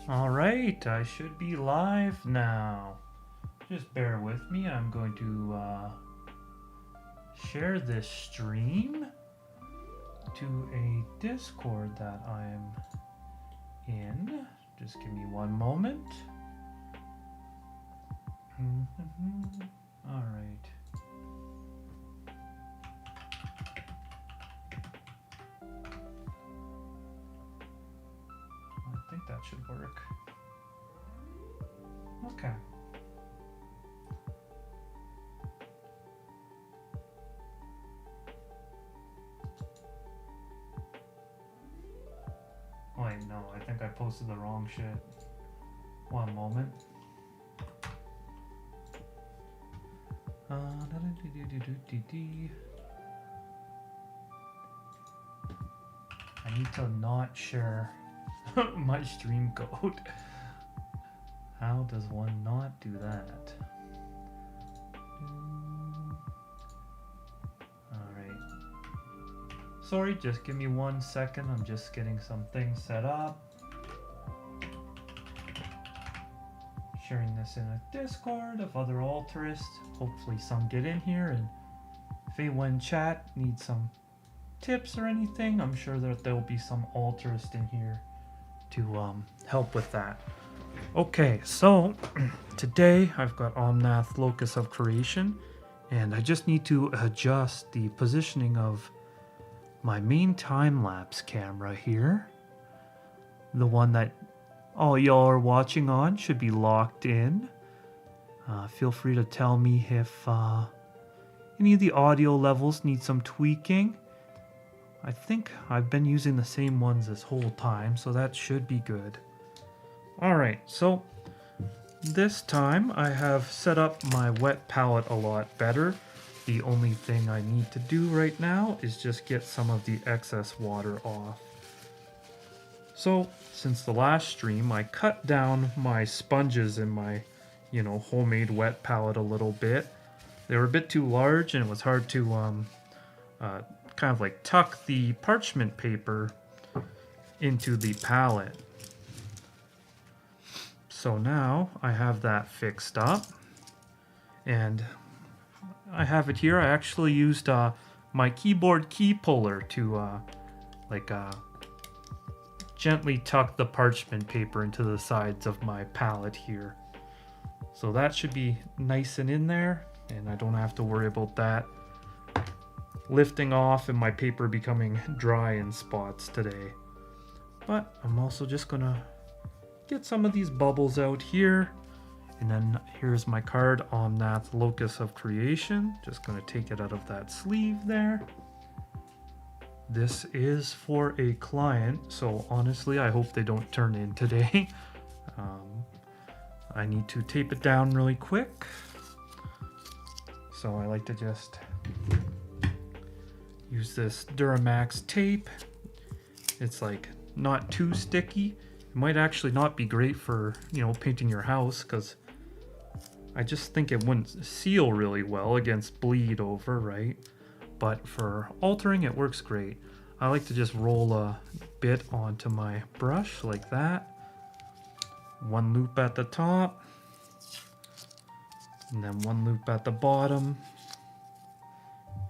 Alright, I should be live now. Just bear with me. I'm going to share this stream to a Discord that I'm in. Just give me one moment. Alright. I think that should work. Okay. Wait, no, I think I posted the wrong shit. One moment. I need to not share my stream code. How does one not do that? Alright. Sorry, just give me 1 second. I'm just getting some things set up. Sharing this in a Discord of other altruists. Hopefully some get in here, and if anyone in chat needs some tips or anything, I'm sure that there'll be some altruist in here to help with that. Okay, so today I've got Omnath, Locus of Creation, and I just need to adjust the positioning of my main time-lapse camera here. The one that all y'all are watching on should be locked in. Feel free to tell me if any of the audio levels need some tweaking. I think I've been using the same ones this whole time, so that should be good. Alright, so this time I have set up my wet palette a lot better. The only thing I need to do right now is just get some of the excess water off. So, since the last stream, I cut down my sponges in my, homemade wet palette a little bit. They were a bit too large, and it was hard to kind of like tuck the parchment paper into the palette. So now I have that fixed up, and I have it here. I actually used my keyboard key puller to gently tuck the parchment paper into the sides of my palette here. So that should be nice and in there, and I don't have to worry about that lifting off and my paper becoming dry in spots today. But I'm also just gonna get some of these bubbles out here, and then here's my card, Omnath, Locus of Creation. Just gonna take it out of that sleeve there. This is for a client, so honestly I hope they don't turn in today. I need to tape it down really quick, so I like to just use this Duramax tape. It's like not too sticky. It might actually not be great for, painting your house, because I just think it wouldn't seal really well against bleed over, right? But for altering, it works great. I like to just roll a bit onto my brush like that. One loop at the top, and then one loop at the bottom,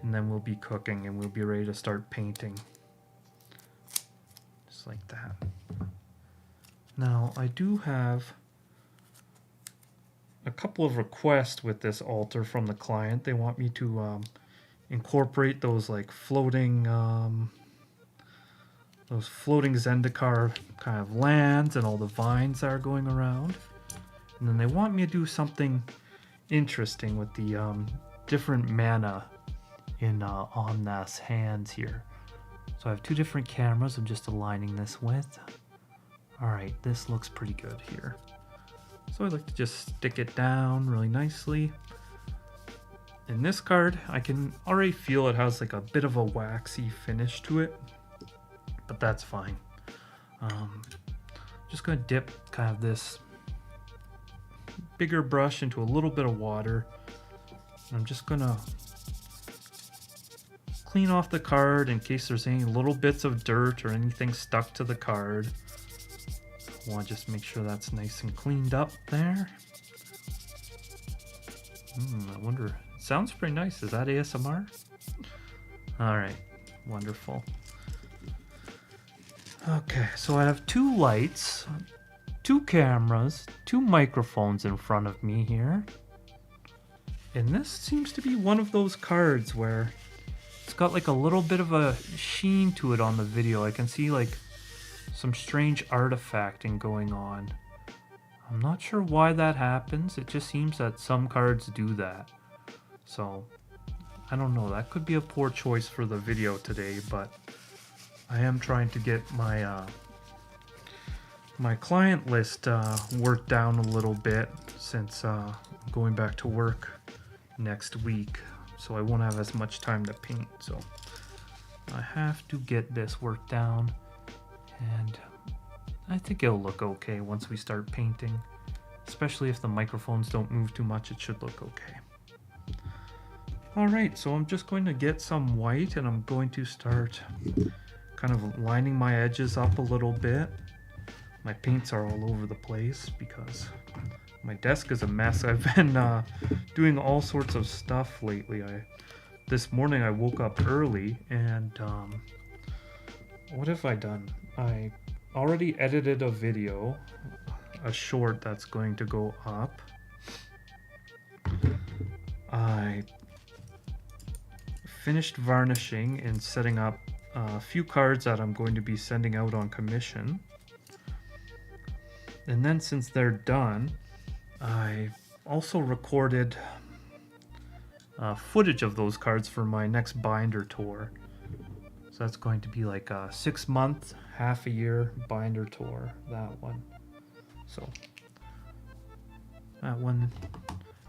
and then we'll be cooking and we'll be ready to start painting. Just like that. Now, I do have a couple of requests with this altar from the client. They want me to incorporate those like floating Zendikar kind of lands and all the vines that are going around. And then they want me to do something interesting with the different mana in Omnath's hands here. So I have two different cameras I'm just aligning this with. Alright, this looks pretty good here. So I like to just stick it down really nicely. In this card, I can already feel it has like a bit of a waxy finish to it, but that's fine. Just gonna dip kind of this bigger brush into a little bit of water. And I'm just gonna clean off the card in case there's any little bits of dirt or anything stuck to the card. I want to just make sure that's nice and cleaned up there. I wonder, it sounds pretty nice. Is that ASMR? All right, wonderful. Okay, so I have 2 lights, 2 cameras, 2 microphones in front of me here. And this seems to be one of those cards where it's got like a little bit of a sheen to it on the video. I can see like some strange artifacting going on. I'm not sure why that happens. It just seems that some cards do that. So, I don't know. That could be a poor choice for the video today, but I am trying to get my my client list worked down a little bit since I'm going back to work next week, so I won't have as much time to paint. So I have to get this worked down, and I think it'll look okay once we start painting, especially if the microphones don't move too much. It should look okay. Alright, so I'm just going to get some white, and I'm going to start kind of lining my edges up a little bit. My paints are all over the place because my desk is a mess. I've been doing all sorts of stuff lately. This morning I woke up early, and what have I done? I already edited a video, a short that's going to go up. I finished varnishing and setting up a few cards that I'm going to be sending out on commission. And then since they're done, I also recorded footage of those cards for my next binder tour. So that's going to be like a 6-month, half a year binder tour, that one. So that one,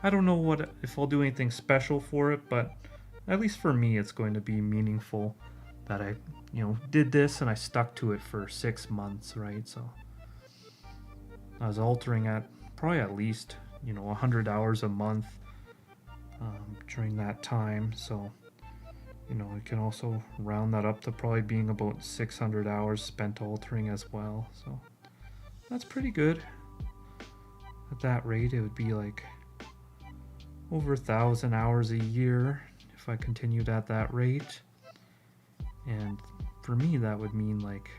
I don't know if I'll do anything special for it, but at least for me it's going to be meaningful that I, did this and I stuck to it for 6 months, right? So I was altering at probably at least 100 hours a month during that time. So we can also round that up to probably being about 600 hours spent altering as well. So that's pretty good. At that rate, it would be like over 1,000 hours a year if I continued at that rate. And for me, that would mean like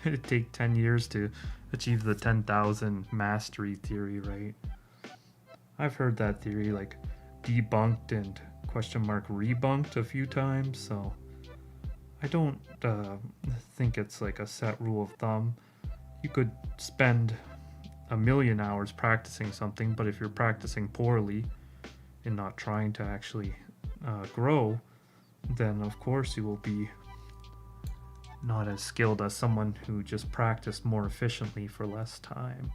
it'd take 10 years to achieve the 10,000 mastery theory, right? I've heard that theory like debunked and rebunked a few times, so I don't think it's like a set rule of thumb. You could spend 1,000,000 hours practicing something, but if you're practicing poorly and not trying to actually grow, then of course you will be not as skilled as someone who just practiced more efficiently for less time.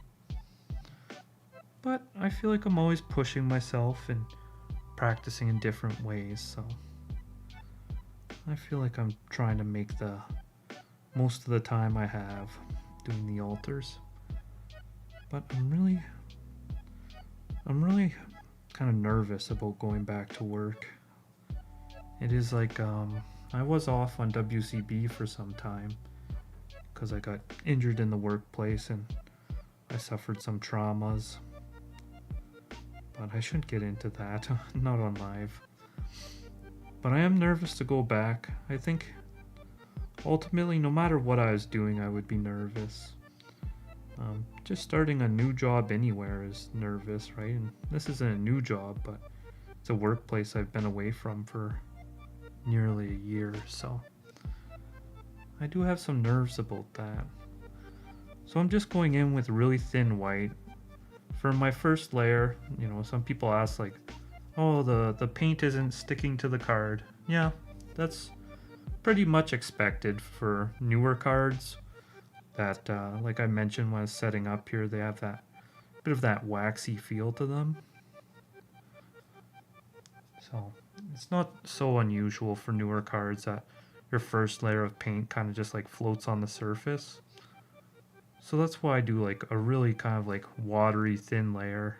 But I feel like I'm always pushing myself and practicing in different ways, so I feel like I'm trying to make the most of the time I have doing the altars. But I'm really kind of nervous about going back to work. It is like I was off on WCB for some time because I got injured in the workplace and I suffered some traumas. But I shouldn't get into that, not on live. But I am nervous to go back. I think ultimately, no matter what I was doing, I would be nervous. Just starting a new job anywhere is nervous, right? And this isn't a new job, but it's a workplace I've been away from for nearly a year, so I do have some nerves about that. So I'm just going in with really thin white. For my first layer, some people ask like, oh, the paint isn't sticking to the card. Yeah, that's pretty much expected for newer cards that, like I mentioned when I was setting up here, they have that bit of that waxy feel to them. So it's not so unusual for newer cards that your first layer of paint kind of just like floats on the surface. So that's why I do like a really kind of like watery thin layer.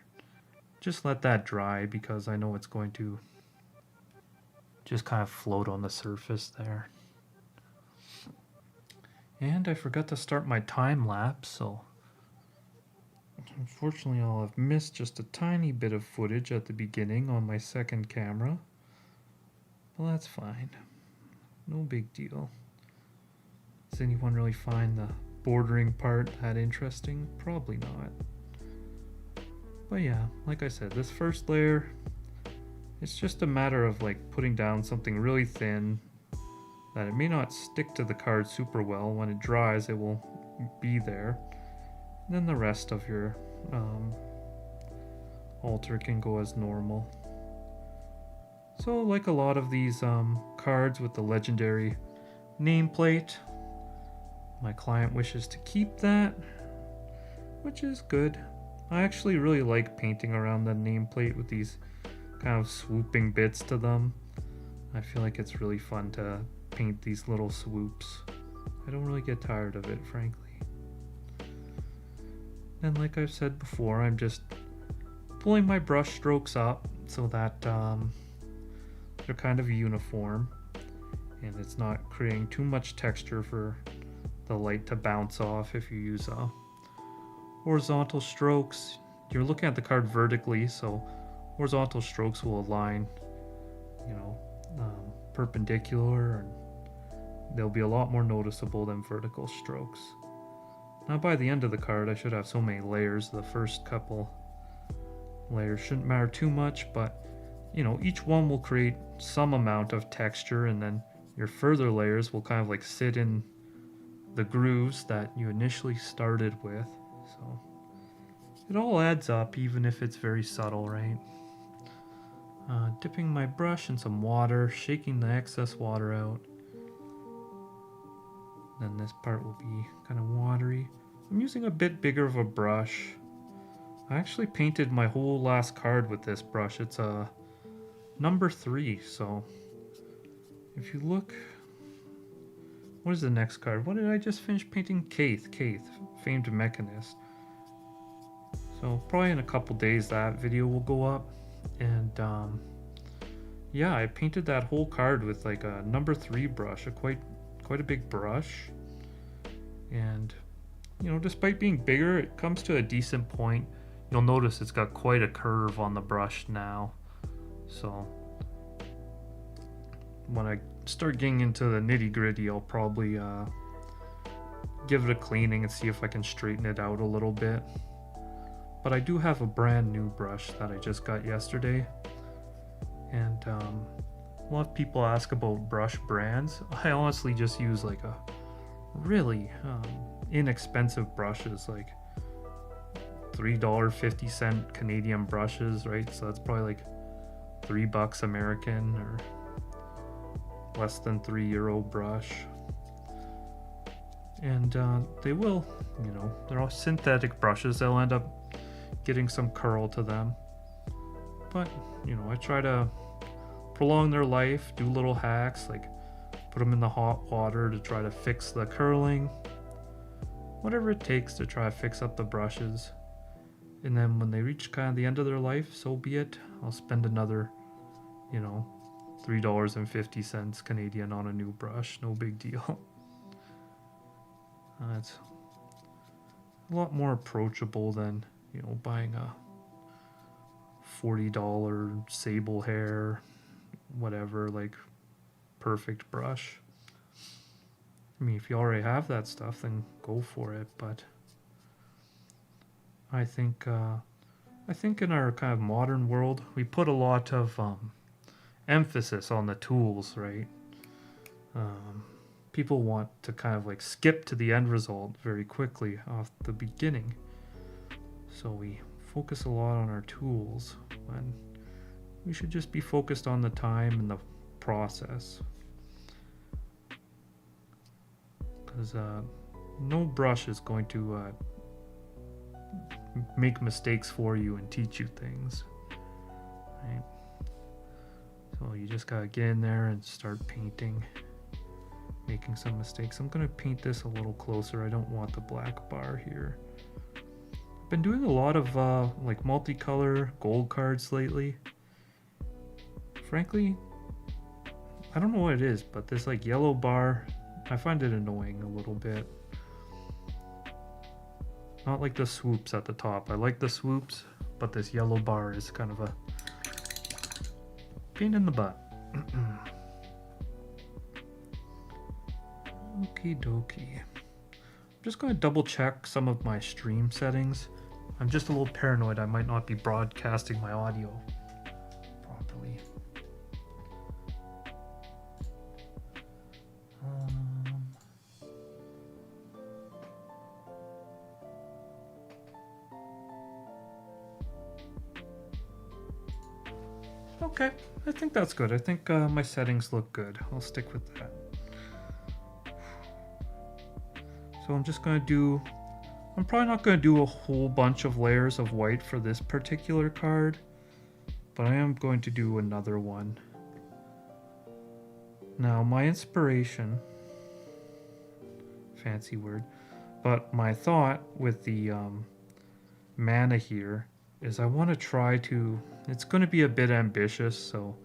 Just let that dry because I know it's going to just kind of float on the surface there. And I forgot to start my time lapse, so unfortunately I'll have missed just a tiny bit of footage at the beginning on my second camera. Well, that's fine. No big deal. Does anyone really find the bordering part that interesting? Probably not. But yeah, like I said, this first layer, it's just a matter of like putting down something really thin that it may not stick to the card super well. When it dries, it will be there. And then the rest of your altar can go as normal. So like a lot of these cards with the legendary nameplate, my client wishes to keep that, which is good. I actually really like painting around the nameplate with these kind of swooping bits to them. I feel like it's really fun to paint these little swoops. I don't really get tired of it, frankly. And like I've said before, I'm just pulling my brush strokes up so that they're kind of uniform and it's not creating too much texture for the light to bounce off. If you use horizontal strokes, you're looking at the card vertically, so horizontal strokes will align, perpendicular, and they'll be a lot more noticeable than vertical strokes. Now by the end of the card, I should have so many layers. The first couple layers shouldn't matter too much, but each one will create some amount of texture, and then your further layers will kind of like sit in the grooves that you initially started with. So it all adds up, even if it's very subtle, right? Dipping my brush in some water, shaking the excess water out. Then this part will be kind of watery. I'm using a bit bigger of a brush. I actually painted my whole last card with this brush. It's a number 3, so if you look, what is the next card? What did I just finish painting? Kaith, Famed Mechanist. So probably in a couple days that video will go up. And yeah, I painted that whole card with like a number 3 brush, a quite a big brush. And despite being bigger, it comes to a decent point. You'll notice it's got quite a curve on the brush now. So when I start getting into the nitty-gritty, I'll probably give it a cleaning and see if I can straighten it out a little bit. But I do have a brand new brush that I just got yesterday, and a lot of people ask about brush brands. I honestly just use like a really inexpensive brushes, like $3.50 Canadian brushes, right? So that's probably like $3 American, or less than €3 brush. And they will, they're all synthetic brushes. They'll end up getting some curl to them, but I try to prolong their life, do little hacks like put them in the hot water to try to fix the curling, whatever it takes to try to fix up the brushes. And then when they reach kind of the end of their life, so be it. I'll spend another $3.50 Canadian on a new brush. No big deal. It's a lot more approachable than buying a $40 sable hair, whatever, like perfect brush. I mean, if you already have that stuff, then go for it. But I think in our kind of modern world, we put a lot of emphasis on the tools, right? People want to kind of like skip to the end result very quickly off the beginning. So we focus a lot on our tools when we should just be focused on the time and the process. Because no brush is going to make mistakes for you and teach you things, right? So you just gotta get in there and start painting, making some mistakes. I'm gonna paint this a little closer. I don't want the black bar here. I've been doing a lot of like multicolor gold cards lately. Frankly, I don't know what it is, but this like yellow bar, I find it annoying a little bit. Not like the swoops at the top. I like the swoops, but this yellow bar is kind of a pain in the butt. Okie dokie. I'm just going to double check some of my stream settings. I'm just a little paranoid I might not be broadcasting my audio properly. Okay, I think that's good. I think my settings look good. I'll stick with that. So I'm just going to do... I'm probably not going to do a whole bunch of layers of white for this particular card, but I am going to do another one. Now, my inspiration... Fancy word. But my thought with the mana here is I want to try to... It's going to be a bit ambitious, so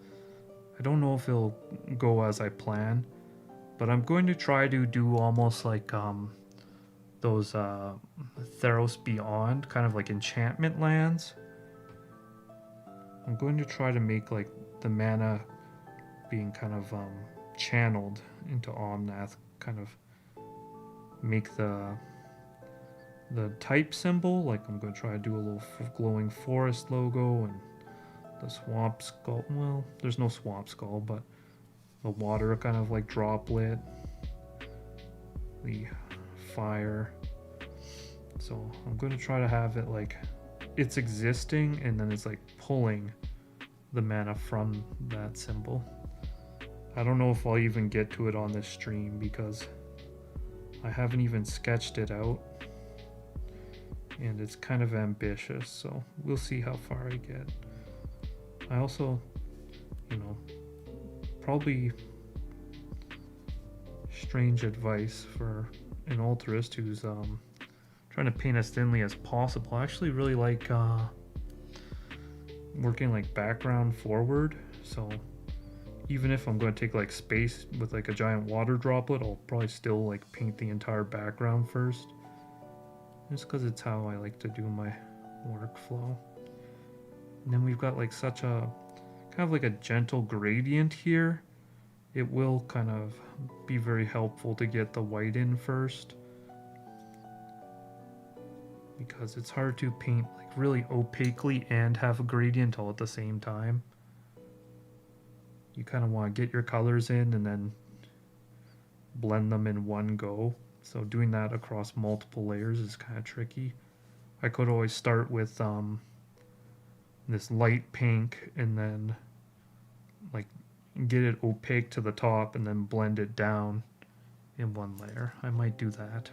I don't know if it'll go as I plan. But I'm going to try to do almost like those Theros Beyond, kind of like enchantment lands. I'm going to try to make like the mana being kind of channeled into Omnath, kind of make the type symbol. Like I'm going to try to do a little glowing forest logo and the swamp skull. Well, there's no swamp skull, but the water kind of like droplet, the fire. So I'm going to try to have it like it's existing and then it's like pulling the mana from that symbol. I don't know if I'll even get to it on this stream because I haven't even sketched it out and it's kind of ambitious, so we'll see how far I get. I also, you know, probably strange advice for an altarist who's trying to paint as thinly as possible. I actually really like working like background forward, so even if I'm going to take like space with like a giant water droplet, I'll probably still like paint the entire background first, just because it's how I like to do my workflow. And then we've got like such a kind of like a gentle gradient here. It will kind of be very helpful to get the white in first, because it's hard to paint like really opaquely and have a gradient all at the same time. You kind of want to get your colors in and then blend them in one go. So doing that across multiple layers is kind of tricky. I could always start with this light pink and then like get it opaque to the top and then blend it down in one layer. I might do that,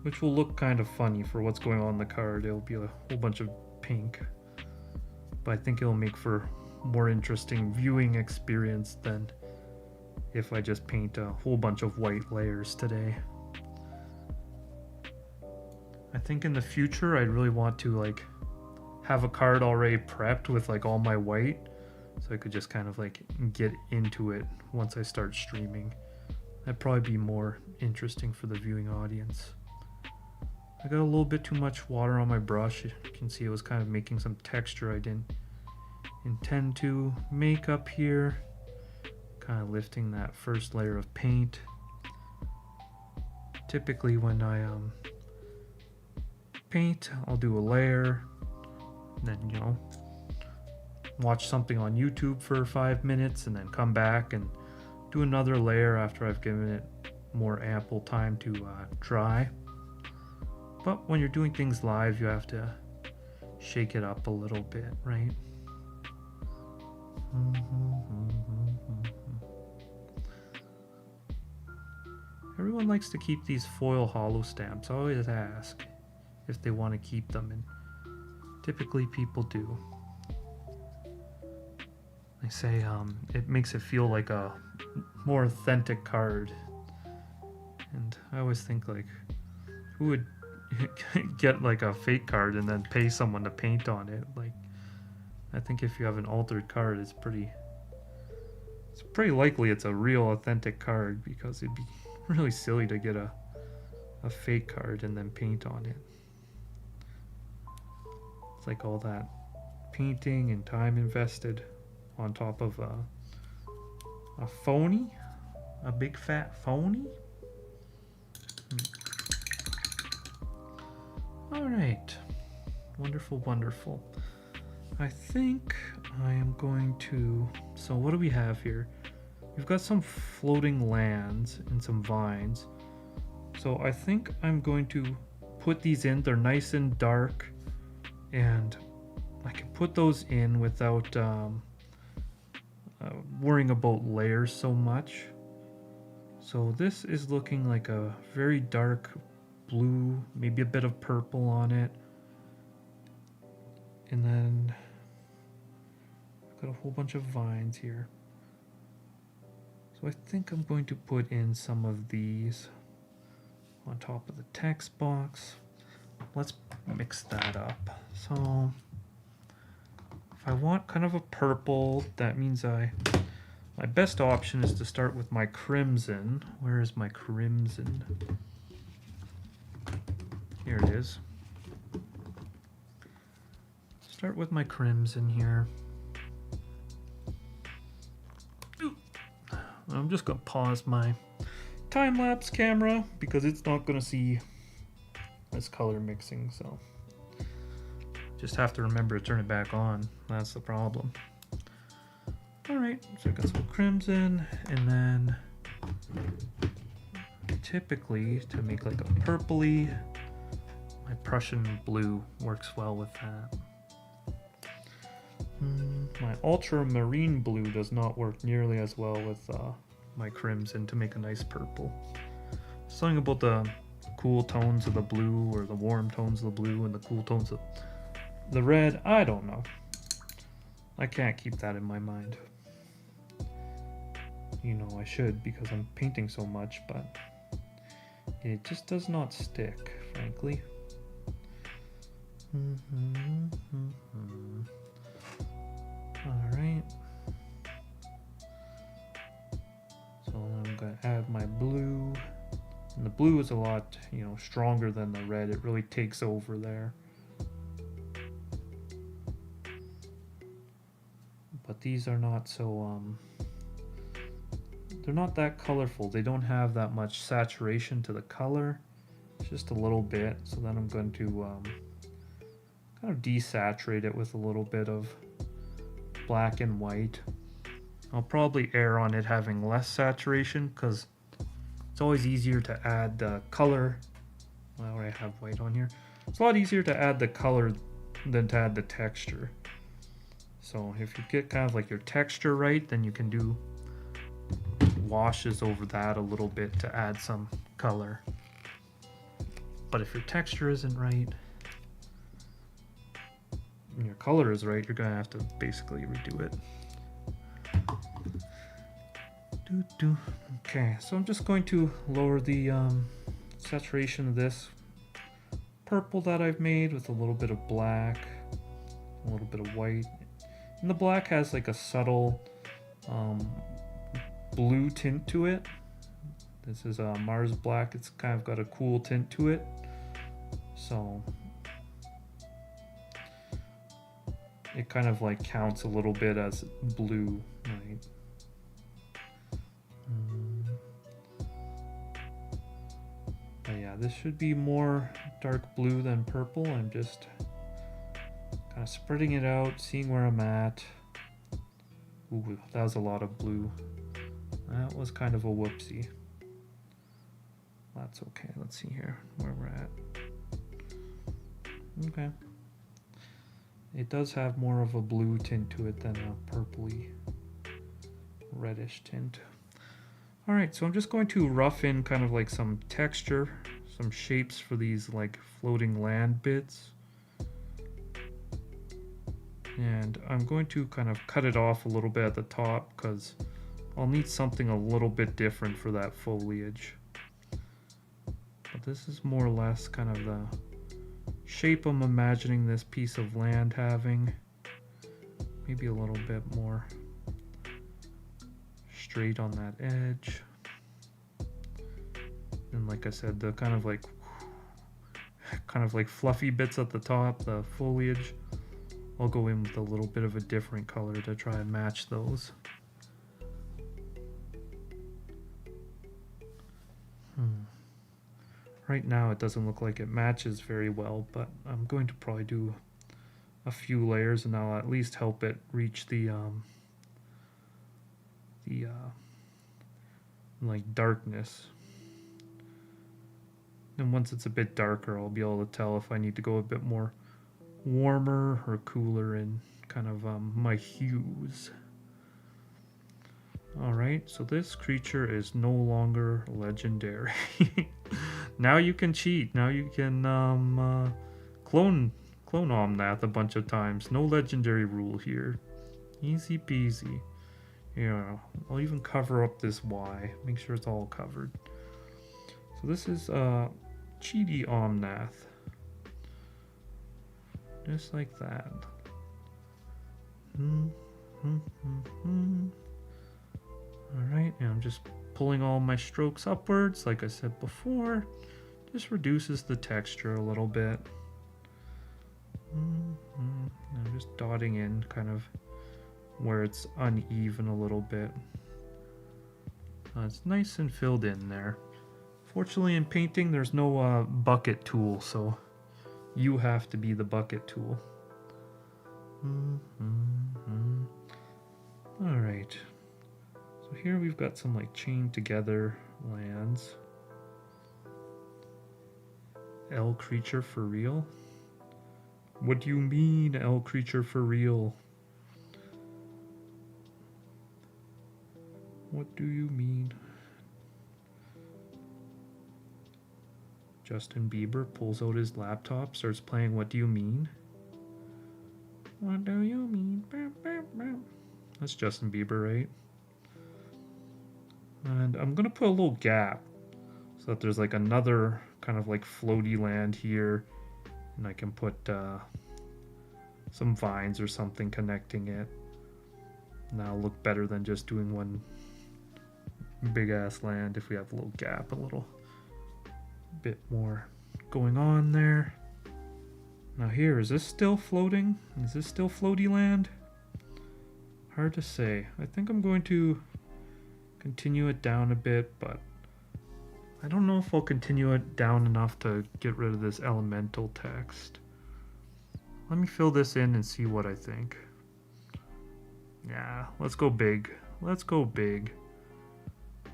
which will look kind of funny for what's going on in the card. It'll be a whole bunch of pink, but I think it'll make for more interesting viewing experience than if I just paint a whole bunch of white layers today. I think in the future I'd really want to like have a card already prepped with like all my white, so I could just kind of like get into it once I start streaming. That'd probably be more interesting for the viewing audience. I got a little bit too much water on my brush. You can see it was kind of making some texture I didn't intend to make up here. Kind of lifting that first layer of paint. Typically when I paint, I'll do a layer, then, you know, watch something on YouTube for 5 minutes and then come back and do another layer after I've given it more ample time to dry. But when you're doing things live, you have to shake it up a little bit, right? Everyone likes to keep these foil holo stamps. I always ask if they want to keep them, and typically people do. They say it makes it feel like a more authentic card, and I always think like, who would get like a fake card and then pay someone to paint on it? Like, I think if you have an altered card, it's pretty likely it's a real authentic card, because it'd be really silly to get a a fake card and then paint on it. It's like all that painting and time invested on top of a phony, a big fat phony. All right, wonderful, wonderful. I think I am going to, so what do we have here? We've got some floating lands and some vines. So I think I'm going to put these in. They're nice and dark, and I can put those in without worrying about layers so much. So this is looking like a very dark blue, maybe a bit of purple on it. And then I've got a whole bunch of vines here. So I think I'm going to put in some of these on top of the text box. Let's mix that up. So if I want kind of a purple, that means my best option is to start with my crimson. Where is my crimson? Here it is. Start with my crimson here. I'm just gonna pause my time-lapse camera because it's not gonna see this color mixing, so just have to remember to turn it back on. That's the problem. All right, so I've got some crimson, and then typically to make like a purpley, my Prussian blue works well with that. My ultramarine blue does not work nearly as well with my crimson to make a nice purple. Something about the cool tones of the blue, or the warm tones of the blue and the cool tones of the red, I don't know. I can't keep that in my mind. You know I should, because I'm painting so much, but it just does not stick, frankly. Alright. So I'm going to add my blue. And the blue is a lot, stronger than the red. It really takes over there. But these are not so, they're not that colorful. They don't have that much saturation to the color. Just a little bit. So then I'm going to kind of desaturate it with a little bit of black and white. I'll probably err on it having less saturation because it's always easier to add the color. Well, I have white on here. It's a lot easier to add the color than to add the texture. So if you get kind of like your texture right, then you can do washes over that a little bit to add some color. But if your texture isn't right and your color is right, you're gonna have to basically redo it. Okay, so I'm just going to lower the saturation of this purple that I've made with a little bit of black, a little bit of white. And the black has like a subtle blue tint to it. This is Mars black. It's kind of got a cool tint to it. So it kind of like counts a little bit as blue, right? But yeah, this should be more dark blue than purple. I'm just kind of spreading it out, seeing where I'm at. Ooh, that was a lot of blue. That was kind of a whoopsie. That's okay. Let's see here where we're at. Okay. It does have more of a blue tint to it than a purpley reddish tint. All right, so I'm just going to rough in kind of like some texture, some shapes for these like floating land bits. And I'm going to kind of cut it off a little bit at the top because I'll need something a little bit different for that foliage. But this is more or less kind of the shape I'm imagining this piece of land having. Maybe a little bit more straight on that edge. And And like I said, the kind of like fluffy bits at the top, the foliage, I'll go in with a little bit of a different color to try and match those. Right now it doesn't look like it matches very well, but I'm going to probably do a few layers and I'll at least help it reach the like darkness. And once it's a bit darker, I'll be able to tell if I need to go a bit more warmer or cooler in kind of my hues. Alright, so this creature is no longer legendary. Now you can cheat. Now you can clone Omnath a bunch of times. No legendary rule here. Easy peasy. Yeah, I'll even cover up this Y. Make sure it's all covered. So this is cheaty Omnath. Just like that. Alright, and I'm just pulling all my strokes upwards, like I said before. Just reduces the texture a little bit. I'm just dotting in kind of where it's uneven a little bit. It's nice and filled in there. Fortunately in painting there's no bucket tool, so you have to be the bucket tool. Alright. So here we've got some like chained together lands. L creature for real? What do you mean, L creature for real? What do you mean? Justin Bieber pulls out his laptop, starts playing What Do You Mean? What do you mean? That's Justin Bieber, right? And I'm gonna put a little gap so that there's like another kind of like floaty land here, and I can put some vines or something connecting it. And that'll look better than just doing one big ass land if we have a little gap, a little bit more going on there. Now here, is this still floating? Is this still floaty land? Hard to say. I think I'm going to continue it down a bit, but I don't know if I'll continue it down enough to get rid of this elemental text. Let me fill this in and see what I think. Yeah, let's go big. Let's go big.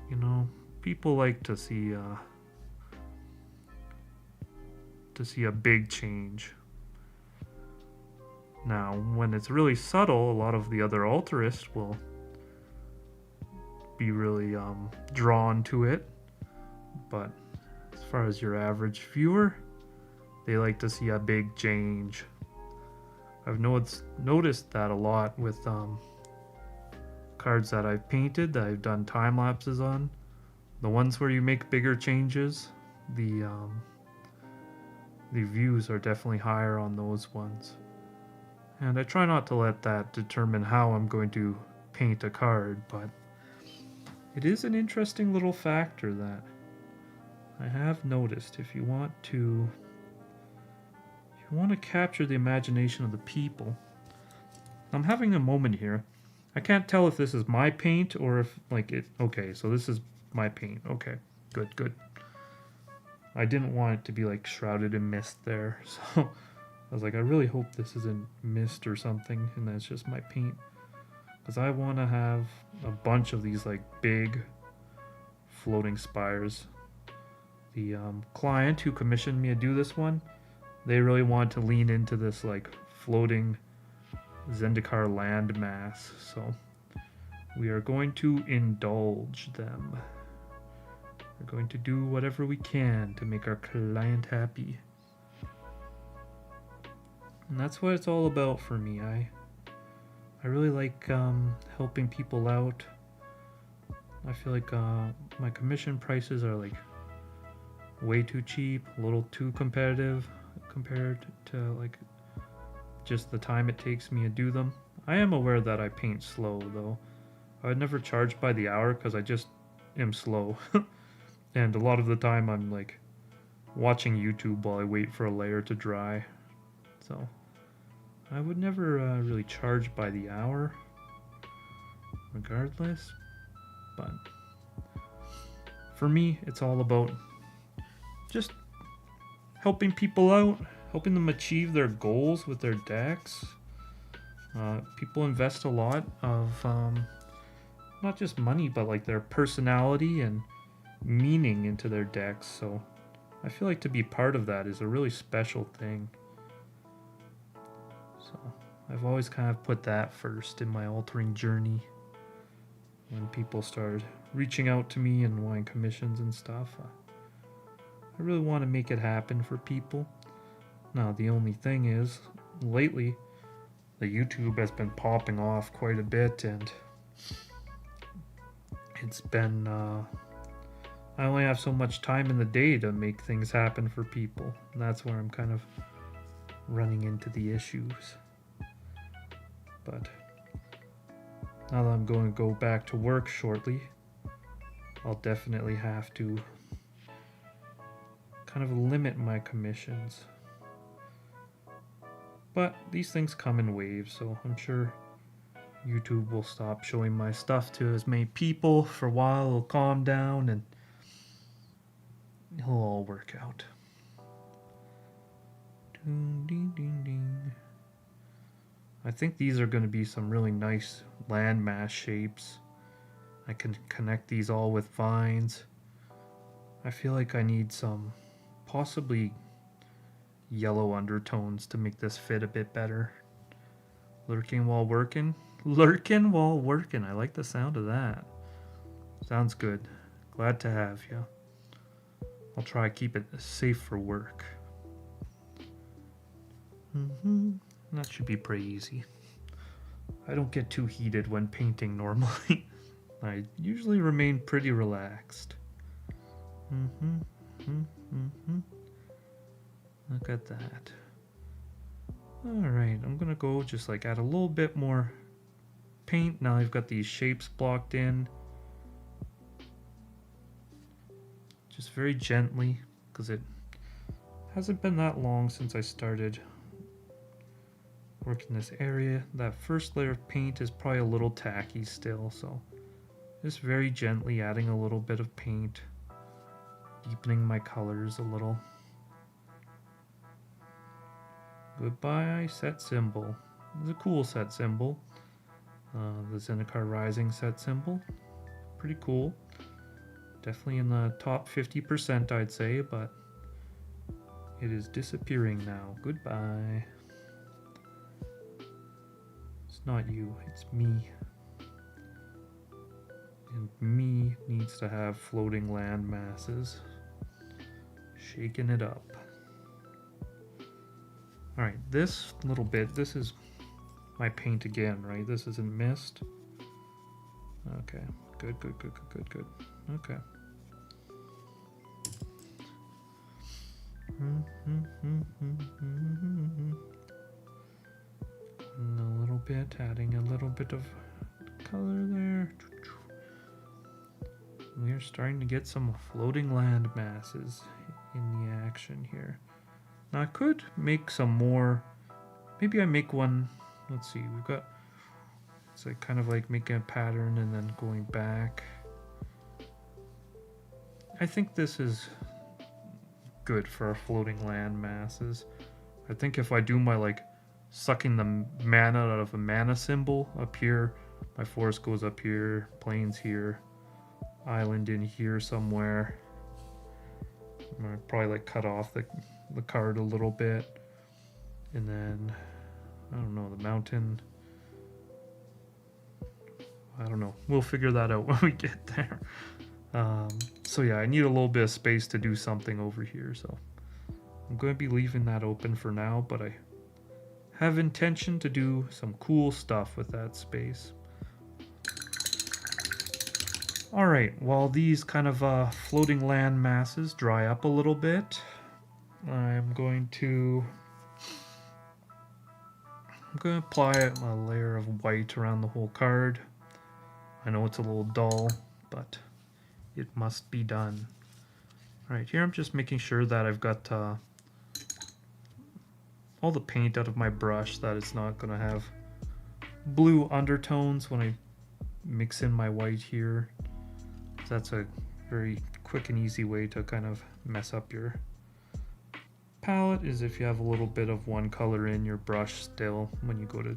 You know, people like to see a big change. Now, when it's really subtle, a lot of the other altruists will be really drawn to it. But as far as your average viewer, they like to see a big change. I've noticed that a lot with cards that I've painted, that I've done time lapses on. The ones where you make bigger changes, the views are definitely higher on those ones. And I try not to let that determine how I'm going to paint a card, but it is an interesting little factor that I have noticed. If you want to capture the imagination of the people. I'm having a moment here. I can't tell if this is my paint or if like it. Okay, so this is my paint. Okay, good. I didn't want it to be like shrouded in mist there, so I was like, I really hope this isn't mist or something, and that's just my paint, because I want to have a bunch of these like big floating spires. The client who commissioned me to do this one, they really wanted to lean into this like floating Zendikar landmass, so we are going to indulge them. We're going to do whatever we can to make our client happy. And that's what it's all about for me. I really like helping people out. I feel like my commission prices are like way too cheap, a little too competitive compared to like just the time it takes me to do them. I am aware that I paint slow though. I would never charge by the hour because I just am slow. And a lot of the time I'm like watching YouTube while I wait for a layer to dry. So I would never really charge by the hour regardless, but for me it's all about just helping people out, helping them achieve their goals with their decks. People invest a lot of not just money, but like their personality and meaning into their decks. So I feel like to be part of that is a really special thing. So I've always kind of put that first in my altering journey. When people started reaching out to me and wanting commissions and stuff, I really want to make it happen for people. Now the only thing is, lately the YouTube has been popping off quite a bit, and it's been I only have so much time in the day to make things happen for people, and that's where I'm kind of running into the issues. But now that I'm going to go back to work shortly, I'll definitely have to kind of limit my commissions. But these things come in waves, so I'm sure YouTube will stop showing my stuff to as many people for a while. It'll calm down and it'll all work out. Ding, ding, ding, ding. I think these are going to be some really nice landmass shapes. I can connect these all with vines. I feel like I need some possibly yellow undertones to make this fit a bit better. Lurking while working. Lurking while working. I like the sound of that. Sounds good. Glad to have you. I'll try to keep it safe for work. That should be pretty easy. I don't get too heated when painting normally. I usually remain pretty relaxed. Look at that. Alright, I'm gonna go just like add a little bit more paint. Now I've got these shapes blocked in. Just very gently, because it hasn't been that long since I started working this area. That first layer of paint is probably a little tacky still, so just very gently adding a little bit of paint, deepening my colors a little. Goodbye set symbol. It's a cool set symbol. The Zendikar Rising set symbol. Pretty cool. Definitely in the top 50%, I'd say, but it is disappearing now. Goodbye. It's not you, it's me. And me needs to have floating land masses. Shaking it up. Alright, this little bit, this is my paint again, right? This isn't mist. Okay, good. Okay. And a little bit, adding a little bit of color there. We're starting to get some floating land masses in the action here. Now I could make some more. Maybe I make one. Let's see. We've got. It's like kind of like making a pattern and then going back. I think this is good for our floating land masses. I think if I do my like sucking the mana out of a mana symbol up here, my forest goes up here, plains here, island in here somewhere. I'm gonna probably like cut off the card a little bit, and then I don't know, the mountain. I don't know. We'll figure that out when we get there. So yeah, I need a little bit of space to do something over here, so I'm going to be leaving that open for now, but I have intention to do some cool stuff with that space. Alright, while these kind of floating land masses dry up a little bit, I'm going to apply a layer of white around the whole card. I know it's a little dull, but it must be done. Alright, here I'm just making sure that I've got all the paint out of my brush, that it's not going to have blue undertones when I mix in my white here. That's a very quick and easy way to kind of mess up your palette, is if you have a little bit of one color in your brush still when you go to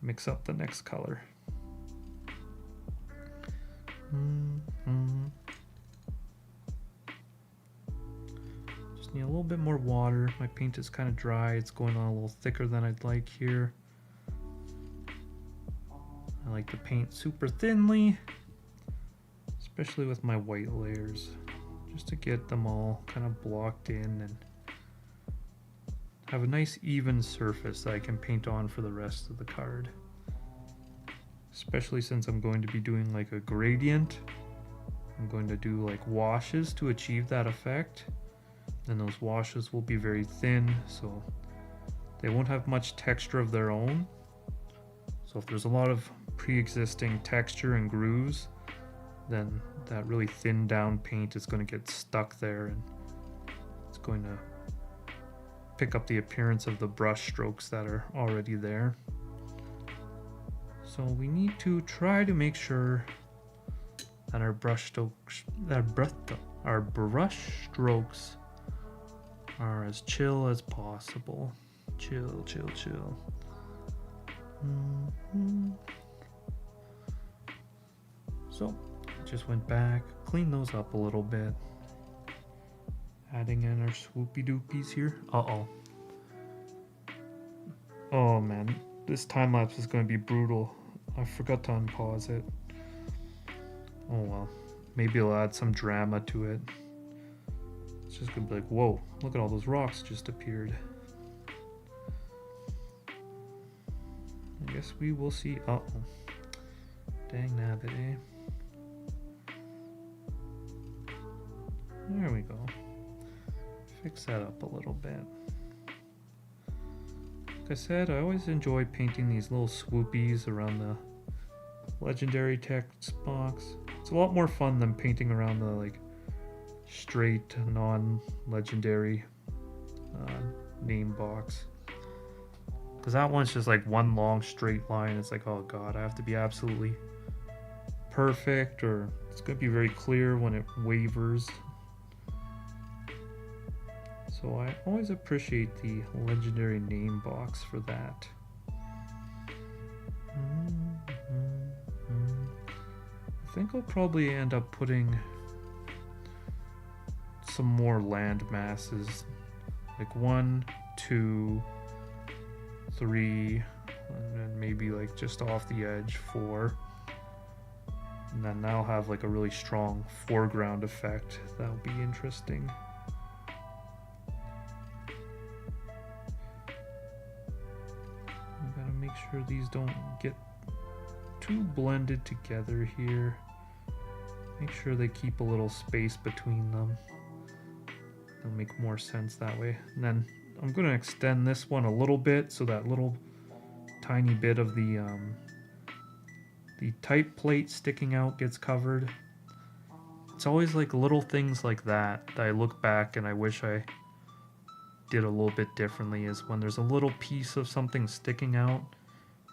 mix up the next color. Just need a little bit more water. My paint is kind of dry. It's going on a little thicker than I'd like here. I like to paint super thinly, especially with my white layers, just to get them all kind of blocked in and have a nice even surface that I can paint on for the rest of the card. Especially since I'm going to be doing like a gradient. I'm going to do like washes to achieve that effect. And those washes will be very thin, so they won't have much texture of their own. So if there's a lot of pre-existing texture and grooves, then that really thinned down paint is going to get stuck there, and it's going to pick up the appearance of the brush strokes that are already there. So we need to try to make sure that our brush strokes are as chill as possible. Chill, chill, chill. So just went back, cleaned those up a little bit. Adding in our swoopy doopies here. Oh man, this time lapse is going to be brutal. I forgot to unpause it. Oh well, maybe I'll add some drama to it. It's just gonna be like, whoa, look at all those rocks just appeared. I guess we will see. Dang nabbit, eh? There we go. Fix that up a little bit. Like I said, I always enjoy painting these little swoopies around the legendary text box. It's a lot more fun than painting around the like straight non-legendary name box, because that one's just like one long straight line. It's like, oh god, I have to be absolutely perfect, or it's going to be very clear when it wavers. So I always appreciate the legendary name box for that. I think I'll probably end up putting some more land masses, like 1, 2, 3, and then maybe like just off the edge 4, and then that'll have like a really strong foreground effect. That'll be interesting. I gotta make sure these don't get too blended together here. Make sure they keep a little space between them. It'll make more sense that way. And then I'm going to extend this one a little bit, so that little tiny bit of the type plate sticking out gets covered. It's always like little things like that I look back and I wish I did a little bit differently, is when there's a little piece of something sticking out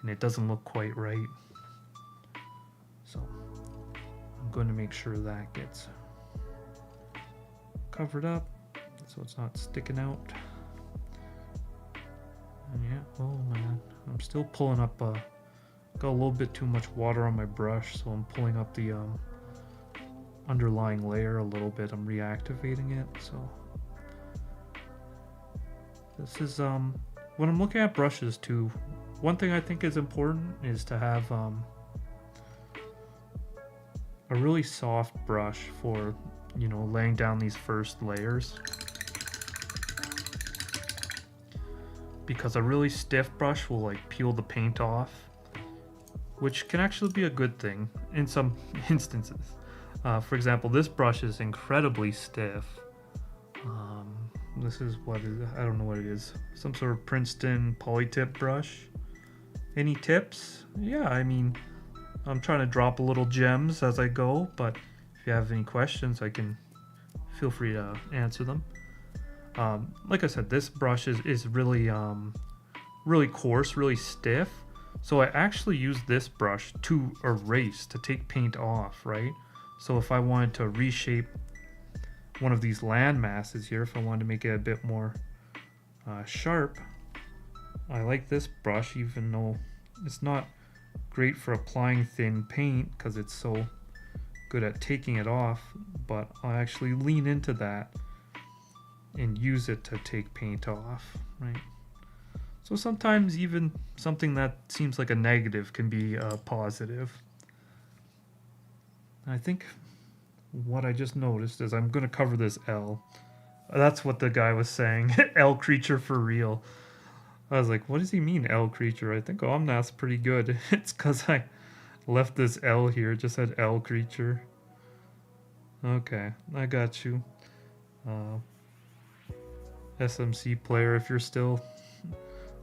and it doesn't look quite right. So I'm going to make sure that gets covered up so it's not sticking out. And yeah, oh man, I'm still pulling up, got a little bit too much water on my brush, so I'm pulling up the underlying layer a little bit. I'm reactivating it. So this is when I'm looking at brushes too, one thing I think is important is to have a really soft brush for, you know, laying down these first layers, because a really stiff brush will like peel the paint off, which can actually be a good thing in some instances. For example, this brush is incredibly stiff. This is what is, I don't know what it is, some sort of Princeton polytip brush. Any tips? Yeah, I mean, I'm trying to drop a little gems as I go, but if you have any questions, I can feel free to answer them. Like I said, this brush is really really coarse, really stiff. So I actually use this brush to erase, to take paint off, right? So if I wanted to reshape one of these land masses here, if I wanted to make it a bit more sharp, I like this brush, even though it's not great for applying thin paint because it's so good at taking it off, but I actually lean into that and use it to take paint off, right? So sometimes even something that seems like a negative can be a positive. I think what I just noticed is I'm going to cover this L. That's what the guy was saying. L creature for real. I was like, what does he mean, L creature? I think Omnath's pretty good. It's because I left this L here. It just said L creature. Okay, I got you. SMC player, if you're still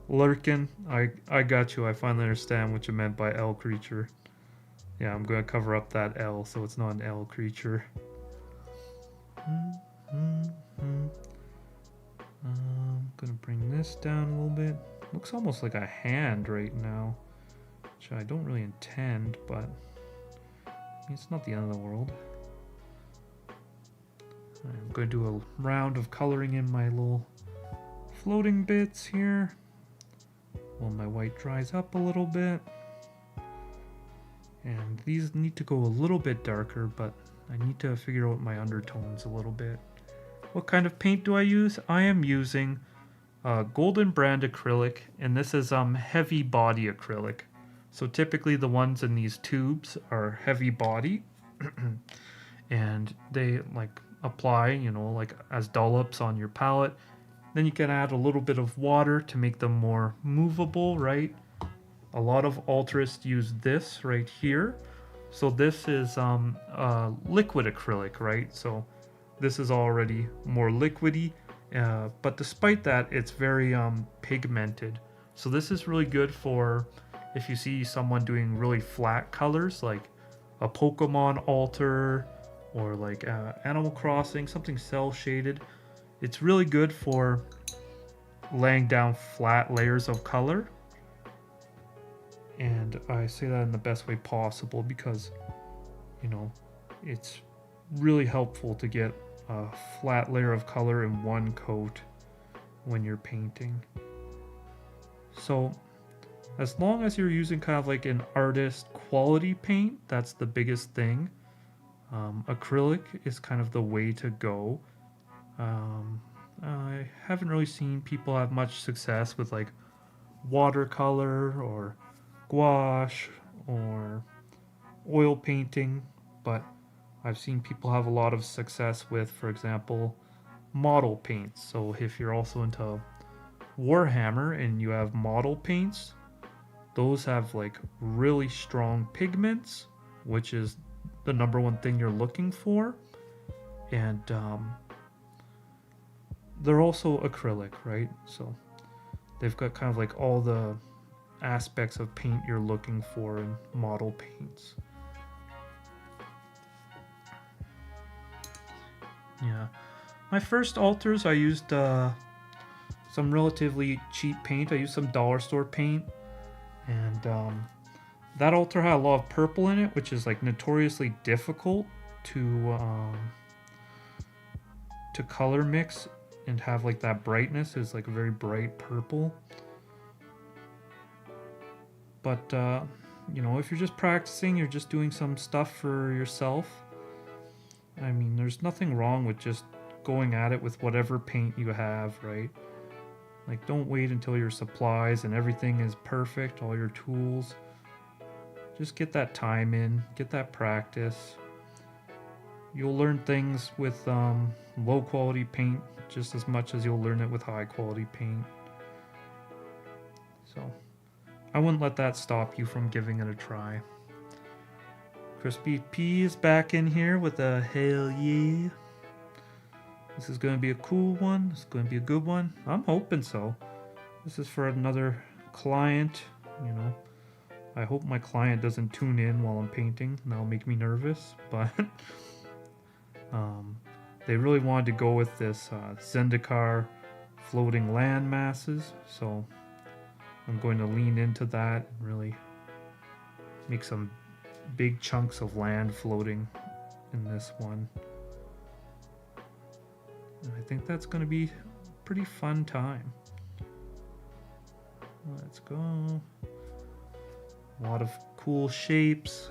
lurking, I got you. I finally understand what you meant by L creature. Yeah, I'm going to cover up that L so it's not an L creature. I'm going to bring this down a little bit. Looks almost like a hand right now, which I don't really intend, but it's not the end of the world. I'm going to do a round of coloring in my little floating bits here while my white dries up a little bit. And these need to go a little bit darker, but I need to figure out my undertones a little bit. What kind of paint do I use? I am using Golden Brand acrylic, and this is heavy body acrylic. So typically the ones in these tubes are heavy body, and they like apply, you know, like as dollops on your palette. Then you can add a little bit of water to make them more movable, right? A lot of altarists use this right here. So this is liquid acrylic, right? So this is already more liquidy, but despite that, it's very pigmented. So this is really good for if you see someone doing really flat colors, like a Pokemon altar or like Animal Crossing, something cell shaded. It's really good for laying down flat layers of color. And I say that in the best way possible because, you know, it's really helpful to get a flat layer of color in one coat when you're painting. So as long as you're using kind of like an artist quality paint, that's the biggest thing. Acrylic is kind of the way to go. I haven't really seen people have much success with like watercolor or gouache or oil painting, but I've seen people have a lot of success with, for example, model paints. So if you're also into Warhammer and you have model paints, those have like really strong pigments, which is the number one thing you're looking for. And they're also acrylic, right? So they've got kind of like all the aspects of paint you're looking for in model paints. Yeah, my first altars I used some relatively cheap paint. I used some dollar store paint, and that altar had a lot of purple in it, which is like notoriously difficult to color mix and have like that brightness. Is like a very bright purple. But you know, if you're just practicing, you're just doing some stuff for yourself, I mean, there's nothing wrong with just going at it with whatever paint you have, right? Like, don't wait until your supplies and everything is perfect, all your tools. Just get that time in, get that practice. You'll learn things with low quality paint just as much as you'll learn it with high quality paint. So I wouldn't let that stop you from giving it a try. Crispy P is back in here with a hell yeah. This is going to be a cool one. It's going to be a good one. I'm hoping so. This is for another client, you know. I hope my client doesn't tune in while I'm painting. That'll make me nervous. But they really wanted to go with this Zendikar floating land masses, so I'm going to lean into that and really make some big chunks of land floating in this one. And I think that's going to be a pretty fun time. Let's go. A lot of cool shapes.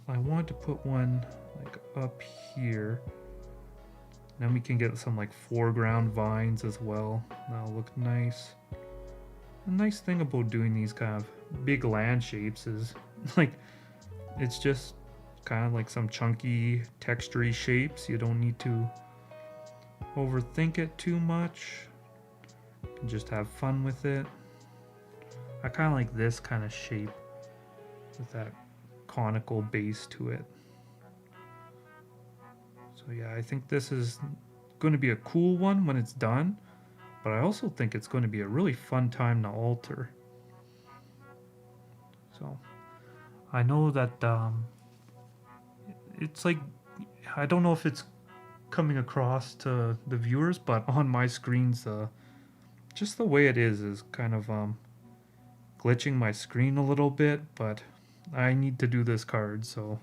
I want to put one like up here. Then we can get some like foreground vines as well. That'll look nice. The nice thing about doing these kind of big land shapes is like it's just kind of like some chunky textury shapes. You don't need to overthink it too much. You can just have fun with it. I kind of like this kind of shape with that conical base to it. So yeah, I think this is going to be a cool one when it's done, but I also think it's going to be a really fun time to alter. So I know that it's like, I don't know if it's coming across to the viewers, but on my screens, just the way it is kind of glitching my screen a little bit, but I need to do this card, so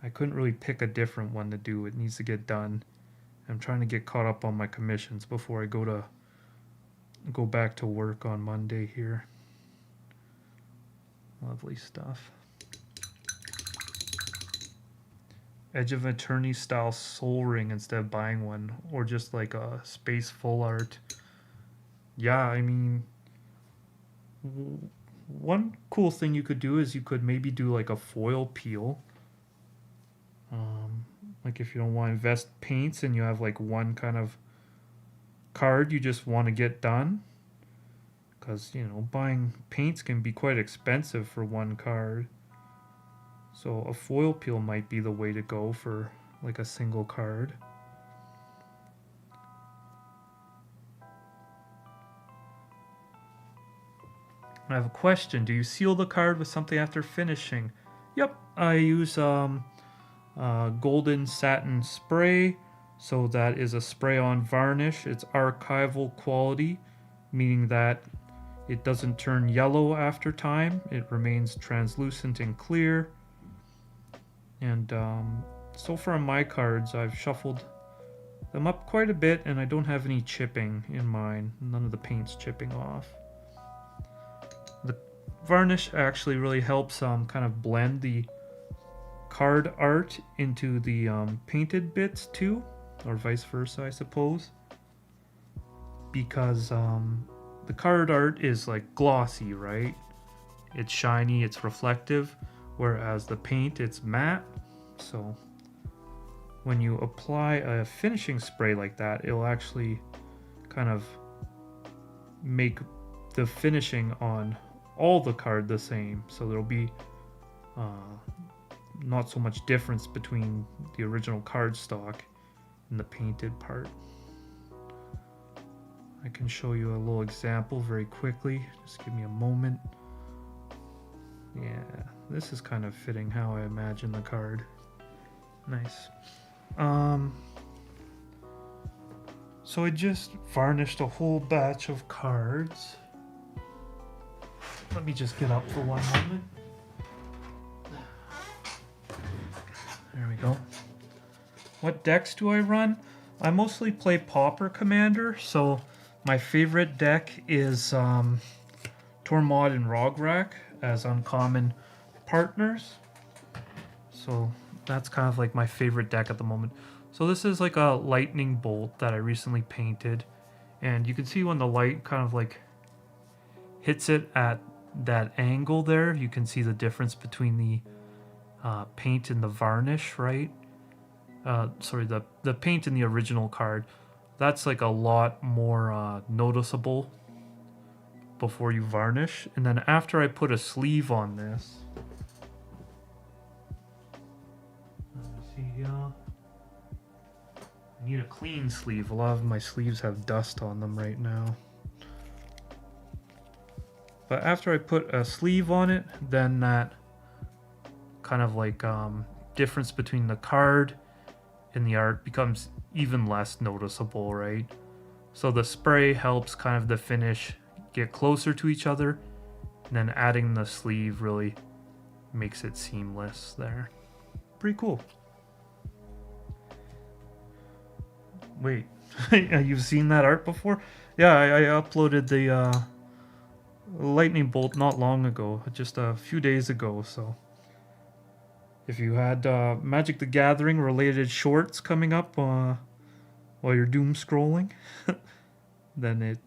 I couldn't really pick a different one to do. It needs to get done. I'm trying to get caught up on my commissions before I go back to work on Monday here. Lovely stuff. Edge of Eternity style soul ring instead of buying one, or just like a space full art. Yeah, I mean, one cool thing you could do is you could maybe do like a foil peel. Like if you don't want to invest paints and you have like one kind of card you just want to get done, because you know buying paints can be quite expensive for one card. So a foil peel might be the way to go for like a single card. I have a question. Do you seal the card with something after finishing? Yep, I use golden satin spray. So that is a spray-on varnish. It's archival quality, meaning that it doesn't turn yellow after time. It remains translucent and clear. And so far on my cards, I've shuffled them up quite a bit, and I don't have any chipping in mine. None of the paint's chipping off. The varnish actually really helps kind of blend the card art into the painted bits too, or vice versa, I suppose. Because the card art is like glossy, right? It's shiny, it's reflective. Whereas the paint, it's matte. So when you apply a finishing spray like that, it'll actually kind of make the finishing on all the card the same. So there'll be not so much difference between the original card stock and the painted part. I can show you a little example very quickly. Just give me a moment. Yeah, this is kind of fitting how I imagine the card. Nice. So I just varnished a whole batch of cards. Let me just get up for one moment. There we go. What decks do I run? I mostly play Pauper Commander, so my favorite deck is Tormod and Rograk as uncommon partners. So that's kind of like my favorite deck at the moment. So this is like a lightning bolt that I recently painted, and you can see when the light kind of like hits it at that angle there, you can see the difference between the paint and the varnish, right? Sorry, the paint in the original card, that's like a lot more noticeable before you varnish. And then after I put a sleeve on this, let's see, I need a clean sleeve. A lot of my sleeves have dust on them right now. But after I put a sleeve on it, then that kind of like difference between the card and the art becomes even less noticeable, right? So the spray helps kind of the finish get closer to each other, and then adding the sleeve really makes it seamless there. Pretty cool. Wait, you've seen that art before? Yeah, I uploaded the lightning bolt not long ago, just a few days ago, so if you had Magic the Gathering related shorts coming up while you're doom scrolling, then it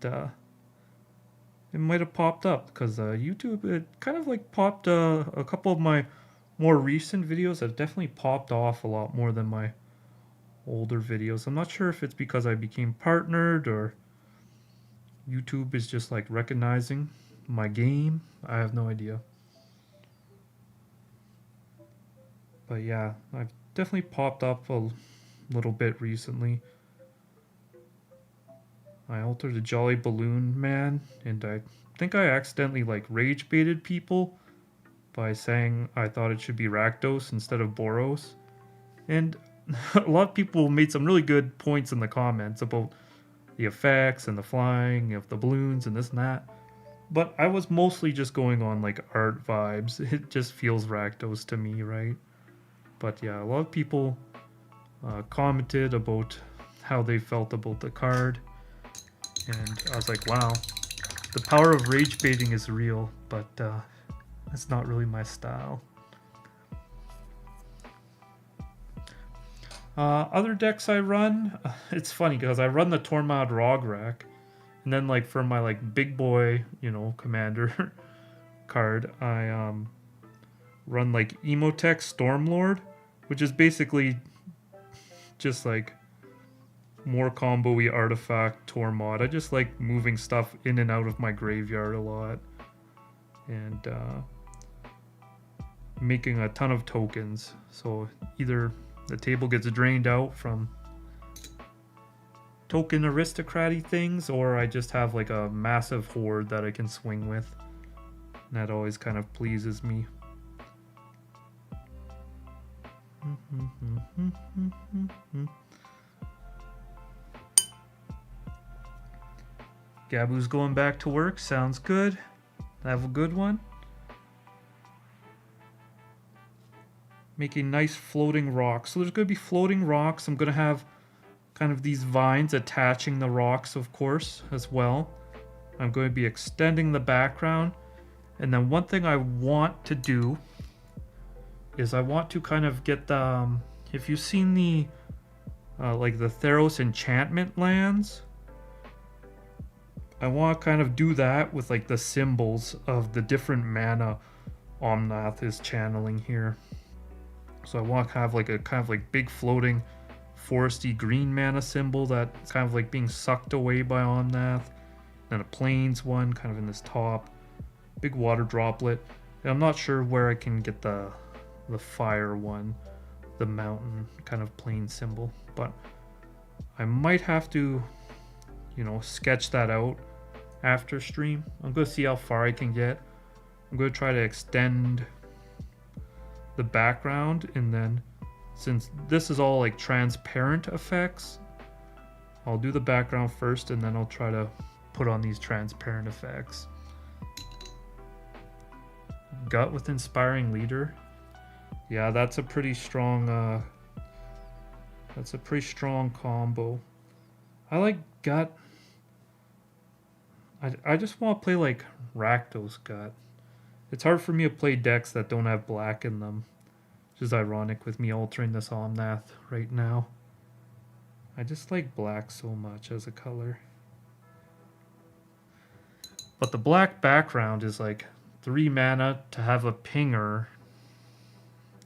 might have popped up, because YouTube, it kind of like popped a couple of my more recent videos have definitely popped off a lot more than my older videos. I'm not sure if it's because I became partnered or YouTube is just like recognizing my game. I have no idea. But yeah, I've definitely popped up a little bit recently. I altered a Jolly Balloon Man, and I think I accidentally like rage baited people by saying I thought it should be Rakdos instead of Boros. And a lot of people made some really good points in the comments about the effects and the flying of the balloons and this and that. But I was mostly just going on like art vibes. It just feels Rakdos to me, right? But yeah, a lot of people commented about how they felt about the card. And I was like, wow, the power of rage baiting is real, but it's not really my style. Other decks I run, it's funny because I run the Tormod Rograk, and then like for my like big boy, commander card, I run like Emotech Stormlord, which is basically just like more combo-y artifact Tormod. I just like moving stuff in and out of my graveyard a lot, and making a ton of tokens. So either the table gets drained out from token aristocrat-y things, or I just have like a massive horde that I can swing with. And that always kind of pleases me. Gabu's going back to work. Sounds good. Have a good one. Making nice floating rocks. So there's going to be floating rocks. I'm going to have kind of these vines attaching the rocks, of course, as well. I'm going to be extending the background. And then one thing I want to do is I want to kind of get the... if you've seen the like the Theros enchantment lands, I want to kind of do that with like the symbols of the different mana Omnath is channeling here. So I want to have like a kind of like big floating foresty green mana symbol that's kind of like being sucked away by Omnath. Then a plains one kind of in this top. Big water droplet. And I'm not sure where I can get the fire one. The mountain kind of plain symbol. But I might have to, sketch that out after stream. I'm going to see how far I can get. I'm going to try to extend the background, and then since this is all like transparent effects, I'll do the background first, and then I'll try to put on these transparent effects. Gut with Inspiring Leader. Yeah, that's a pretty strong combo. I like Gut. I just want to play like Rakdos Gut. It's hard for me to play decks that don't have black in them. Which is ironic with me altering this Omnath right now. I just like black so much as a color. But the black background is like 3 mana to have a pinger.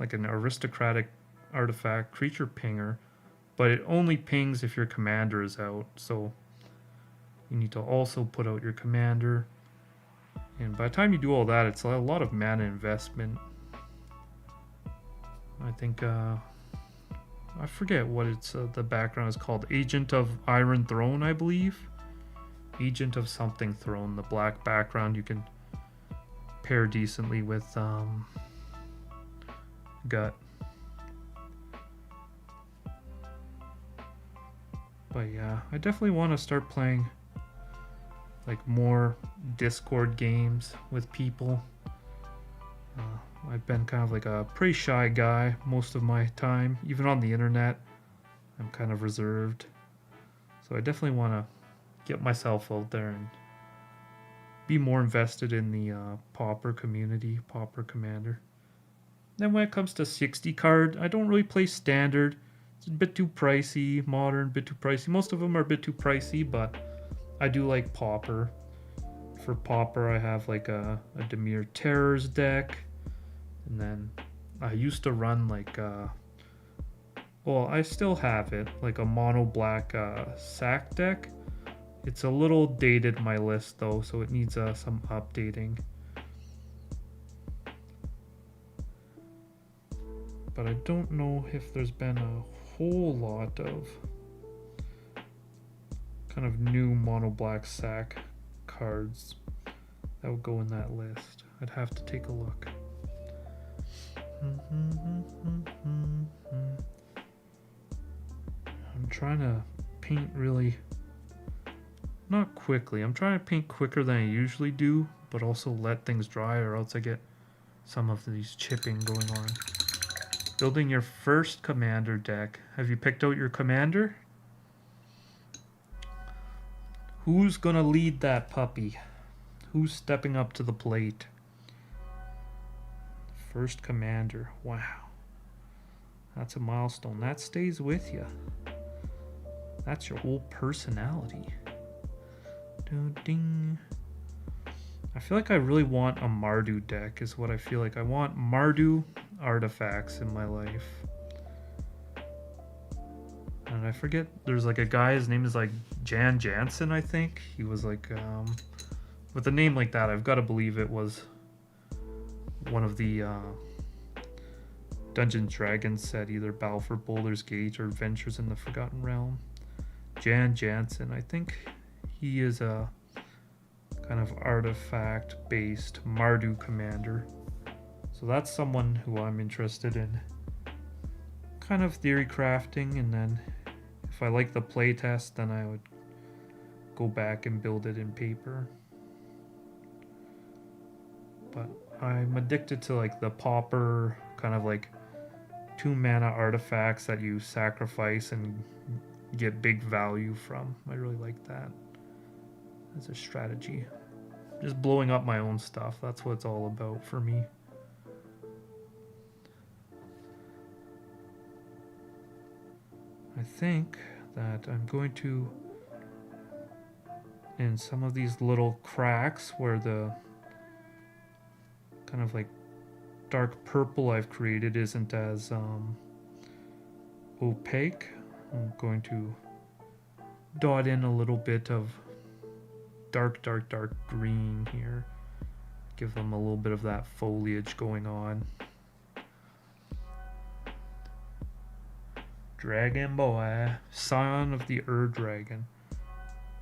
Like an aristocratic artifact creature pinger. But it only pings if your commander is out. So you need to also put out your commander. And by the time you do all that, it's a lot of mana investment. I think, I forget what it's, the background is called. Agent of Iron Throne, I believe. Agent of something throne. The black background you can pair decently with Gut. But yeah, I definitely want to start playing like more Discord games with people. I've been kind of like a pretty shy guy most of my time. Even on the internet, I'm kind of reserved. So I definitely want to get myself out there and be more invested in the Pauper community, Pauper Commander. Then when it comes to 60 card, I don't really play Standard. It's a bit too pricey. Modern, a bit too pricey. Most of them are a bit too pricey, but I do like Pauper. For Pauper, I have like a Demir Terrors deck. And then I used to run like, well, I still have it, like a mono black sack deck. It's a little dated, my list though, so it needs some updating. But I don't know if there's been a whole lot of kind of new mono black sack cards that would go in that list. I'd have to take a look. I'm trying to paint really, not quickly. I'm trying to paint quicker than I usually do, but also let things dry or else I get some of these chipping going on. Building your first commander deck. Have you picked out your commander? Who's gonna lead that puppy? Who's stepping up to the plate? First commander. Wow. That's a milestone. That stays with you. That's your whole personality. Ding. I feel like I really want a Mardu deck is what I feel like. I want Mardu artifacts in my life. And I forget, there's like a guy, his name is like Jan Jansen, I think. He was like, with a name like that, I've got to believe it was one of the Dungeons Dragons set, either Battle for Baldur's Gate or Adventures in the Forgotten Realm. Jan Jansen, I think he is a kind of artifact-based Mardu commander. So that's someone who I'm interested in kind of theory crafting, and then if I like the playtest, then I would go back and build it in paper. But I'm addicted to like the Pauper kind of like 2 mana artifacts that you sacrifice and get big value from. I really like that as a strategy. Just blowing up my own stuff, that's what it's all about for me. I think that I'm going to, in some of these little cracks where the kind of like dark purple I've created isn't as opaque, I'm going to dot in a little bit of dark green here. Give them a little bit of that foliage going on. Dragon Boy, Scion of the Dragon.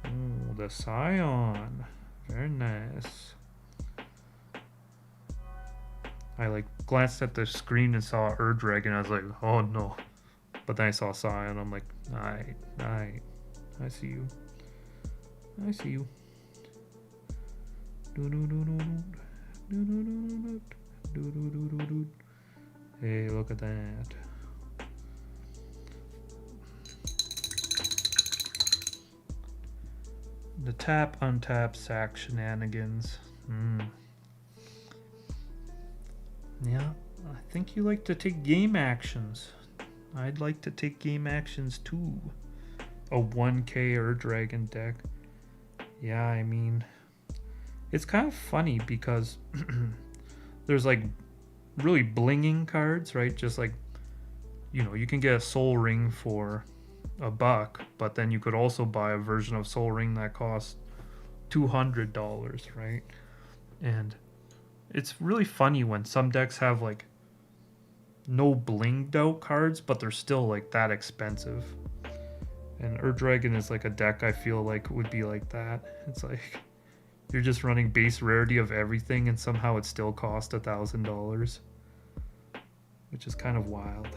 Oh, the Scion. Very nice. I like glanced at the screen and saw Dragon. I was like, oh no. But then I saw Scion. I'm like, alright. I see you. Hey, look at that. The tap, untap, sack shenanigans. Yeah, I think you like to take game actions. I'd like to take game actions too. A 1k Dragon deck. Yeah, I mean, it's kind of funny because there's like really blinging cards, right? Just like, you know, you can get a Soul Ring for $1, but then you could also buy a version of Soul Ring that costs $200, right? And it's really funny when some decks have like no blinged out cards, but they're still like that expensive. And Dragon is like a deck I feel like would be like that. It's like you're just running base rarity of everything and somehow it still costs $1,000, which is kind of wild.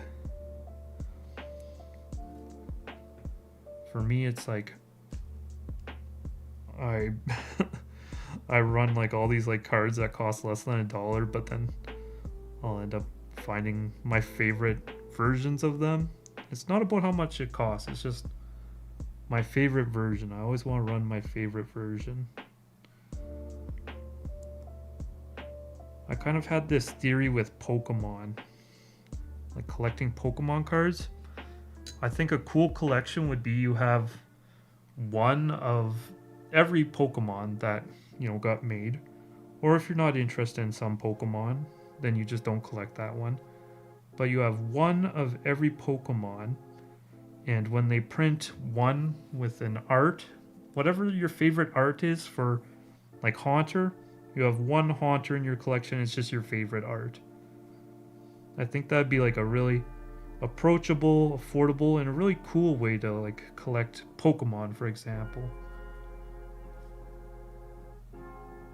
For me, it's like I I run like all these like cards that cost less than $1, but then I'll end up finding my favorite versions of them. It's not about how much it costs, it's just my favorite version. I always want to run my favorite version. I kind of had this theory with Pokemon, like collecting Pokemon cards. I think a cool collection would be you have one of every Pokemon that, you know, got made. Or if you're not interested in some Pokemon, then you just don't collect that one. But you have one of every Pokemon, and when they print one with an art, whatever your favorite art is for like Haunter, you have one Haunter in your collection, it's just your favorite art. I think that'd be like a really approachable, affordable, and a really cool way to like collect Pokemon, for example.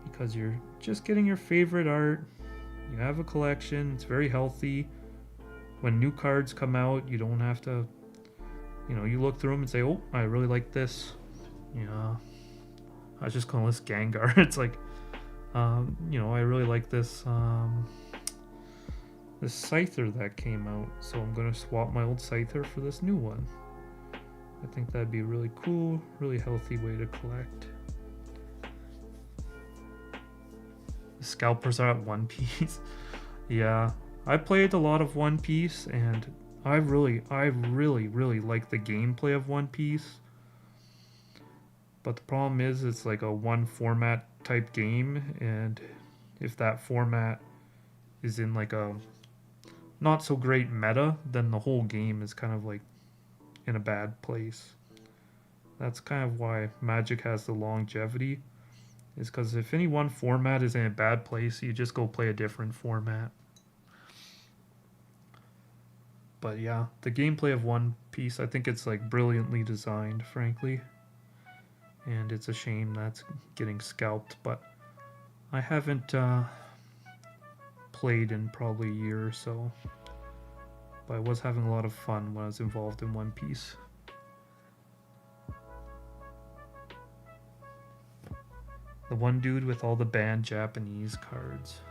Because you're just getting your favorite art, you have a collection, it's very healthy. When new cards come out, you don't have to, you know, you look through them and say, oh, I really like this. Yeah, I was just calling this Gengar. It's like, you know, I really like this this Scyther that came out, so I'm gonna swap my old Scyther for this new one. I think that'd be a really cool, really healthy way to collect. The scalpers are at One Piece. Yeah, I played a lot of One Piece, and I really like the gameplay of One Piece. But the problem is, it's like a one format type game, and if that format is in like a not so great meta, then the whole game is kind of like in a bad place. That's kind of why Magic has the longevity, is because if any one format is in a bad place, you just go play a different format. But yeah, the gameplay of One Piece, I think it's like brilliantly designed, frankly. And it's a shame that's getting scalped, but I haven't played in probably a year or so. But I was having a lot of fun when I was involved in One Piece. The one dude with all the banned Japanese cards.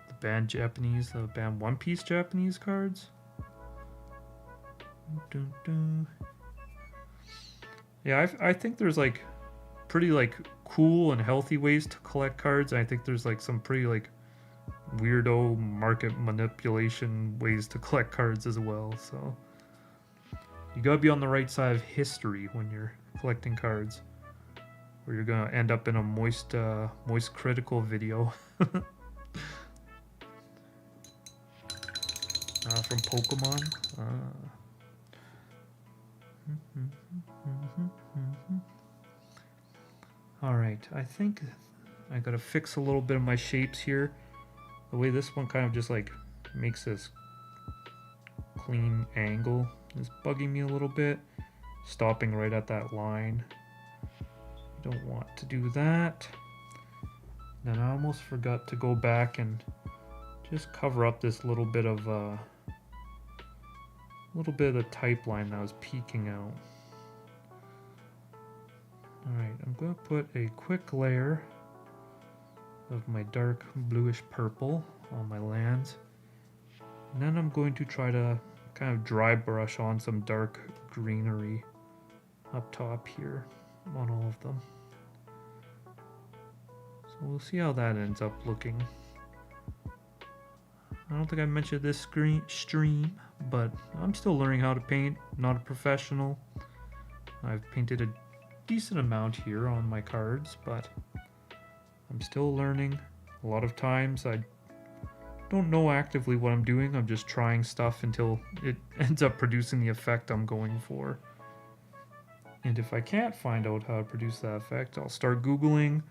The banned Japanese, the banned One Piece Japanese cards. Dun, dun. Yeah, I think there's like pretty like cool and healthy ways to collect cards. And I think there's like some pretty like weirdo market manipulation ways to collect cards as well. So you gotta be on the right side of history when you're collecting cards, or you're gonna end up in a moist critical video. From Pokemon. Alright, I think I gotta fix a little bit of my shapes here. The way this one kind of just like makes this clean angle is bugging me a little bit. Stopping right at that line. Don't want to do that. Then I almost forgot to go back and just cover up this little bit of the type line that was peeking out. Alright, I'm going to put a quick layer of my dark bluish purple on my lands. And then I'm going to try to kind of dry brush on some dark greenery up top here on all of them. So we'll see how that ends up looking. I don't think I mentioned this stream, but I'm still learning how to paint. Not a professional. I've painted a decent amount here on my cards, but I'm still learning. A lot of times I don't know actively what I'm doing. I'm just trying stuff until it ends up producing the effect I'm going for. And if I can't find out how to produce that effect, I'll start Googling,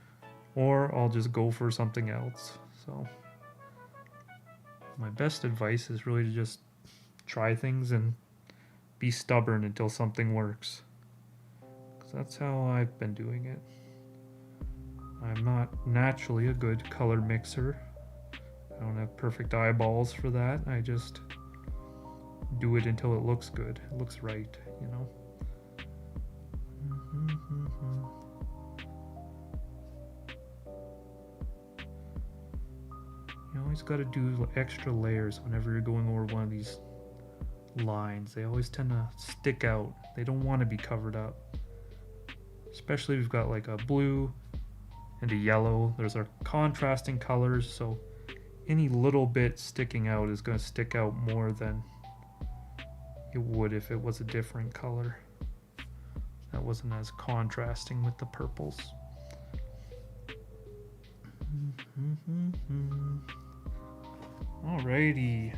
or I'll just go for something else. So my best advice is really to just try things and be stubborn until something works. Because that's how I've been doing it. I'm not naturally a good color mixer. I don't have perfect eyeballs for that. I just do it until it looks good. It looks right, you know. Always got to do extra layers whenever you're going over one of these lines. They always tend to stick out. They don't want to be covered up. Especially if we've got like a blue and a yellow. Those are contrasting colors, so any little bit sticking out is going to stick out more than it would if it was a different color that wasn't as contrasting with the purples. Alrighty,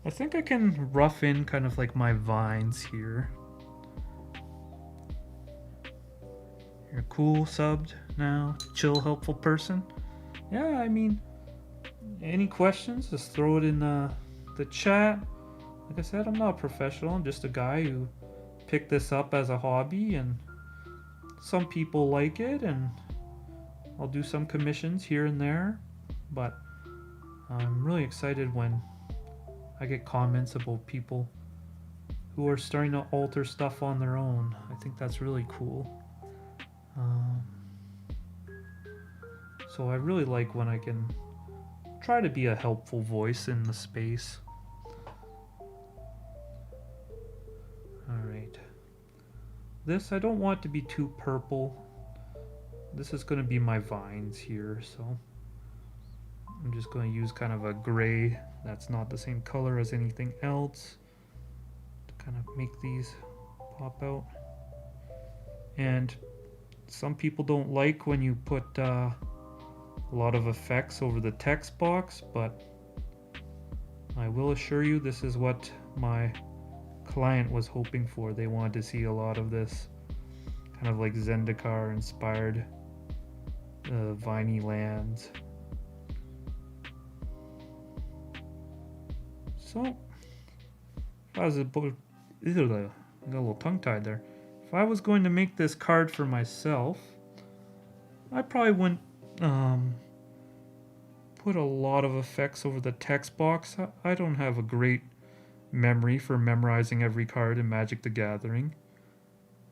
I think I can rough in kind of like my vines here. You're cool, subbed now, chill, helpful person. Yeah, I mean, any questions, just throw it in the chat. Like I said, I'm not a professional. I'm just a guy who picked this up as a hobby, and some people like it, and I'll do some commissions here and there. But I'm really excited when I get comments about people who are starting to alter stuff on their own. I think that's really cool. So I really like when I can try to be a helpful voice in the space. Alright. This, I don't want to be too purple. This is going to be my vines here, so I'm just going to use kind of a gray that's not the same color as anything else to kind of make these pop out. And some people don't like when you put a lot of effects over the text box, but I will assure you this is what my client was hoping for. They wanted to see a lot of this kind of like Zendikar inspired viney lands. So if I was got a little tongue tied there. If I was going to make this card for myself, I probably wouldn't put a lot of effects over the text box. I don't have a great memory for memorizing every card in Magic the Gathering.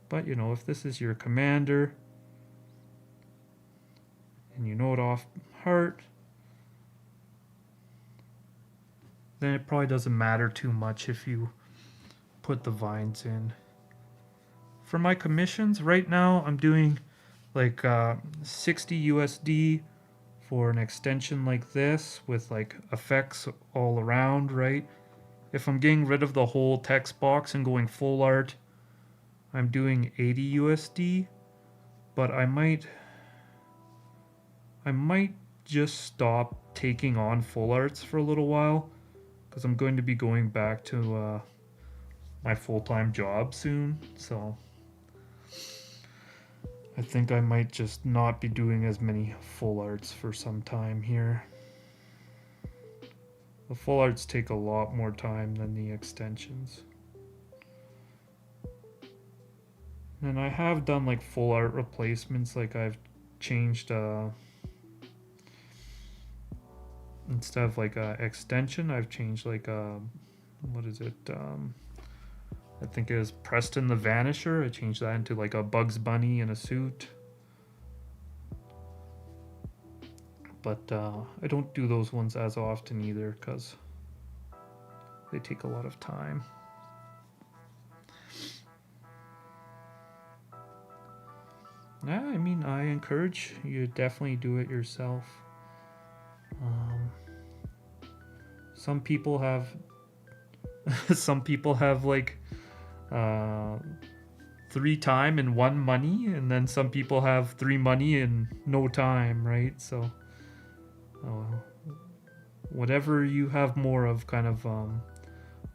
But, you know, if this is your commander and you know it off heart, then it probably doesn't matter too much if you put the vines in. For my commissions, right now I'm doing like 60 USD for an extension like this with like effects all around, right? If I'm getting rid of the whole text box and going full art, I'm doing 80 USD, but I might just stop taking on full arts for a little while because I'm going to be going back to my full-time job soon, so I think I might just not be doing as many full arts for some time here. The full arts take a lot more time than the extensions. And I have done like full art replacements, like I've changed instead of like a extension, I've changed like what is it? I think it was Preston the Vanisher. I changed that into like a Bugs Bunny in a suit. But I don't do those ones as often either because they take a lot of time. Yeah, I mean, I encourage you to definitely do it yourself. Some people have like 3 time and 1 money, and then some people have 3 money and no time, right? So whatever you have more of kind of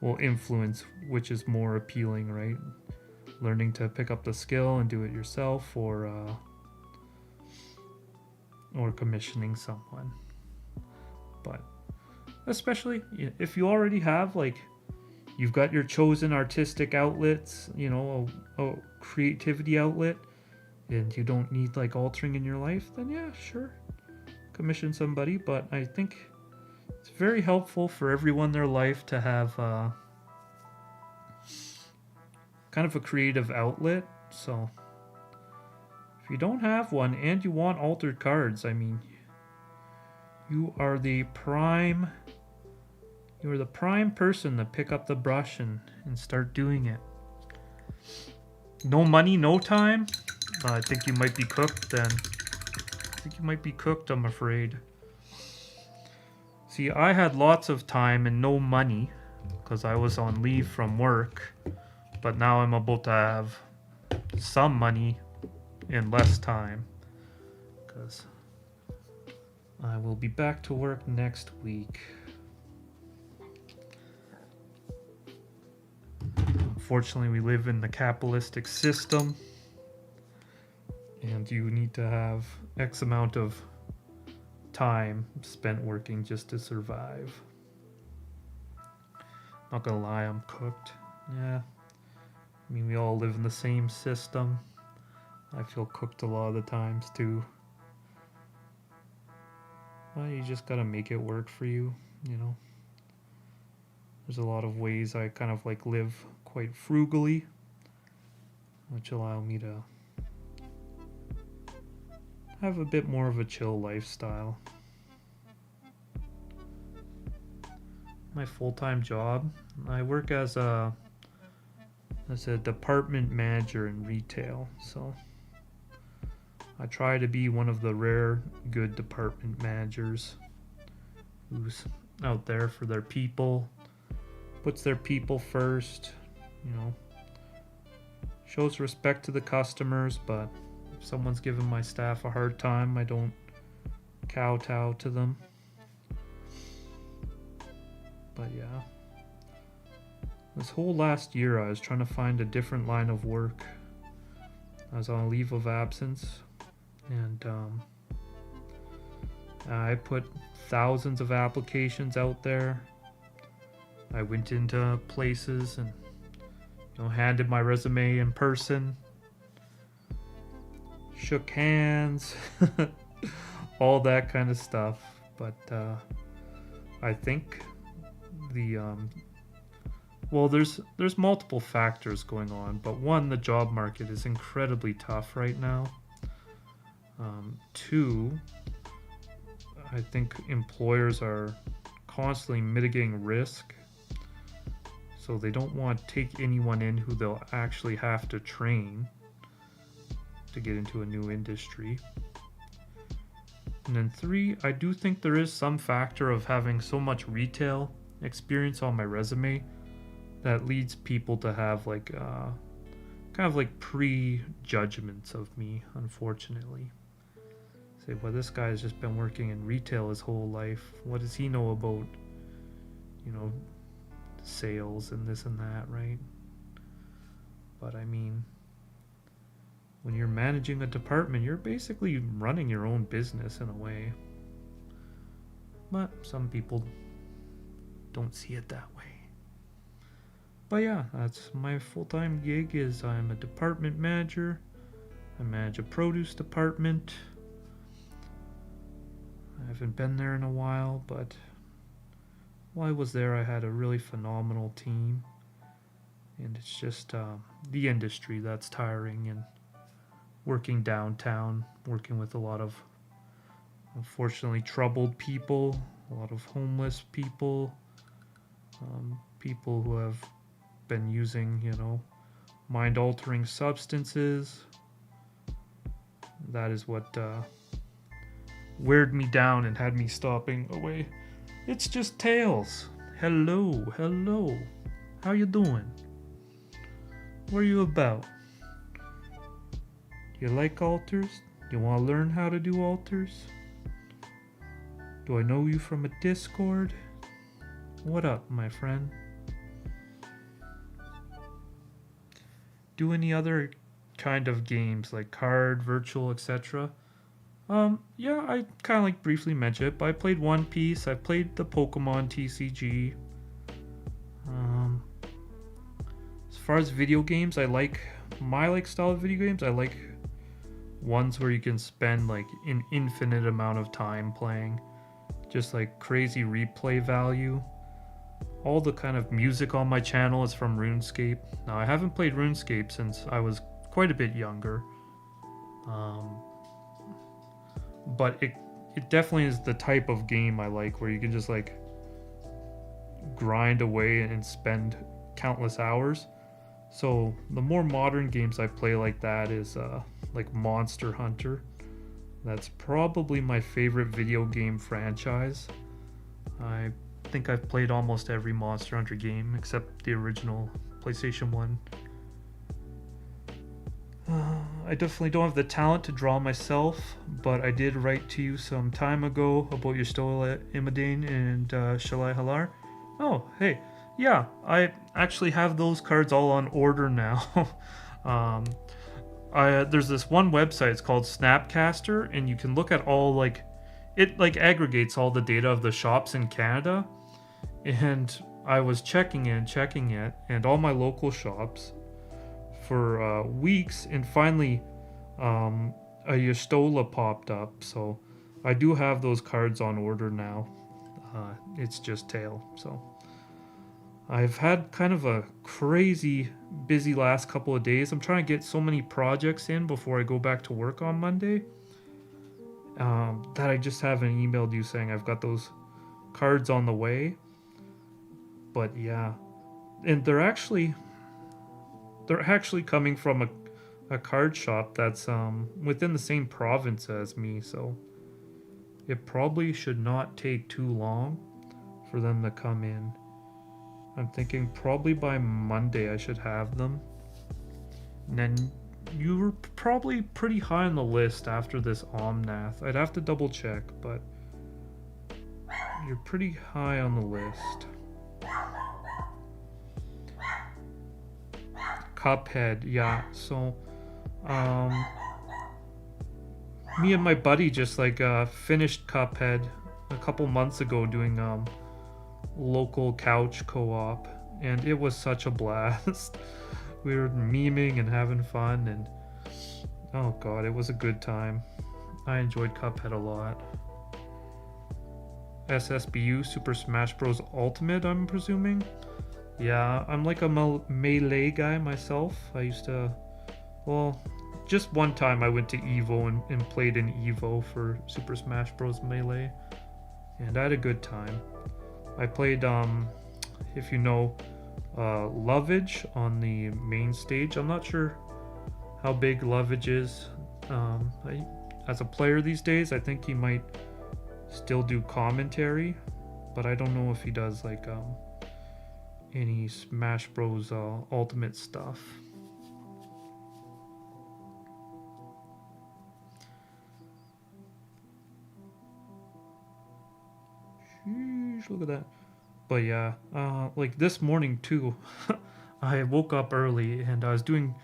will influence which is more appealing, right? Learning to pick up the skill and do it yourself, or commissioning someone. But especially if you already have like you've got your chosen artistic outlets, you know, a creativity outlet, and you don't need like altering in your life, then yeah, sure, commission somebody. But I think it's very helpful for everyone in their life to have kind of a creative outlet. So if you don't have one and you want altered cards, I mean, You are the prime person to pick up the brush and start doing it. No money, no time? I think you might be cooked then. I think you might be cooked, I'm afraid. See, I had lots of time and no money because I was on leave from work. But now I'm about to have some money and less time because I will be back to work next week. Unfortunately, we live in the capitalistic system and you need to have X amount of time spent working just to survive. Not gonna lie, I'm cooked. Yeah. I mean, we all live in the same system. I feel cooked a lot of the times too. Well, you just gotta make it work for you, you know. There's a lot of ways I kind of like live quite frugally, which allow me to have a bit more of a chill lifestyle. My full-time job, I work as a department manager in retail, so I try to be one of the rare good department managers who's out there for their people, puts their people first, you know, shows respect to the customers, but if someone's giving my staff a hard time, I don't kowtow to them. But yeah, this whole last year I was trying to find a different line of work. I was on a leave of absence and I put thousands of applications out there. I went into places and handed my resume in person, shook hands, all that kind of stuff. But I think there's multiple factors going on, but one, the job market is incredibly tough right now. Two, I think employers are constantly mitigating risk, so they don't want to take anyone in who they'll actually have to train to get into a new industry. And then three, I do think there is some factor of having so much retail experience on my resume that leads people to have like kind of like prejudgments of me, unfortunately. Say, well, this guy's just been working in retail his whole life. What does he know about, sales and this and that, right? But I mean, when you're managing a department, you're basically running your own business in a way. But some people don't see it that way. But yeah, that's my full-time gig. Is I'm a department manager. I manage a produce department. I haven't been there in a while, but while I was there, I had a really phenomenal team. And it's just the industry that's tiring, and working downtown, working with a lot of unfortunately troubled people, a lot of homeless people, people who have been using, mind-altering substances. That is what weirded me down and had me stopping away. It's just Tails. Hello. How you doing? What are you about? You like altars? You want to learn how to do altars? Do I know you from a Discord? What up, my friend? Do any other kind of games like card, virtual, etc.? Yeah, I kind of like briefly mentioned it, but I played One Piece. I played the Pokemon TCG. As far as video games, I like my style of video games. I like ones where you can spend like an infinite amount of time playing, just like crazy replay value. All the kind of music on my channel is from RuneScape. Now, I haven't played RuneScape since I was quite a bit younger. But it definitely is the type of game I like, where you can just like grind away and spend countless hours. So the more modern games I play like that is like Monster Hunter. That's probably my favorite video game franchise. I think I've played almost every Monster Hunter game except the original PlayStation 1. I definitely don't have the talent to draw myself, but I did write to you some time ago about your Stola Imadane and Shalai Halar. Oh, hey, yeah, I actually have those cards all on order now. um, there's this one website, it's called Snapcaster, and you can look at all like it like aggregates all the data of the shops in Canada, and I was checking it, and all my local shops for weeks, and finally a Yestola popped up, so I do have those cards on order now. It's just tail, so I've had kind of a crazy busy last couple of days. I'm trying to get so many projects in before I go back to work on Monday that I just haven't emailed you saying I've got those cards on the way. But yeah, and they're actually coming from a card shop that's within the same province as me, so it probably should not take too long for them to come in. I'm thinking probably by Monday I should have them. And then you were probably pretty high on the list after this Omnath. I'd have to double check, but you're pretty high on the list. Cuphead, yeah. So, me and my buddy just like finished Cuphead a couple months ago doing local couch co-op, and it was such a blast. We were memeing and having fun, and oh god, it was a good time. I enjoyed Cuphead a lot. SSBU, Super Smash Bros. Ultimate, I'm presuming. Yeah, I'm like a melee guy myself. I used to, well, just one time I went to EVO and played in EVO for Super Smash Bros. Melee, and I had a good time. I played, if you know, Lovage on the main stage. I'm not sure how big Lovage is as a player these days. I think he might still do commentary, but I don't know if he does like any Smash Bros. Ultimate stuff. Sheesh, look at that. But yeah, like this morning too, I woke up early and I was doing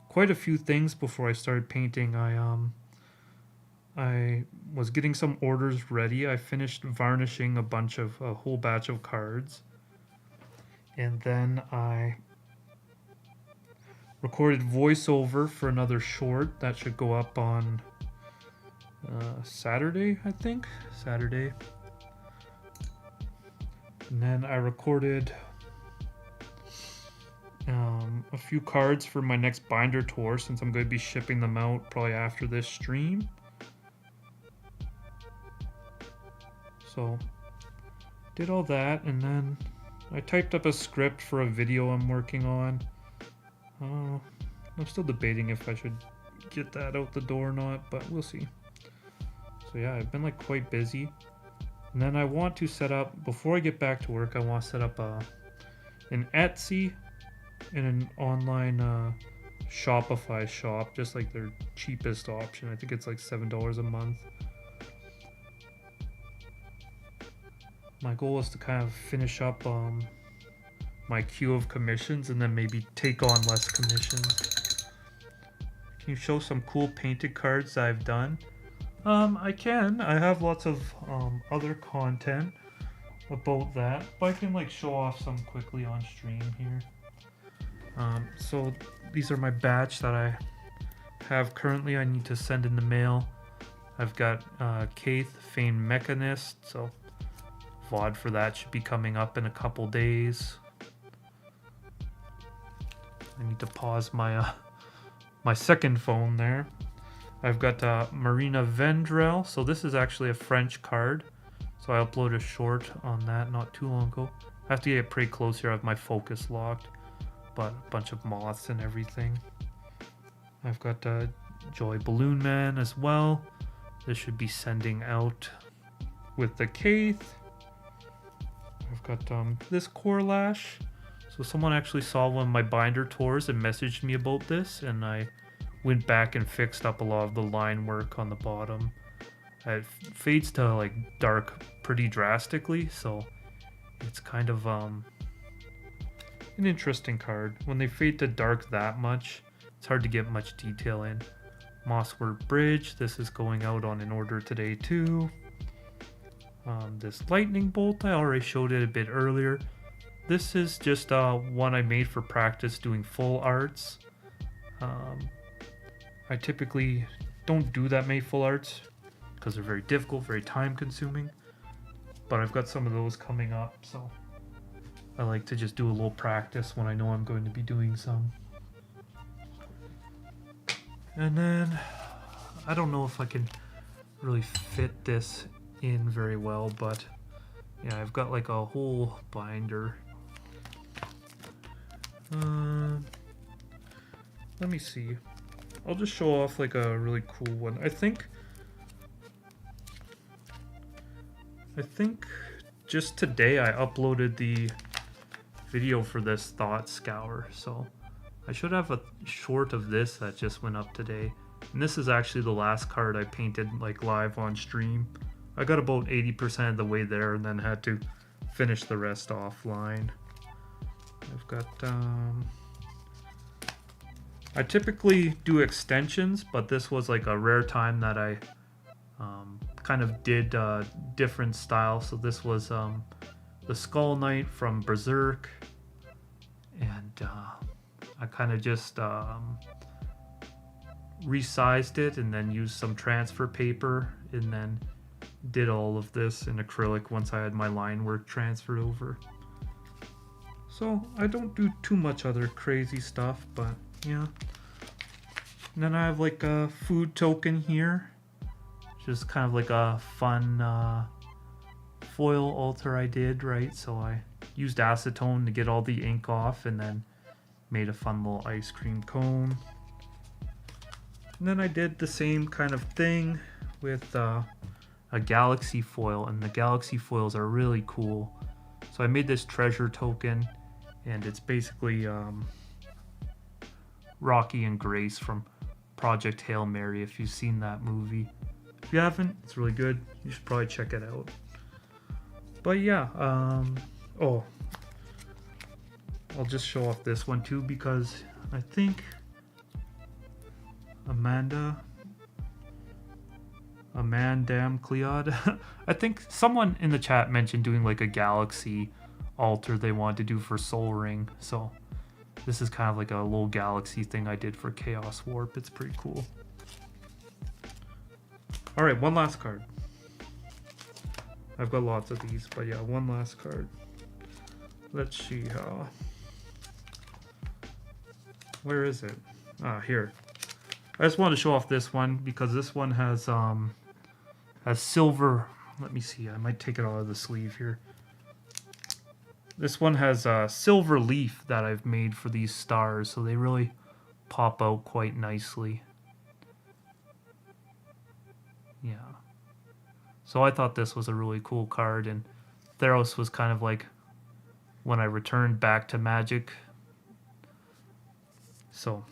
quite a few things before I started painting. I was getting some orders ready. I finished varnishing a whole batch of cards. And then I recorded voiceover for another short that should go up on Saturday, I think. Saturday. And then I recorded a few cards for my next binder tour, since I'm going to be shipping them out probably after this stream. So, did all that, and then I typed up a script for a video I'm working on. I'm still debating if I should get that out the door or not, but we'll see. So yeah, I've been like quite busy. And then I want to set up, before I get back to work, I want to set up an Etsy and an online Shopify shop, just like their cheapest option. I think it's like $7 a month. My goal is to kind of finish up my queue of commissions and then maybe take on less commissions. Can you show some cool painted cards that I've done? I can. I have lots of other content about that, but I can like show off some quickly on stream here. So these are my batch that I have currently. I need to send in the mail. I've got Kaith, Fane Mechanist, so VOD for that should be coming up in a couple days. I need to pause my my second phone there. I've got Marina Vendrell. So this is actually a French card. So I uploaded a short on that not too long ago. I have to get pretty close here. I have my focus locked. But a bunch of moths and everything. I've got Joy Balloon Man as well. This should be sending out with the Kaith. I've got this Corlash. So someone actually saw one of my binder tours and messaged me about this, and I went back and fixed up a lot of the line work on the bottom. It fades to like dark pretty drastically, so it's kind of an interesting card. When they fade to dark that much, it's hard to get much detail in. Mosswort Bridge, this is going out on an order today too. This Lightning Bolt, I already showed it a bit earlier. This is just one I made for practice doing full arts. I typically don't do that many full arts because they're very difficult, very time consuming. But I've got some of those coming up, so I like to just do a little practice when I know I'm going to be doing some. And then, I don't know if I can really fit this in very well, but yeah, I've got like a whole binder. Let me see. I'll just show off like a really cool one. I think just today I uploaded the video for this Thought Scour, so I should have a short of this that just went up today. And this is actually the last card I painted like live on stream. I got about 80% of the way there and then had to finish the rest offline. I've got I typically do extensions, but this was like a rare time that I kind of did different style. So this was the Skull Knight from Berserk, and I kind of just resized it and then used some transfer paper and then did all of this in acrylic once I had my line work transferred over. So I don't do too much other crazy stuff, but yeah. And then I have like a food token here, just kind of like a fun foil altar I did, right? So I used acetone to get all the ink off and then made a fun little ice cream cone. And then I did the same kind of thing with a galaxy foil, and the galaxy foils are really cool. So I made this treasure token, and it's basically Rocky and Grace from Project Hail Mary, if you've seen that movie. If you haven't, it's really good. You should probably check it out. But yeah, oh, I'll just show off this one too, because I think Amandam Cleod. I think someone in the chat mentioned doing like a galaxy altar they wanted to do for Soul Ring. So this is kind of like a little galaxy thing I did for Chaos Warp. It's pretty cool. All right, one last card. I've got lots of these, but yeah, one last card. Let's see how. Where is it? Ah, here. I just wanted to show off this one because this one has silver. Let me see. I might take it out of the sleeve here. This one has a silver leaf that I've made for these stars, so they really pop out quite nicely. Yeah. So I thought this was a really cool card, and Theros was kind of like when I returned back to Magic. So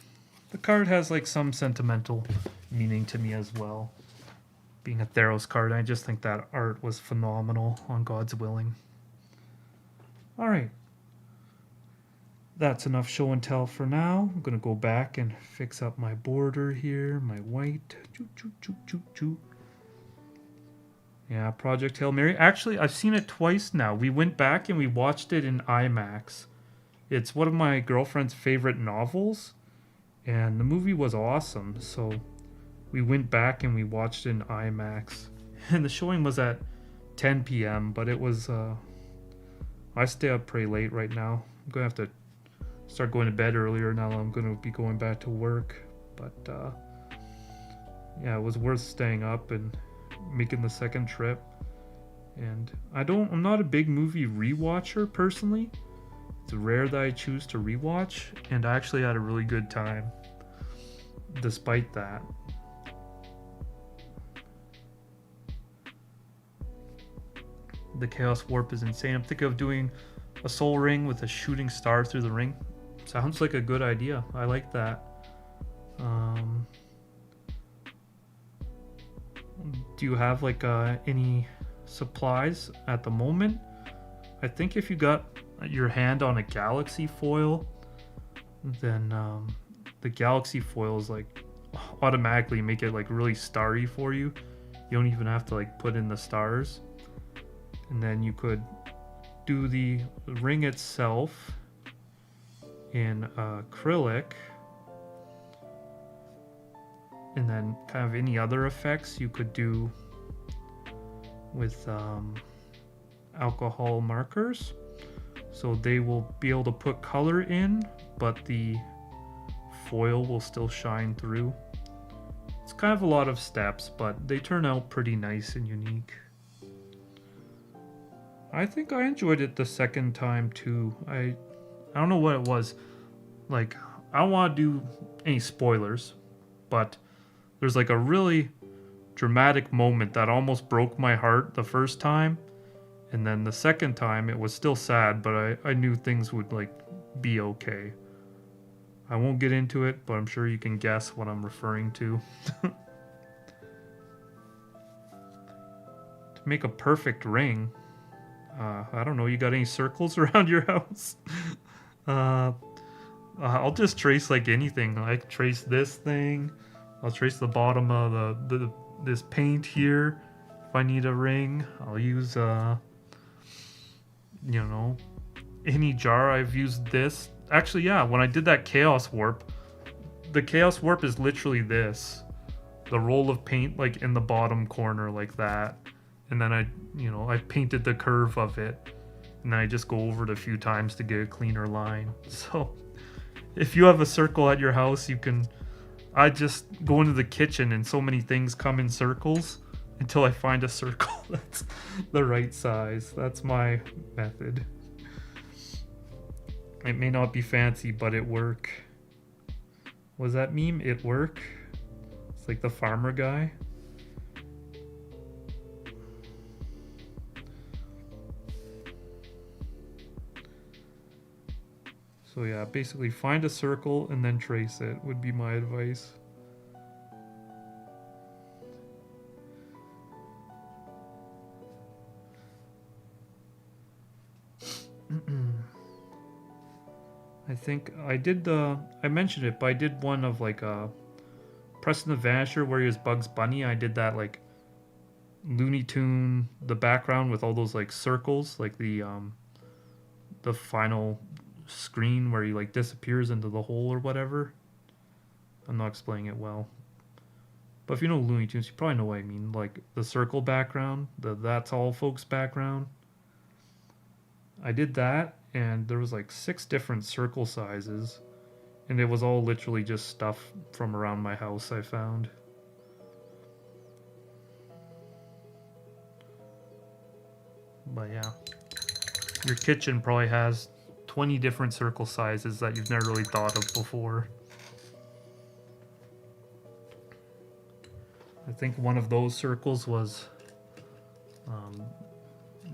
the card has like some sentimental meaning to me as well. Being a Theros card, I just think that art was phenomenal on God's Willing. Alright. That's enough show and tell for now. I'm going to go back and fix up my border here, my white. Choo, choo, choo, choo, choo. Yeah, Project Hail Mary. Actually, I've seen it twice now. We went back and we watched it in IMAX. It's one of my girlfriend's favorite novels, and the movie was awesome. So we went back and we watched it in IMAX. And the showing was at 10 p.m., but it was... I stay up pretty late right now. I'm going to have to start going to bed earlier now that I'm going to be going back to work. But yeah, it was worth staying up and making the second trip. And I'm not a big movie rewatcher personally. It's rare that I choose to rewatch, and I actually had a really good time despite that. The Chaos Warp is insane. I'm thinking of doing a soul ring with a shooting star through the ring. Sounds like a good idea. I like that. Do you have like any supplies at the moment? I think if you got your hand on a galaxy foil, then the galaxy foils like automatically make it like really starry for you. You don't even have to like put in the stars. And then you could do the ring itself in acrylic, and then kind of any other effects you could do with alcohol markers, so they will be able to put color in, but the foil will still shine through. It's kind of a lot of steps, but they turn out pretty nice and unique. I think I enjoyed it the second time too. I don't know what it was. Like, I don't want to do any spoilers, but there's like a really dramatic moment that almost broke my heart the first time, and then the second time it was still sad, but I knew things would like be okay. I won't get into it, but I'm sure you can guess what I'm referring to. To make a perfect ring, I don't know, you got any circles around your house? I'll just trace like anything. I trace this thing. I'll trace the bottom of this paint here. If I need a ring, I'll use you know, any jar. I've used this. Actually, yeah, when I did that Chaos Warp, the Chaos Warp is literally this. The roll of paint like in the bottom corner like that. And then I painted the curve of it, and then I just go over it a few times to get a cleaner line. So if you have a circle at your house, I just go into the kitchen and so many things come in circles until I find a circle that's the right size. That's my method. It may not be fancy, but it work. Was that meme? It work? It's like the farmer guy. So yeah, basically find a circle and then trace it would be my advice. I think I mentioned it, but I did one of like Preston the Vanisher where he was Bugs Bunny. I did that like Looney Tune, the background with all those like circles, like the final screen where he like disappears into the hole or whatever. I'm not explaining it well, but if you know Looney Tunes, you probably know what I mean. Like the circle background, the That's All Folks background. I did that, and there was like 6 different circle sizes, and it was all literally just stuff from around my house I found. But yeah, your kitchen probably has 20 different circle sizes that you've never really thought of before. I think one of those circles was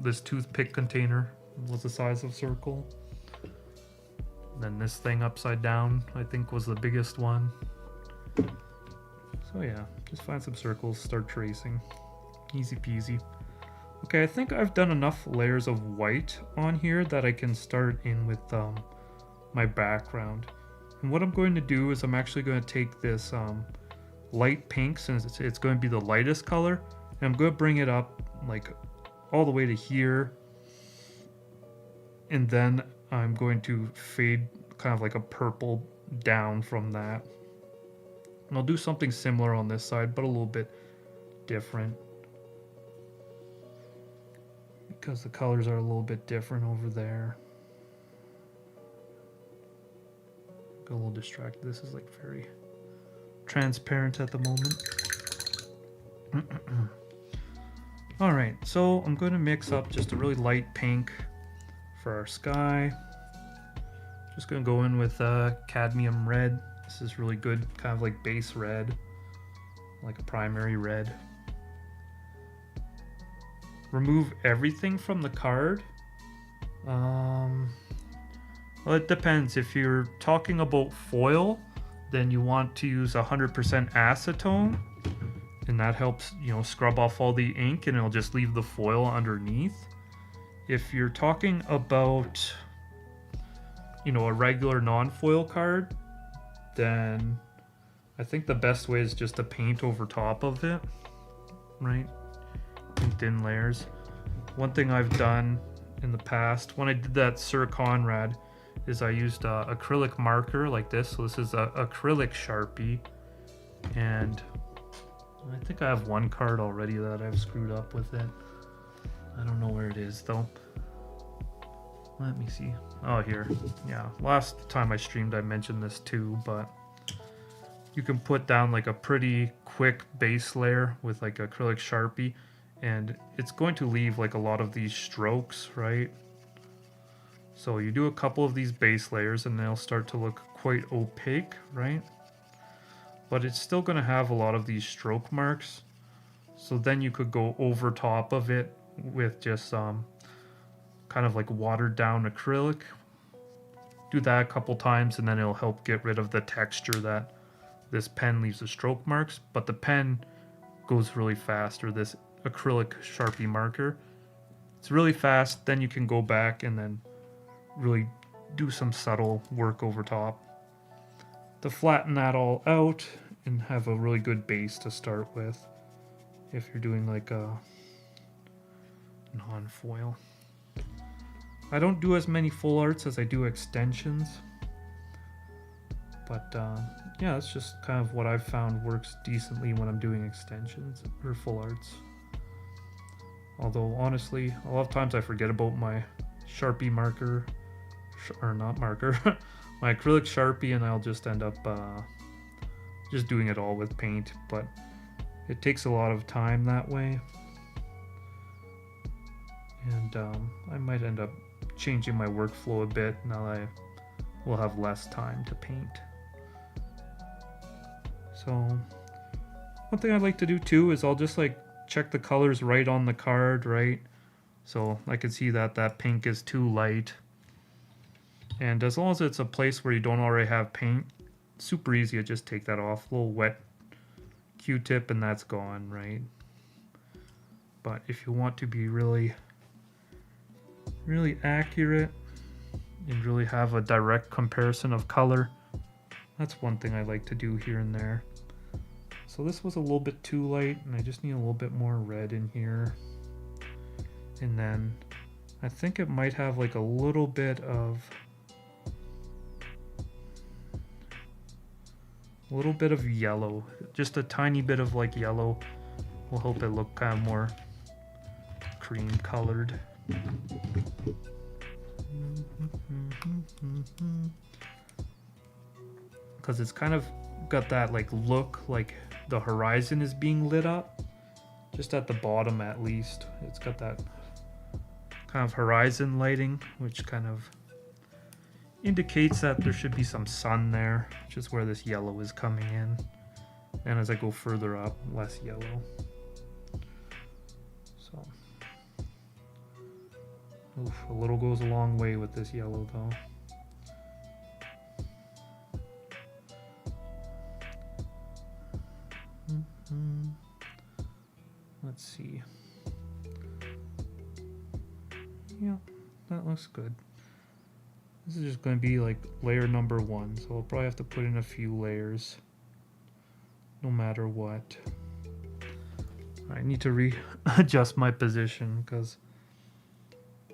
this toothpick container was the size of circle. Then this thing upside down, I think, was the biggest one. So yeah, just find some circles, start tracing. Easy peasy. Okay, I think I've done enough layers of white on here that I can start in with my background. And what I'm going to do is I'm actually going to take this light pink, since it's going to be the lightest color, and I'm going to bring it up like all the way to here. And then I'm going to fade kind of like a purple down from that. And I'll do something similar on this side, but a little bit different, because the colors are a little bit different over there. Got a little distracted. This is like very transparent at the moment. Alright, so I'm going to mix up just a really light pink for our sky. Just going to go in with cadmium red. This is really good, kind of like base red, like a primary red. Remove everything from the card. Well, it depends. If you're talking about foil, then you want to use 100% acetone, and that helps, you know, scrub off all the ink, and it'll just leave the foil underneath. If you're talking about, you know, a regular non-foil card, then I think the best way is just to paint over top of it, right? In thin layers. One thing I've done in the past, when I did that Sir Conrad, is I used acrylic marker like this. So this is a acrylic Sharpie, and I think I have one card already that I've screwed up with it. I don't know where it is though. Let me see. Oh, here. Yeah, last time I streamed I mentioned this too, but you can put down like a pretty quick base layer with like acrylic Sharpie, and it's going to leave like a lot of these strokes, right? So you do a couple of these base layers and they'll start to look quite opaque, right? But it's still going to have a lot of these stroke marks. So then you could go over top of it with just kind of like watered down acrylic. Do that a couple times and then it'll help get rid of the texture that this pen leaves the stroke marks. But the pen goes really fast, or this acrylic Sharpie marker. It's really fast. Then you can go back and then really do some subtle work over top to flatten that all out and have a really good base to start with if you're doing like a non-foil. I don't do as many full arts as I do extensions, but yeah, it's just kind of what I've found works decently when I'm doing extensions or full arts. Although honestly, a lot of times I forget about my Sharpie marker, or not marker, my acrylic Sharpie, and I'll just end up just doing it all with paint, but it takes a lot of time that way, and I might end up changing my workflow a bit now that I will have less time to paint. So one thing I like to do too is I'll just like check the colors right on the card, right? So I can see that that pink is too light. And as long as it's a place where you don't already have paint, super easy to just take that off. A little wet Q-tip and that's gone, right? But if you want to be really accurate and really have a direct comparison of color, that's one thing I like to do here and there. So this was a little bit too light and I just need a little bit more red in here. And then I think it might have like a little bit of yellow, just a tiny bit of like yellow will help it look kind of more cream colored. Because it's kind of got that like look like the horizon is being lit up, just at the bottom at least. It's got that kind of horizon lighting, which kind of indicates that there should be some sun there, which is where this yellow is coming in. And as I go further up, less yellow. So, oof, a little goes a long way with this yellow though. Let's see. Yeah, that looks good. This is just going to be like layer number 1, so I'll probably have to put in a few layers no matter what. I need to readjust my position because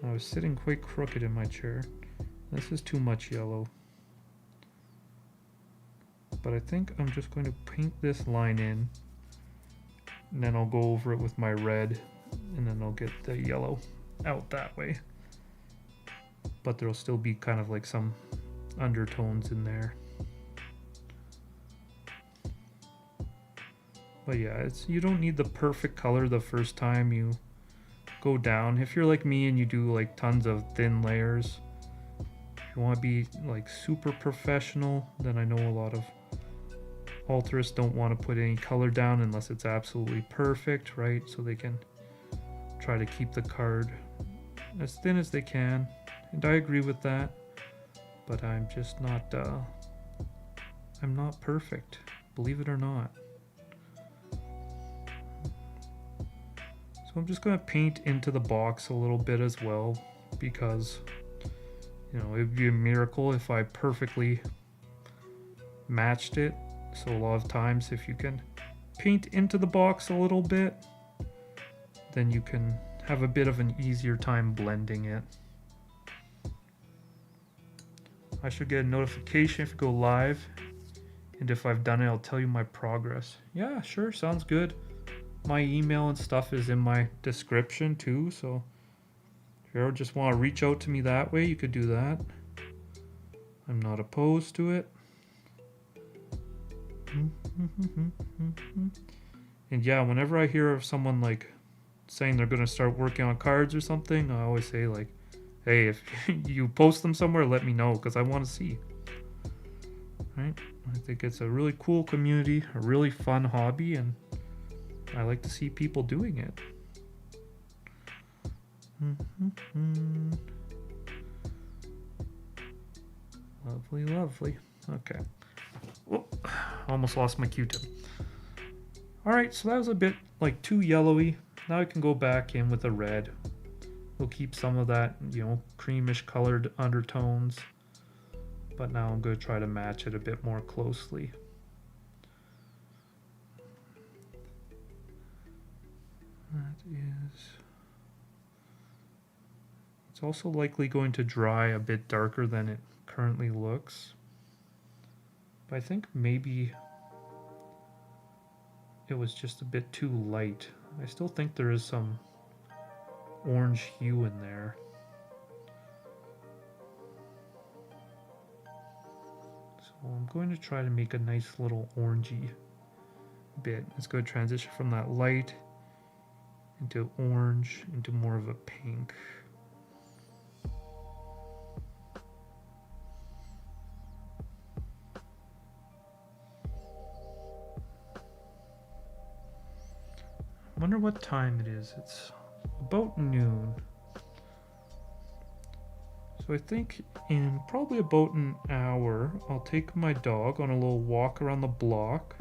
I was sitting quite crooked in my chair. This is too much yellow. But I think I'm just going to paint this line in, and then I'll go over it with my red, and then I'll get the yellow out that way. But there'll still be kind of like some undertones in there. But yeah, you don't need the perfect color the first time you go down. If you're like me and you do like tons of thin layers, if you want to be like super professional, then I know a lot of alterists don't want to put any color down unless it's absolutely perfect, right? So they can try to keep the card as thin as they can. And I agree with that, but I'm just not, I'm not perfect, believe it or not. So I'm just going to paint into the box a little bit as well, because, you know, it would be a miracle if I perfectly matched it. So a lot of times if you can paint into the box a little bit, then you can have a bit of an easier time blending it. I should get a notification if you go live, and if I've done it, I'll tell you my progress. Yeah, sure, sounds good. My email and stuff is in my description too, so if you ever just want to reach out to me that way, you could do that. I'm not opposed to it. And yeah, whenever I hear of someone like saying they're going to start working on cards or something, I always say like, hey, if you post them somewhere, let me know, because I want to see. Right? I think it's a really cool community, a really fun hobby, and I like to see people doing it. Lovely, lovely. Okay. Oh, almost lost my Q-tip. Alright, so that was a bit like too yellowy. Now I can go back in with a red. We'll keep some of that, you know, creamish colored undertones. But now I'm going to try to match it a bit more closely. That is... It's also likely going to dry a bit darker than it currently looks. But I think maybe it was just a bit too light. I still think there is some orange hue in there. So I'm going to try to make a nice little orangey bit. It's going to transition from that light into orange into more of a pink. I wonder what time it is. It's about noon. So I think in probably about an hour, I'll take my dog on a little walk around the block.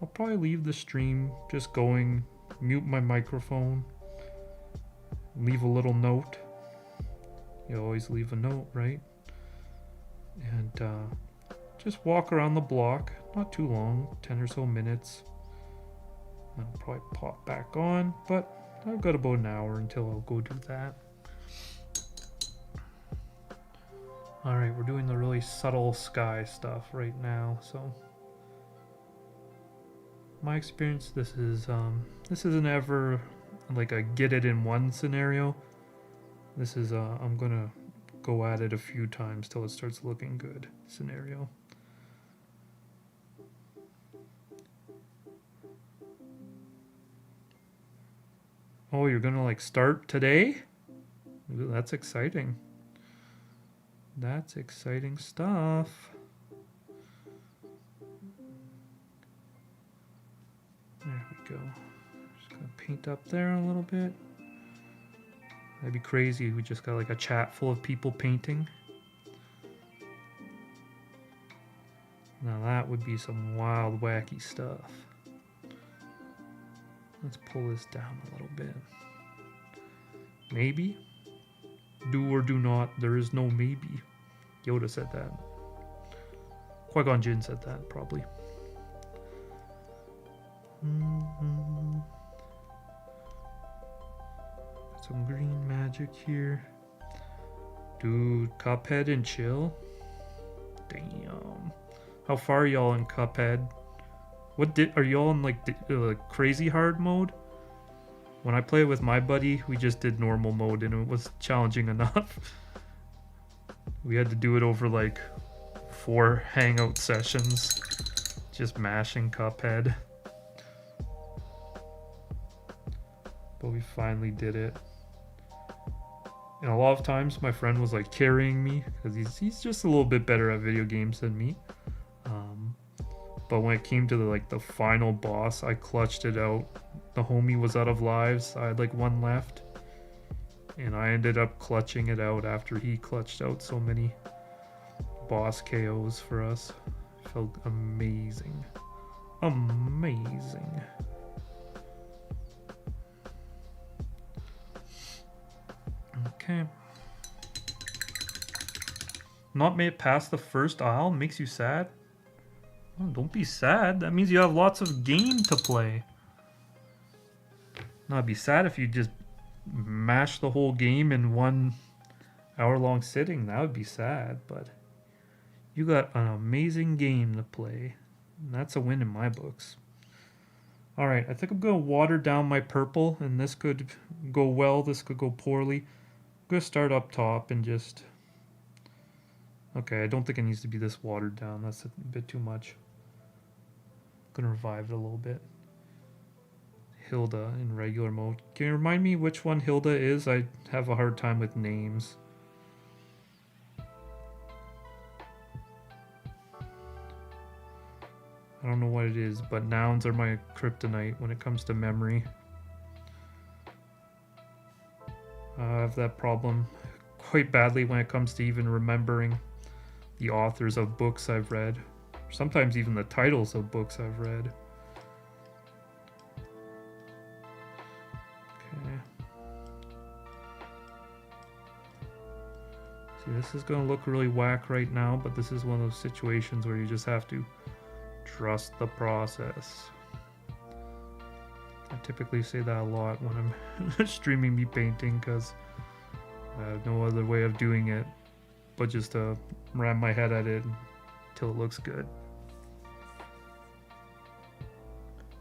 I'll probably leave the stream just going, mute my microphone, leave a little note. You always leave a note, right? And just walk around the block, not too long, 10 or so minutes. I'll probably pop back on, but I've got about an hour until I'll go do that. Alright, we're doing the really subtle sky stuff right now, so my experience, this isn't ever like a get it in one scenario. This is I'm gonna go at it a few times till it starts looking good scenario. Oh, you're gonna like start today? Ooh, that's exciting. That's exciting stuff. There we go. Just gonna paint up there a little bit. That'd be crazy. We just got like a chat full of people painting. Now that would be some wild, wacky stuff. Let's pull this down a little bit. Maybe? Do or do not. There is no maybe. Yoda said that. Qui-Gon Jinn said that, probably. Some green magic here. Dude, Cuphead and chill? Damn. How far are y'all in Cuphead? Are y'all in like crazy hard mode? When I play with my buddy, we just did normal mode and it was challenging enough. We had to do it over like 4 hangout sessions, just mashing Cuphead. but we finally did it. And a lot of times my friend was like carrying me because he's just a little bit better at video games than me. But when it came to the final boss, I clutched it out. The homie was out of lives. I had like one left. And I ended up clutching it out after he clutched out so many boss KOs for us. Felt amazing. Amazing. Okay. Not made it past the first aisle makes you sad? Oh, don't be sad. That means you have lots of game to play. No, I'd be sad if you just mash the whole game in 1 hour-long sitting. That would be sad, but you got an amazing game to play. And that's a win in my books. Alright, I think I'm going to water down my purple, and this could go well, this could go poorly. I'm going to start up top and just... Okay, I don't think it needs to be this watered down. That's a bit too much. I'm going to revive it a little bit. Hilda in regular mode. Can you remind me which one Hilda is? I have a hard time with names. I don't know what it is, but nouns are my kryptonite when it comes to memory. I have that problem quite badly when it comes to even remembering the authors of books I've read. Sometimes even the titles of books I've read. Okay. See, this is going to look really whack right now, but this is one of those situations where you just have to trust the process. I typically say that a lot when I'm streaming me painting because I have no other way of doing it but just to ram my head at it until it looks good.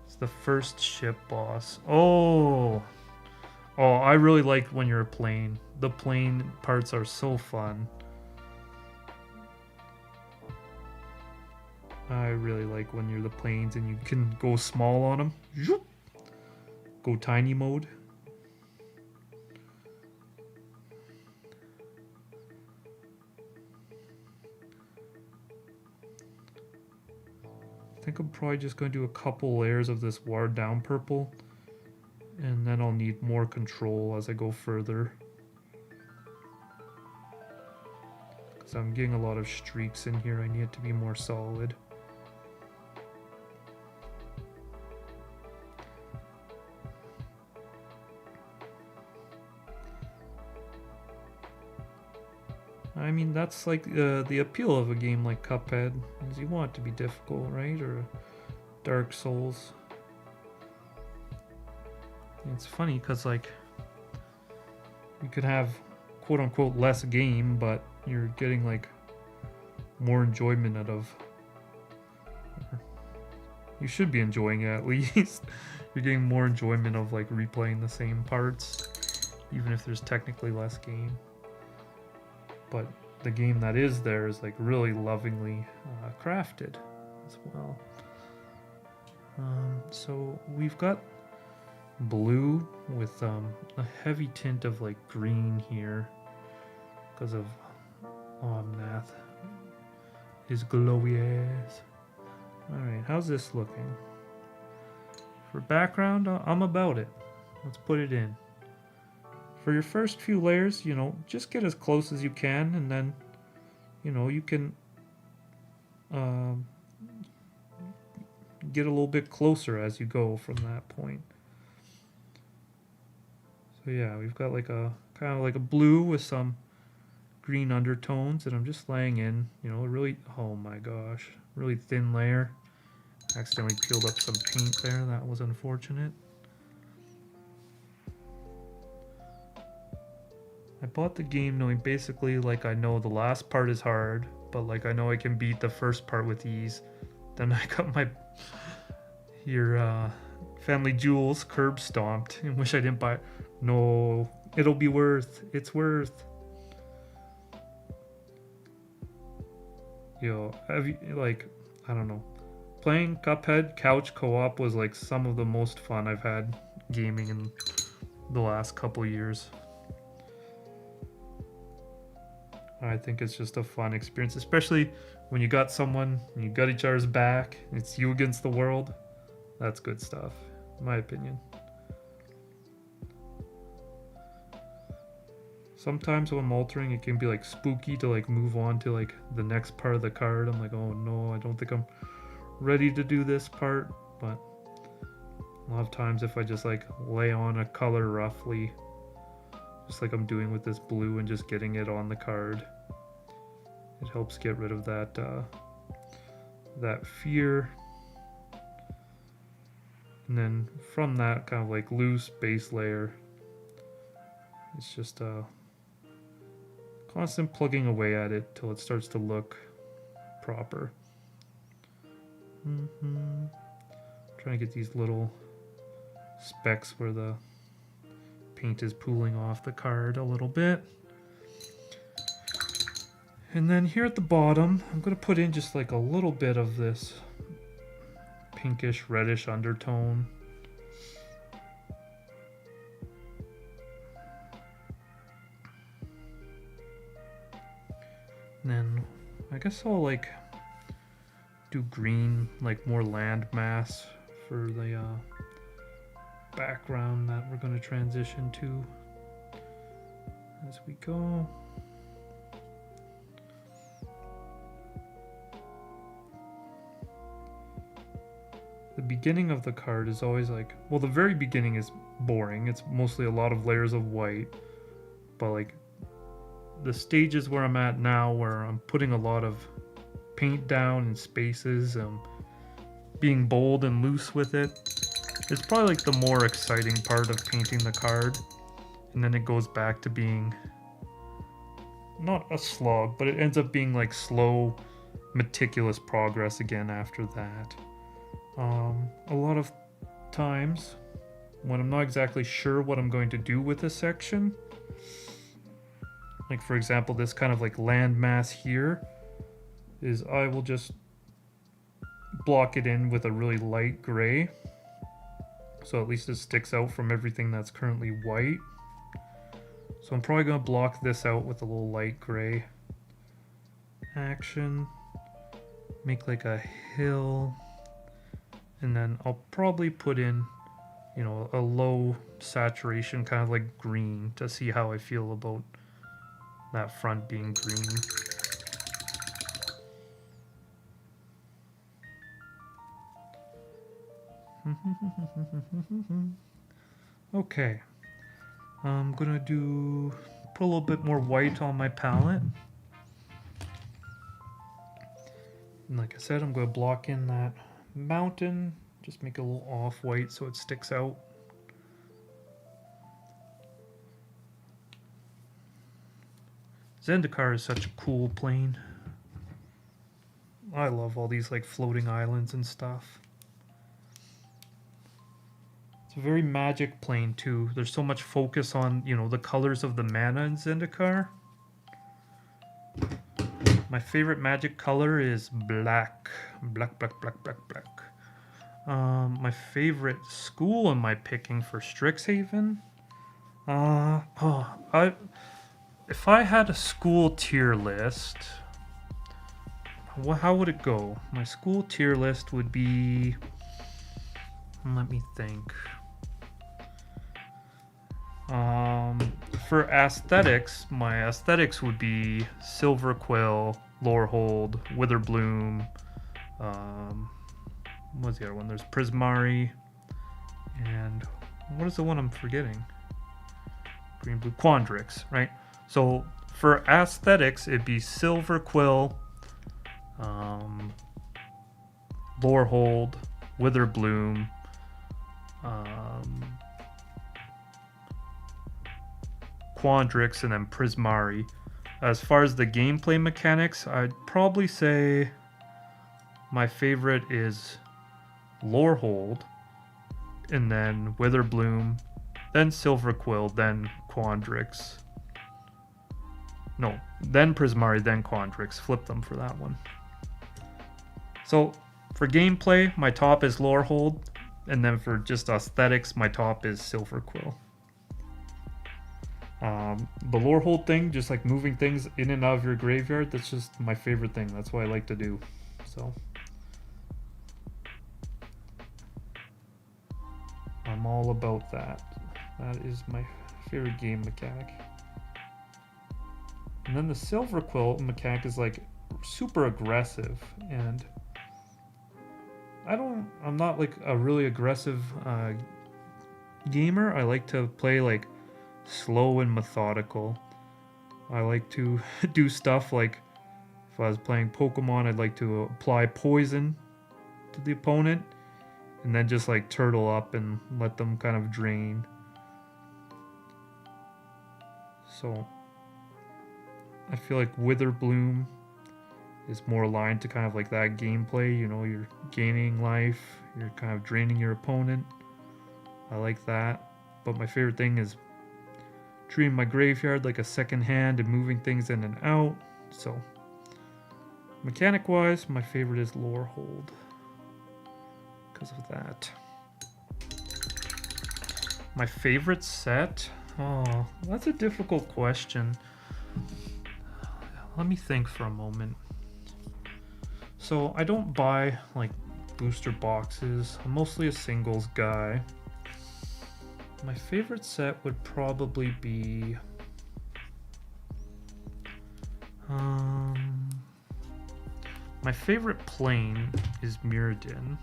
It's the first ship boss. Oh, I really like when you're a plane. The plane parts are so fun. I really like when you're the planes and you can go small on them. Go tiny mode. I think I'm probably just going to do a couple layers of this watered down purple. And then I'll need more control as I go further. Because I'm getting a lot of streaks in here. I need it to be more solid. I mean, that's like the appeal of a game like Cuphead, is you want it to be difficult, right? Or Dark Souls. And it's funny because like you could have quote unquote less game, but you're getting like more enjoyment out of. You should be enjoying it at least. You're getting more enjoyment of like replaying the same parts, even if there's technically less game. But the game that is there is like really lovingly crafted as well. So we've got blue with a heavy tint of like green here because of Omnath. His glowy eyes. Alright, how's this looking? For background, I'm about it. Let's put it in. For your first few layers, you know, just get as close as you can, and then, you know, you can get a little bit closer as you go from that point. So yeah, we've got like a kind of like a blue with some green undertones, and I'm just laying in, you know, a really, oh my gosh, really thin layer. Accidentally peeled up some paint there. That was unfortunate. I bought the game knowing basically like I know the last part is hard, but like I know I can beat the first part with ease. Then I got my family jewels curb stomped and wish I didn't buy it. No, it'll be worth. It's worth. Yo, have you, like, I don't know. Playing Cuphead couch co-op was like some of the most fun I've had gaming in the last couple years. I think it's just a fun experience, especially when you got someone, you got each other's back, it's you against the world. That's good stuff, in my opinion. Sometimes when I'm altering, it can be like spooky to like move on to like the next part of the card. I'm like, oh no, I don't think I'm ready to do this part. But a lot of times if I just like lay on a color roughly, just like I'm doing with this blue and just getting it on the card, it helps get rid of that that fear. And then from that kind of like loose base layer, it's just constant plugging away at it till it starts to look proper. Trying to get these little specks where the paint is pooling off the card a little bit. And then here at the bottom, I'm going to put in just like a little bit of this pinkish reddish undertone. And then I guess I'll like do green, like more landmass for the background that we're going to transition to as we go. The beginning of the card is always like, well, the very beginning is boring. It's mostly a lot of layers of white, but like the stages where I'm at now, where I'm putting a lot of paint down in spaces, being bold and loose with it, it's probably like the more exciting part of painting the card. And then it goes back to being not a slog, but it ends up being like slow, meticulous progress again after that. A lot of times when I'm not exactly sure what I'm going to do with a section, like for example this kind of like landmass here, is I will just block it in with a really light gray, so at least it sticks out from everything that's currently white. So I'm probably going to block this out with a little light gray action, make like a hill, and then I'll probably put in, you know, a low saturation kind of like green to see how I feel about that front being green. Okay, I'm gonna put a little bit more white on my palette. And like I said, I'm gonna block in that mountain, just make it a little off-white so it sticks out. Zendikar is such a cool plane. I love all these like floating islands and stuff. It's a very magic plane too. There's so much focus on, you know, the colors of the mana in Zendikar. My favorite magic color is black. Black. My favorite school am I picking for Strixhaven? If I had a school tier list, how would it go? My school tier list would be, let me think. For aesthetics, my aesthetics would be Silverquill, Lorehold, Witherbloom, what's the other one? There's Prismari, and what is the one I'm forgetting? Green, blue, Quandrix, right? So for aesthetics, it'd be Silverquill, Lorehold, Witherbloom, Quandrix, and then Prismari. As far as the gameplay mechanics, I'd probably say my favorite is Lorehold, and then Witherbloom, then Silverquill, then Quandrix. No, then Prismari, then Quandrix. Flip them for that one. So for gameplay, my top is Lorehold, and then for just aesthetics, my top is Silverquill. The lore hold thing, just like moving things in and out of your graveyard, that's just my favorite thing. That's what I like to do. So I'm all about that. That is my favorite game mechanic. And then the Silver Quill mechanic is like super aggressive, and I'm not like a really aggressive gamer. I like to play like slow and methodical. I like to do stuff like if I was playing Pokemon, I'd like to apply poison to the opponent and then just like turtle up and let them kind of drain. So I feel like Witherbloom is more aligned to kind of like that gameplay. You know, you're gaining life, you're kind of draining your opponent. I like that. But my favorite thing is treating my graveyard like a second hand and moving things in and out. So mechanic wise, my favorite is Lore Hold because of that. My favorite set? Oh, that's a difficult question. Let me think for a moment. So I don't buy like booster boxes. I'm mostly a singles guy. My favorite set would probably be my favorite plane is Mirrodin,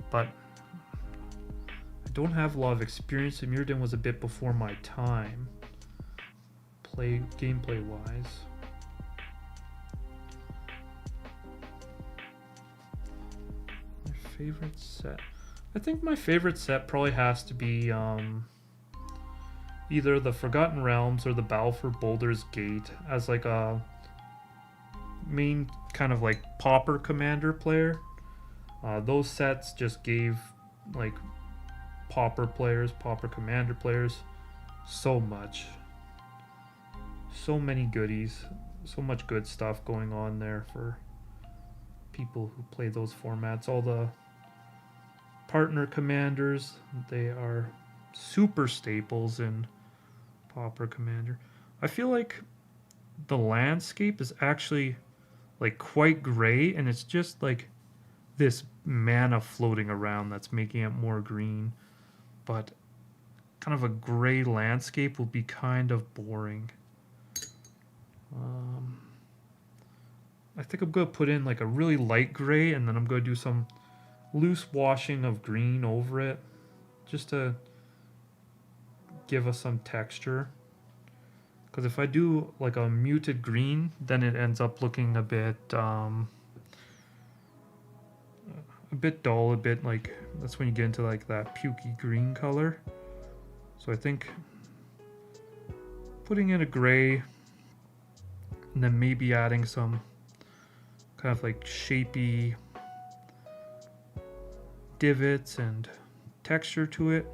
but I don't have a lot of experience. Mirrodin was a bit before my time, gameplay wise. My favorite set. I think my favorite set probably has to be either the Forgotten Realms or the Battle for Baldur's Gate as like a main kind of like Pauper Commander player. Those sets just gave like Pauper Commander players so much. So many goodies. So much good stuff going on there for people who play those formats. All the partner commanders, they are super staples in Pauper Commander. I feel like the landscape is actually like quite gray, and it's just like this mana floating around that's making it more green. But kind of a gray landscape will be kind of boring. I think I'm going to put in like a really light gray, and then I'm going to do some loose washing of green over it just to give us some texture. Because if I do like a muted green, then it ends up looking a bit dull, a bit like that's when you get into like that pukey green color. So I think putting in a gray and then maybe adding some kind of like shapy divots and texture to it,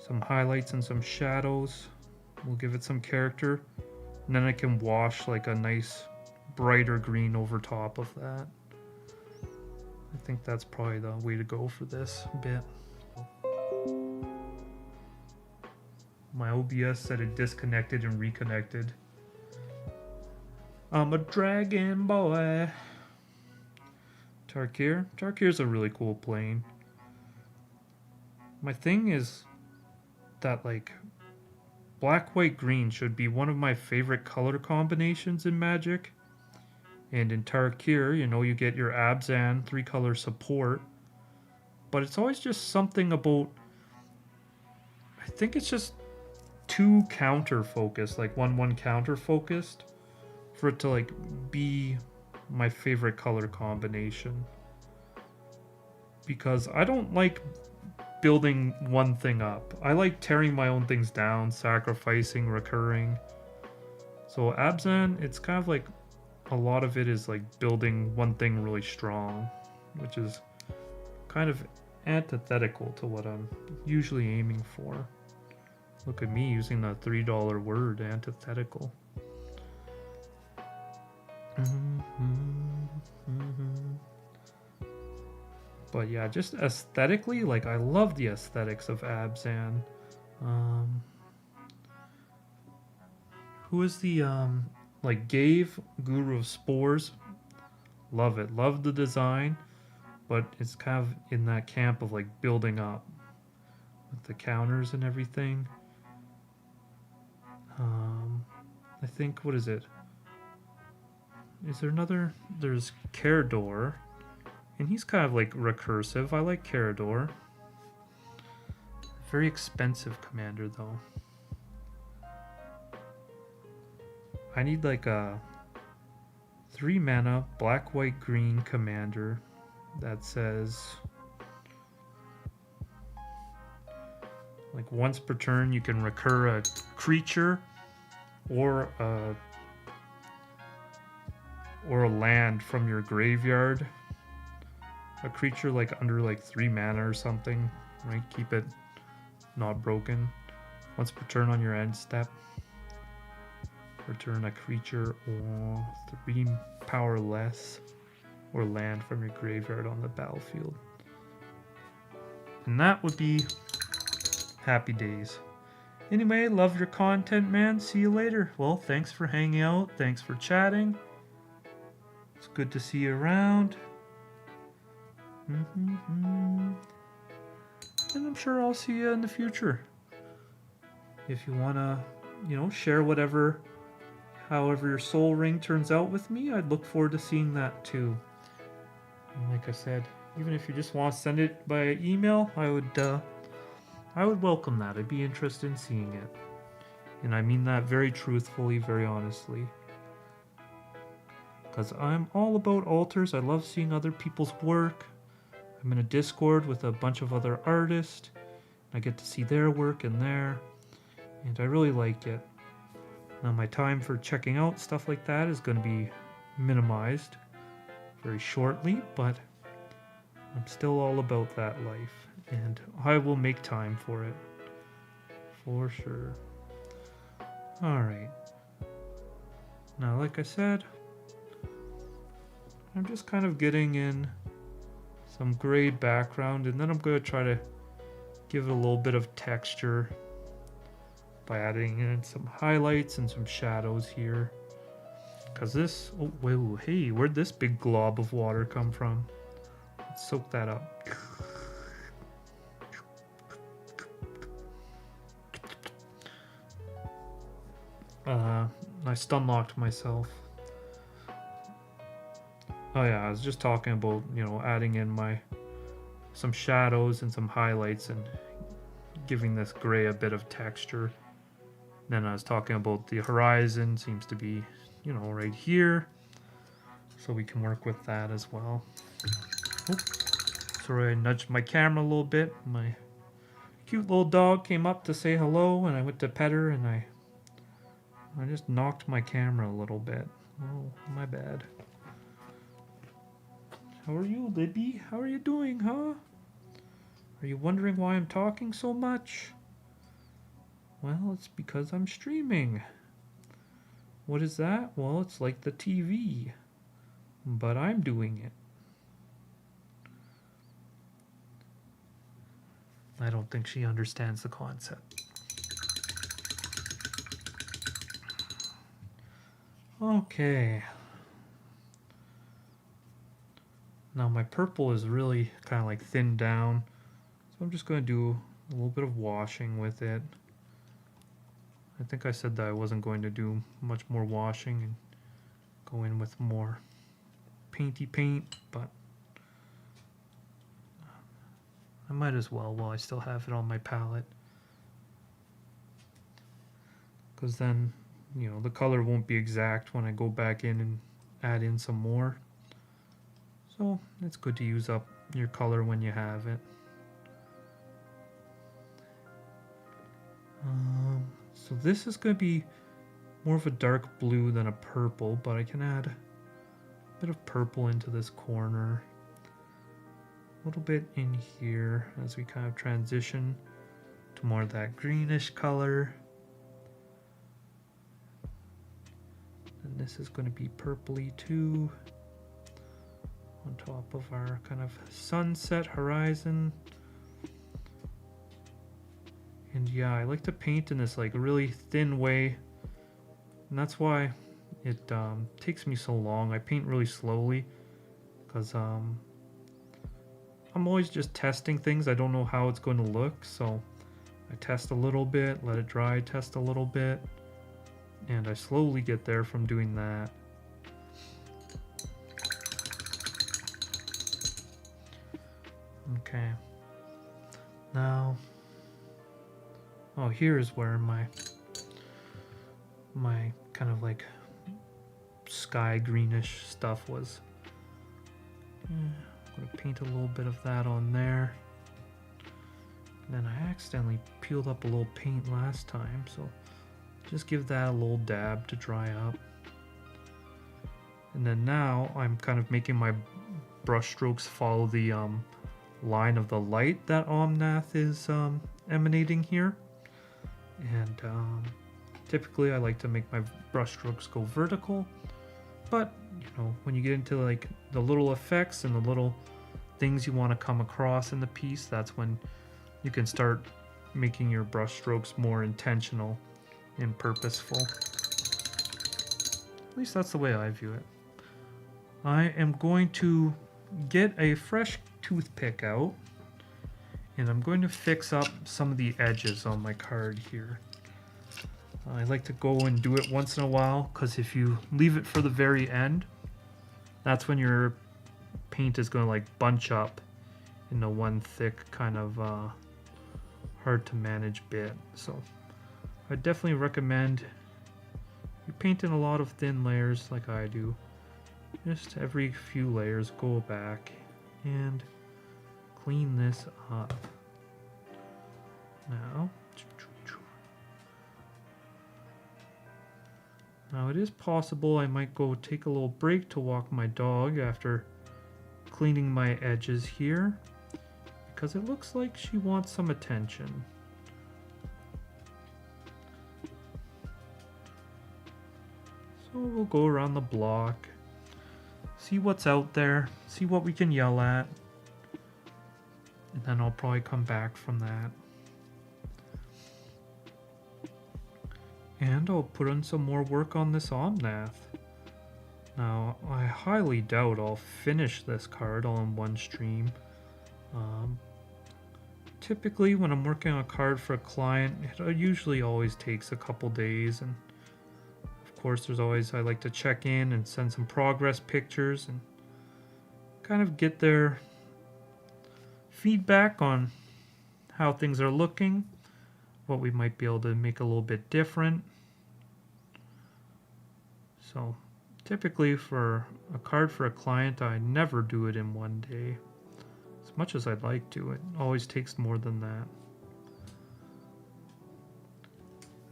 some highlights and some shadows will give it some character, and then I can wash like a nice brighter green over top of that. I think that's probably the way to go for this bit. My OBS said it disconnected and reconnected. I'm a dragon boy. Tarkir. Tarkir's a really cool plane. My thing is that like black, white, green should be one of my favorite color combinations in Magic. And in Tarkir, you know, you get your Abzan 3-color support. But it's always just something about, I think it's just too counter focused, like 1/1 counter focused, for it to like be my favorite color combination. Because I don't like building one thing up. I like tearing my own things down, sacrificing, recurring. So Abzan, it's kind of like a lot of it is like building one thing really strong, which is kind of antithetical to what I'm usually aiming for. Look at me using the $3 word, antithetical. But yeah, just aesthetically, like I love the aesthetics of Abzan. Who is the like Gave Guru of Spores? Love it. Love the design, but it's kind of in that camp of like building up with the counters and everything. I think, what is it? Is there another? There's Carador, and he's kind of like recursive. I like Carador. Very expensive commander though. I need like a 3 mana black, white, green commander that says like once per turn you can recur a creature or a land from your graveyard. A creature like under like 3 mana or something, right? Keep it not broken. Once per turn on your end step. Return a creature or 3 power less or land from your graveyard on the battlefield. And that would be happy days. Anyway, love your content, man. See you later. Well, thanks for hanging out. Thanks for chatting. It's good to see you around. And I'm sure I'll see you in the future. If you want to, share however your soul ring turns out with me, I'd look forward to seeing that too. And like I said, even if you just want to send it by email, I would welcome that. I'd be interested in seeing it. And I mean that very truthfully, very honestly. Because I'm all about altars. I love seeing other people's work. I'm in a Discord with a bunch of other artists. I get to see their work in there. And I really like it. Now my time for checking out stuff like that is going to be minimized very shortly, but I'm still all about that life, and I will make time for it, for sure. Alright. Now, like I said, I'm just kind of getting in some gray background, and then I'm going to try to give it a little bit of texture by adding in some highlights and some shadows here. Because this... Oh, whoa, hey, where'd this big glob of water come from? Let's soak that up. I stun locked myself. Oh yeah, I was just talking about, adding in some shadows and some highlights and giving this gray a bit of texture. Then I was talking about the horizon seems to be, right here. So we can work with that as well. Sorry, I nudged my camera a little bit. My cute little dog came up to say hello, and I went to pet her, and I just knocked my camera a little bit. Oh, my bad. How are you, Libby? How are you doing, huh? Are you wondering why I'm talking so much? Well, it's because I'm streaming. What is that? Well, it's like the TV, but I'm doing it. I don't think she understands the concept. Okay. Now my purple is really kind of like thinned down, so I'm just going to do a little bit of washing with it. I think I said that I wasn't going to do much more washing and go in with more painty paint, but I might as well while I still have it on my palette. Because then, the color won't be exact when I go back in and add in some more. So it's good to use up your color when you have it. So this is going to be more of a dark blue than a purple, but I can add a bit of purple into this corner. A little bit in here as we kind of transition to more of that greenish color. And this is going to be purpley too, on top of our kind of sunset horizon. And yeah, I like to paint in this like really thin way And that's why it takes me so long. I paint really slowly because I'm always just testing things. I don't know how it's going to look, so I test a little bit, let it dry, test a little bit, and I slowly get there from doing that. Okay. Now, oh, here's where my kind of like sky greenish stuff was. I'm gonna paint a little bit of that on there. And then I accidentally peeled up a little paint last time, so just give that a little dab to dry up. And then now I'm kind of making my brush strokes follow the line of the light that Omnath is emanating here. And typically I like to make my brush strokes go vertical, but you know, when you get into like the little effects and the little things you want to come across in the piece, that's when you can start making your brush strokes more intentional and purposeful. At least that's the way I view it. I am going to get a fresh toothpick out and I'm going to fix up some of the edges on my card here. I like to go and do it once in a while because if you leave it for the very end, that's when your paint is going to like bunch up into one thick kind of hard to manage bit. So I definitely recommend you paint in a lot of thin layers like I do. Just every few layers go back and clean this up. Now it is possible I might go take a little break to walk my dog after cleaning my edges here, because it looks like she wants some attention. So we'll go around the block, see what's out there, see what we can yell at, and then I'll probably come back from that. And I'll put in some more work on this Omnath. Now, I highly doubt I'll finish this card all in one stream. Typically, when I'm working on a card for a client, it usually always takes a couple days. And of course, there's always, I like to check in and send some progress pictures and kind of get their feedback on how things are looking, what we might be able to make a little bit different. So typically for a card for a client, I never do it in one day. As much as I'd like to, it always takes more than that.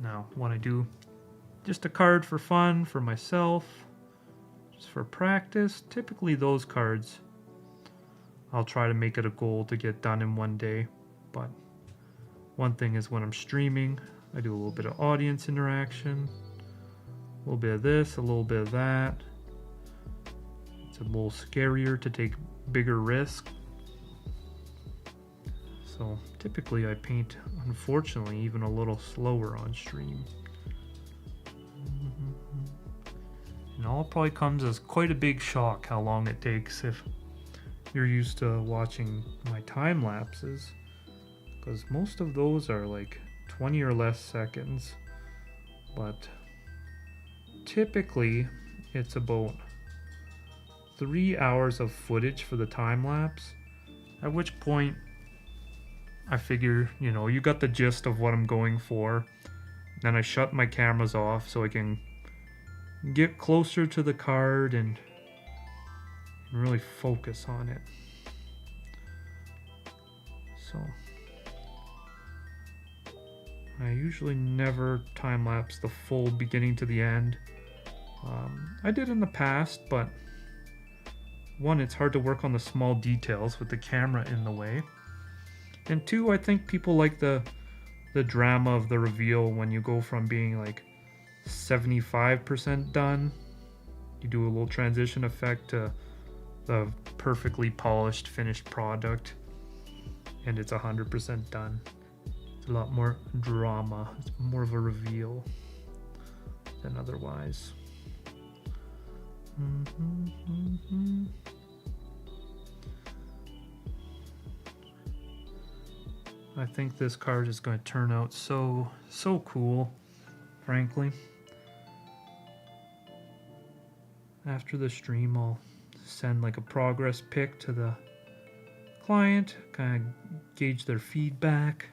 Now, when I do just a card for fun, for myself, just for practice, typically those cards, I'll try to make it a goal to get done in one day. But one thing is when I'm streaming, I do a little bit of audience interaction, a little bit of this, a little bit of that. It's a little scarier to take bigger risks. So typically I paint, unfortunately, even a little slower on stream. And all probably comes as quite a big shock how long it takes if you're used to watching my time lapses, because most of those are like 20 or less seconds, but typically it's about 3 hours of footage for the time lapse, at which point I figure, you know, you got the gist of what I'm going for. Then I shut my cameras off so I can get closer to the card and really focus on it. So I usually never time lapse the full beginning to the end. I did in the past, but one, it's hard to work on the small details with the camera in the way. And two, I think people like the drama of the reveal when you go from being like 75% done, you do a little transition effect to the perfectly polished finished product, and it's 100% done. It's a lot more drama. It's more of a reveal. than otherwise. I think this card is going to turn out so cool, frankly. After the stream, I'll send like a progress pic to the client, kind of gauge their feedback.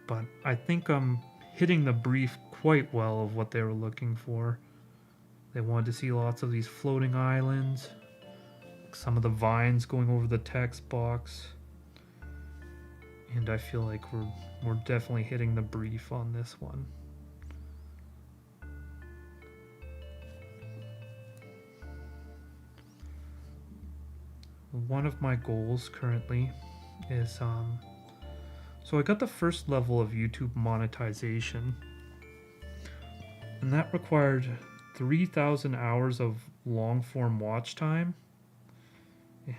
But I think I'm hitting the brief quite well of what they were looking for. They wanted to see lots of these floating islands, some of the vines going over the text box. And I feel like we're definitely hitting the brief on this one. One of my goals currently is so I got the first level of YouTube monetization, and that required 3,000 hours of long form watch time.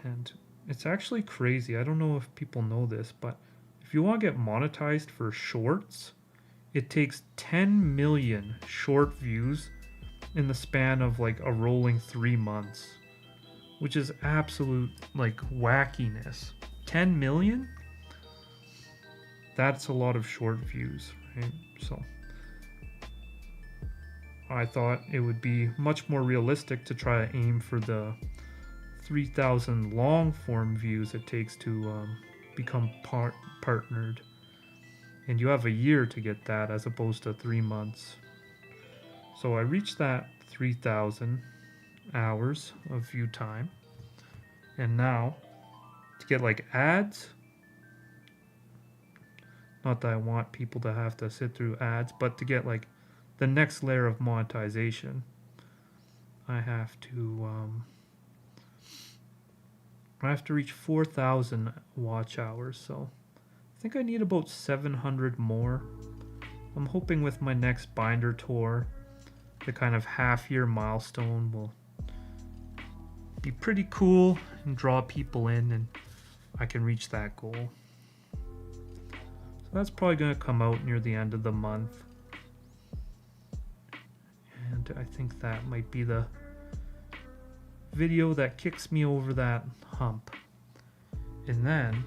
And it's actually crazy. I don't know if people know this, but if you want to get monetized for shorts, it takes 10 million short views in the span of like a rolling 3 months, which is absolute like wackiness. 10 million? That's a lot of short views, right? So I thought it would be much more realistic to try to aim for the 3,000 long form views it takes to become partnered. And you have a year to get that as opposed to 3 months. So I reached that 3,000 hours of view time. And now to get like ads, not that I want people to have to sit through ads, but to get like the next layer of monetization, I have to reach 4,000 watch hours. So I think I need about 700 more. I'm hoping with my next binder tour, the kind of half-year milestone will be pretty cool and draw people in, and I can reach that goal. So that's probably going to come out near the end of the month. And I think that might be the video that kicks me over that hump. And then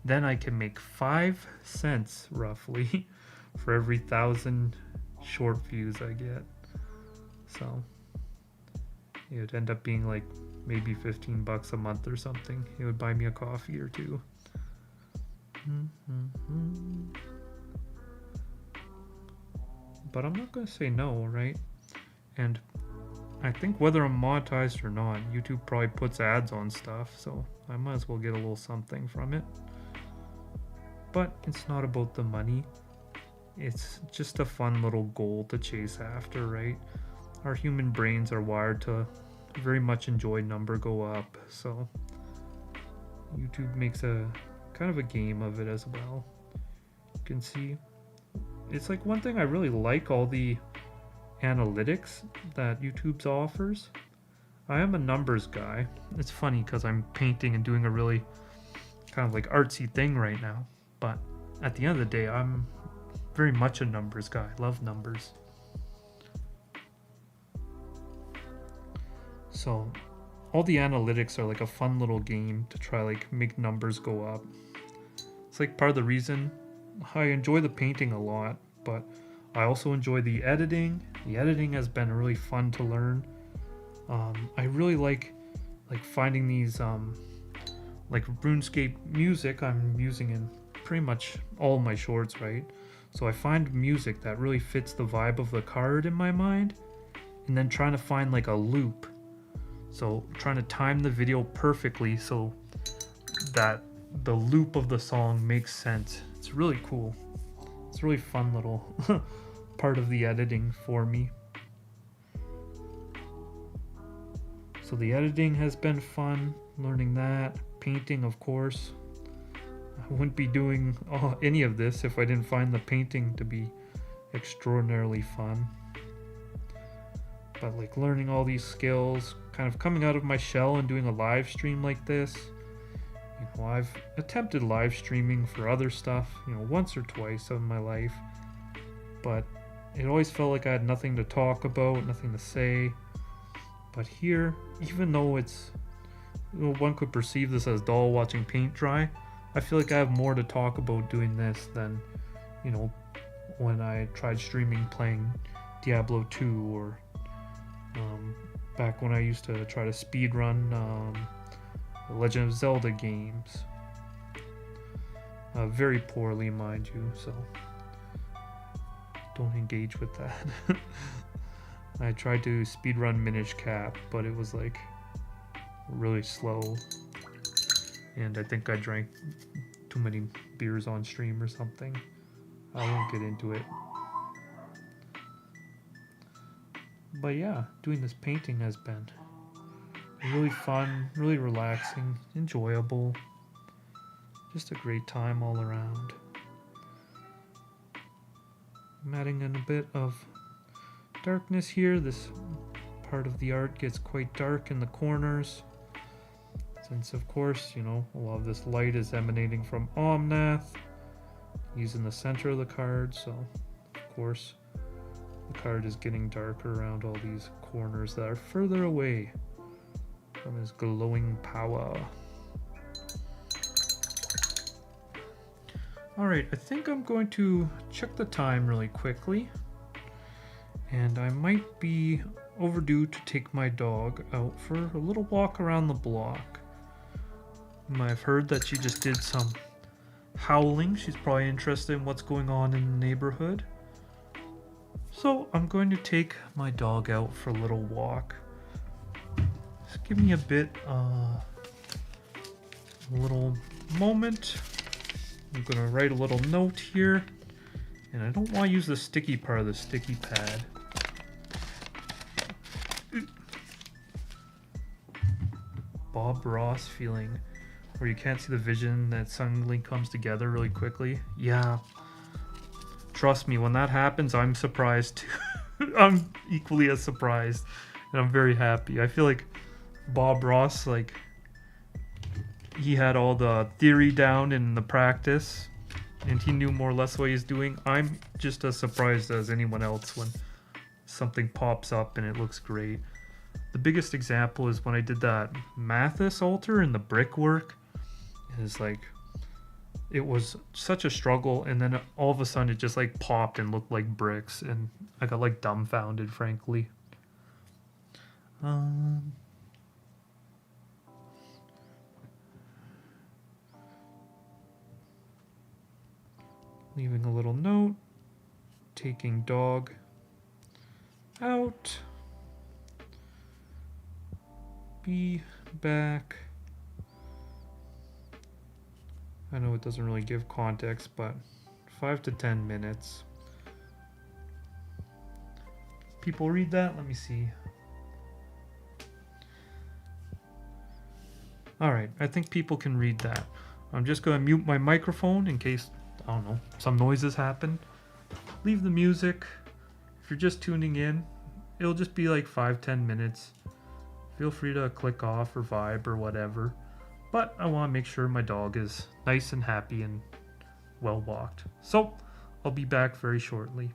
then I can make 5 cents roughly for every 1,000 short views I get. So it would end up being like maybe $15 a month or something. It would buy me a coffee or two. But I'm not going to say no, right? And I think whether I'm monetized or not, YouTube probably puts ads on stuff, so I might as well get a little something from it. But it's not about the money. It's just a fun little goal to chase after, right? Our human brains are wired to very much enjoy number go up, so YouTube makes a kind of a game of it as well. You can see it's like one thing I really like, all the analytics that YouTube offers. I am a numbers guy. It's funny because I'm painting and doing a really kind of like artsy thing right now, but at the end of the day, I'm very much a numbers guy. I love numbers. So all the analytics are like a fun little game to try like make numbers go up. It's like part of the reason I enjoy the painting a lot, but I also enjoy the editing. The editing has been really fun to learn. I really like finding these like RuneScape music I'm using in pretty much all my shorts, right? So I find music that really fits the vibe of the card in my mind, and then trying to find like a loop. So trying to time the video perfectly so that the loop of the song makes sense. It's really cool. It's a really fun little part of the editing for me. So the editing has been fun, learning that. Painting, of course. I wouldn't be doing any of this if I didn't find the painting to be extraordinarily fun. But like learning all these skills, kind of coming out of my shell and doing a live stream like this. You know, I've attempted live streaming for other stuff, you know, once or twice in my life. but it always felt like I had nothing to talk about, nothing to say. But here, even though it's, one could perceive this as dull watching paint dry, I feel like I have more to talk about doing this than, when I tried streaming playing Diablo 2 or back when I used to try to speedrun the Legend of Zelda games. Very poorly, mind you, so don't engage with that. I tried to speedrun Minish Cap, but it was like really slow, and I think I drank too many beers on stream or something. I won't get into it. But yeah, doing this painting has been really fun, really relaxing, enjoyable. Just a great time all around. I'm adding in a bit of darkness here. This part of the art gets quite dark in the corners, since of course, a lot of this light is emanating from Omnath. He's in the center of the card, so of course the card is getting darker around all these corners that are further away from his glowing power. Alright, I think I'm going to check the time really quickly, and I might be overdue to take my dog out for a little walk around the block. I've heard that she just did some howling. She's probably interested in what's going on in the neighborhood. So I'm going to take my dog out for a little walk. Just give me a little moment. I'm going to write a little note here. And I don't want to use the sticky part of the sticky pad. Bob Ross feeling where you can't see the vision that suddenly comes together really quickly. Yeah. Trust me, when that happens, I'm surprised too. I'm equally as surprised. And I'm very happy. I feel like Bob Ross, he had all the theory down in the practice, and he knew more or less what he's doing. I'm just as surprised as anyone else when something pops up and it looks great. The biggest example is when I did that Mathis altar in the brickwork. It was such a struggle, and then all of a sudden it just popped and looked like bricks, and I got dumbfounded, frankly. Leaving a little note, taking dog out, be back. I know it doesn't really give context, but 5 to 10 minutes. People read that? Let me see. Alright, I think people can read that. I'm just going to mute my microphone in case, I don't know, some noises happen. Leave the music. If you're just tuning in, it'll just be 5-10 minutes. Feel free to click off or vibe or whatever. But I want to make sure my dog is nice and happy and well walked. So, I'll be back very shortly.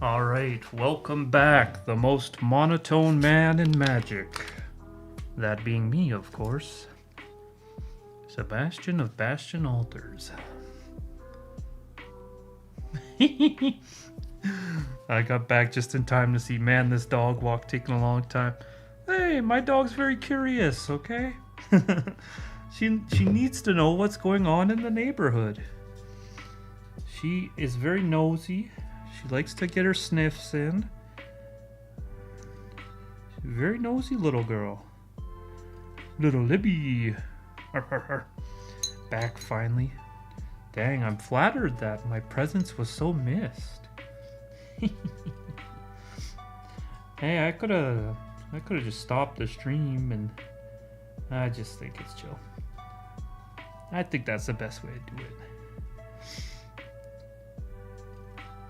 Alright, welcome back, the most monotone man in magic. That being me, of course. Sebastian of Bastion Altars. I got back just in time to see Man This Dog Walk taking a long time. Hey, my dog's very curious, okay? She needs to know what's going on in the neighborhood. She is very nosy. She likes to get her sniffs in. She's a very nosy little girl. Little Libby. Back finally. Dang, I'm flattered that my presence was so missed. Hey, I could have just stopped the stream, and I just think it's chill. I think that's the best way to do it.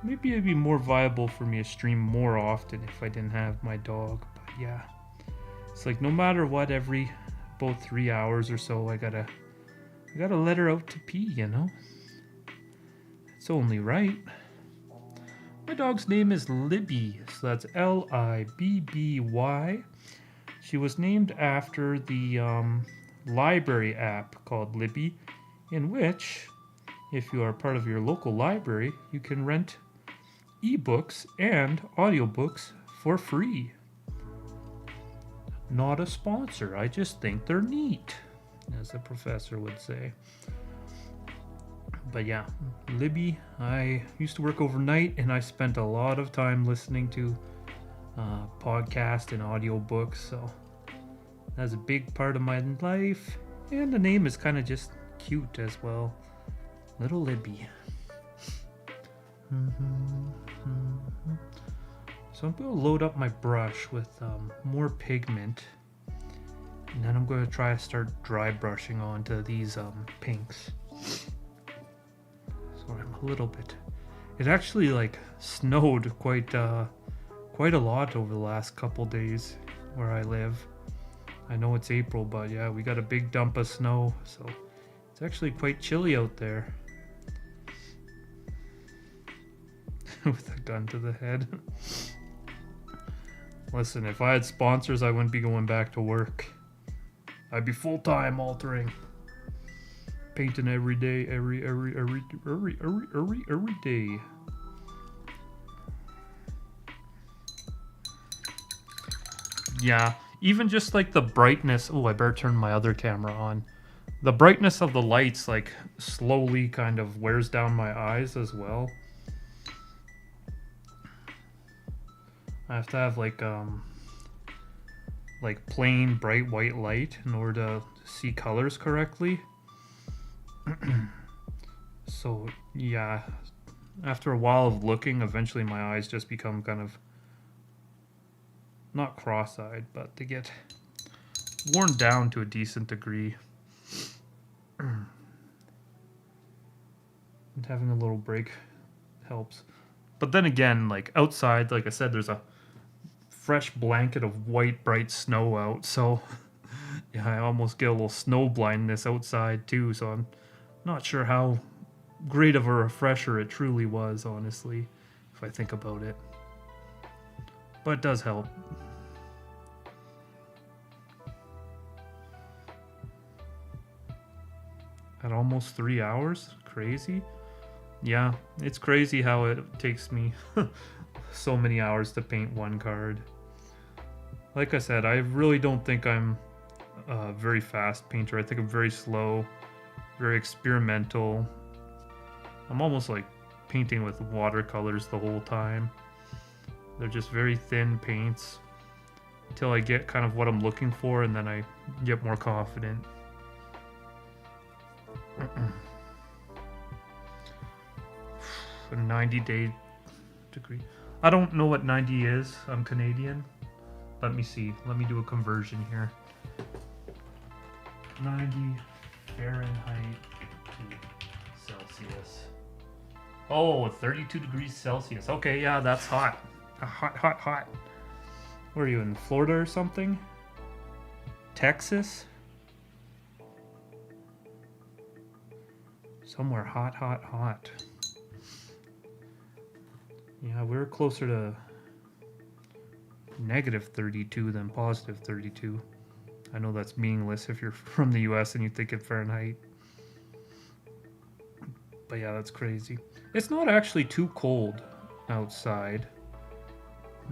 Maybe it'd be more viable for me to stream more often if I didn't have my dog, but yeah. It's like no matter what, every about 3 hours or so, I gotta let her out to pee, you know? It's only right. My dog's name is Libby, so that's Libby. She was named after the library app called Libby, in which, if you are part of your local library, you can rent ebooks and audiobooks for free. Not a sponsor, I just think they're neat, as the professor would say. But yeah, Libby, I used to work overnight and I spent a lot of time listening to podcasts and audiobooks, so that's a big part of my life. And the name is kind of just cute as well. Little Libby. So I'm going to load up my brush with more pigment. And then I'm going to try to start dry brushing onto these pinks. So I'm a little bit... It actually like snowed quite a lot over the last couple days where I live. I know it's April, but yeah, we got a big dump of snow, so it's actually quite chilly out there. With a gun to the head. Listen, if I had sponsors, I wouldn't be going back to work. I'd be full-time altering. Painting every day, every day. Yeah, even just like the brightness. Oh, I better turn my other camera on. The brightness of the lights like slowly kind of wears down my eyes as well. I have to have like plain bright white light in order to see colors correctly. So yeah, after a while of looking, eventually my eyes just become kind of not cross-eyed, but they get worn down to a decent degree. And having a little break helps. But then again, like outside, like I said, there's a fresh blanket of white bright snow out, so yeah, I almost get a little snow blindness outside too, so I'm not sure how great of a refresher it truly was, honestly, if I think about it. But it does help. At almost 3 hours? Crazy? Yeah, it's crazy how it takes me so many hours to paint one card. Like I said, I really don't think I'm a very fast painter. I think I'm very slow, very experimental. I'm almost like painting with watercolors the whole time. They're just very thin paints until I get kind of what I'm looking for, and then I get more confident. A 90-day degree. I don't know what 90 is. I'm Canadian. Let me see. Let me do a conversion here. 90 Fahrenheit to Celsius. Oh, 32 degrees Celsius. Okay, yeah, that's hot. Hot. Where are you, in Florida or something? Texas? Somewhere hot. Yeah, we're closer to negative 32 than positive 32. I know that's meaningless if you're from the US and you think in Fahrenheit. But yeah, that's crazy. It's not actually too cold outside.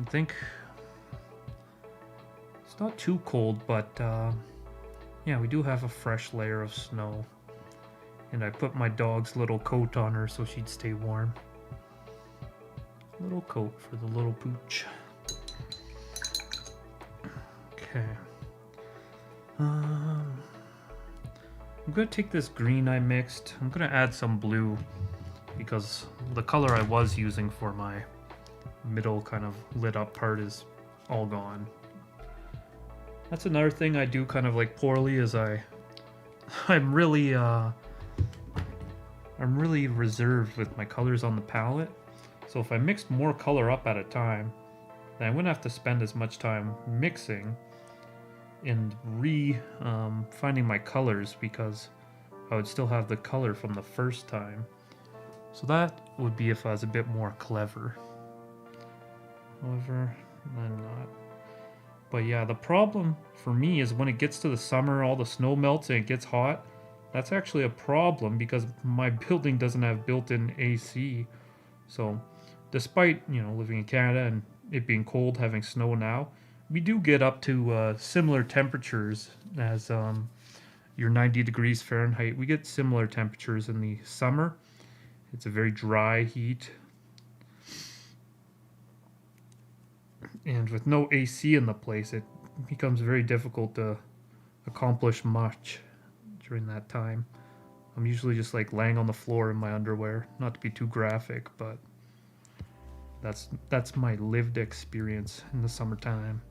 I think it's not too cold, but yeah, we do have a fresh layer of snow. And I put my dog's little coat on her so she'd stay warm. Little coat for the little pooch. Okay. I'm gonna take this green I mixed. I'm gonna add some blue because the color I was using for my middle kind of lit up part is all gone. That's another thing I do kind of like poorly is I'm really reserved with my colors on the palette. So if I mixed more color up at a time, then I wouldn't have to spend as much time mixing and finding my colors, because I would still have the color from the first time. So that would be if I was a bit more clever. However, I'm not. But yeah, the problem for me is when it gets to the summer, all the snow melts and it gets hot. That's actually a problem because my building doesn't have built-in AC. So despite, living in Canada and it being cold, having snow now, we do get up to similar temperatures as your 90 degrees Fahrenheit. We get similar temperatures in the summer. It's a very dry heat. And with no AC in the place, it becomes very difficult to accomplish much during that time. I'm usually just like laying on the floor in my underwear, not to be too graphic, but that's my lived experience in the summertime.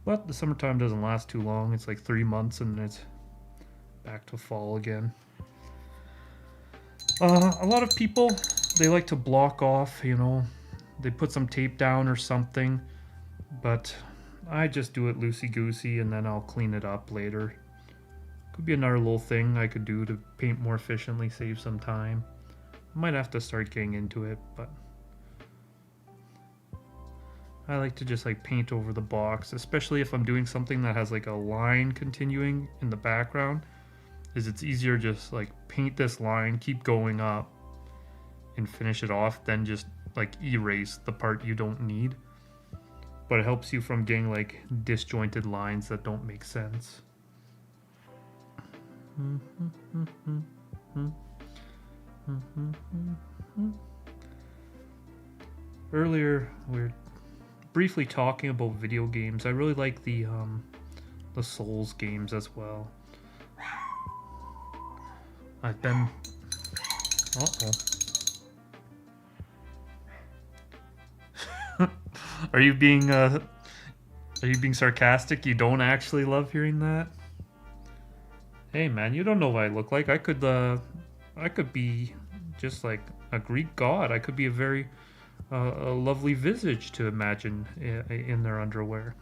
But the summertime doesn't last too long. It's like 3 months and it's back to fall again. A lot of people, they like to block off, you know, they put some tape down or something, but I just do it loosey-goosey and then I'll clean it up later. Could be another little thing I could do to paint more efficiently, save some time. I might have to start getting into it, but I like to just like paint over the box, especially if I'm doing something that has like a line continuing in the background. It's easier just like paint this line, keep going up, and finish it off, then just like erase the part you don't need. But it helps you from getting like disjointed lines that don't make sense. Earlier we were briefly talking about video games. I really like the Souls games as well. I've been Are you being sarcastic? You don't actually love hearing that? Hey man, you don't know what I look like. I could be just like a Greek god. I could be a very a lovely visage to imagine in their underwear.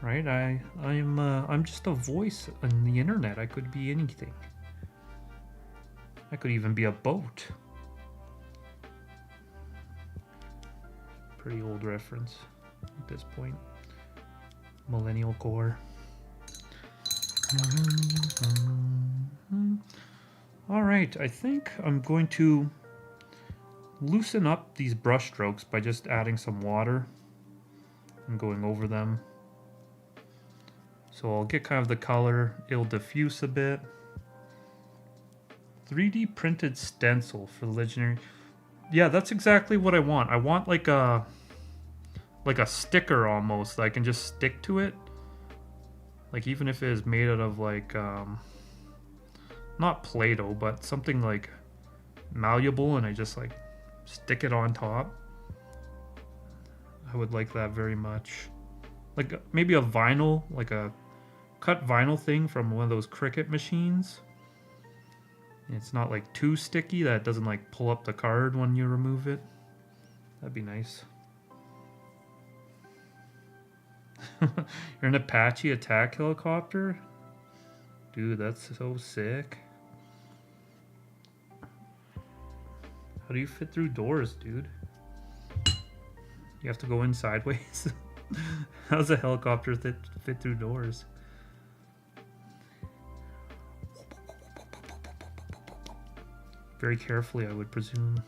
Right? I'm just a voice on the internet. I could be anything. I could even be a boat. Pretty old reference at this point. Millennial core. Alright, I think I'm going to loosen up these brush strokes by just adding some water and going over them. So I'll get kind of the color, it'll diffuse a bit. 3D printed stencil for the legendary. Yeah, that's exactly what I want. I want like a sticker almost that I can just stick to it. Like even if it is made out of like not Play-Doh, but something like malleable, and I just like stick it on top. I would like that very much. Like maybe a vinyl, like a cut vinyl thing from one of those Cricut machines. It's not like too sticky that it doesn't like pull up the card when you remove it. That'd be nice. You're an Apache attack helicopter? Dude, that's so sick. How do you fit through doors, dude? You have to go in sideways? How does a helicopter fit through doors? Very carefully, I would presume.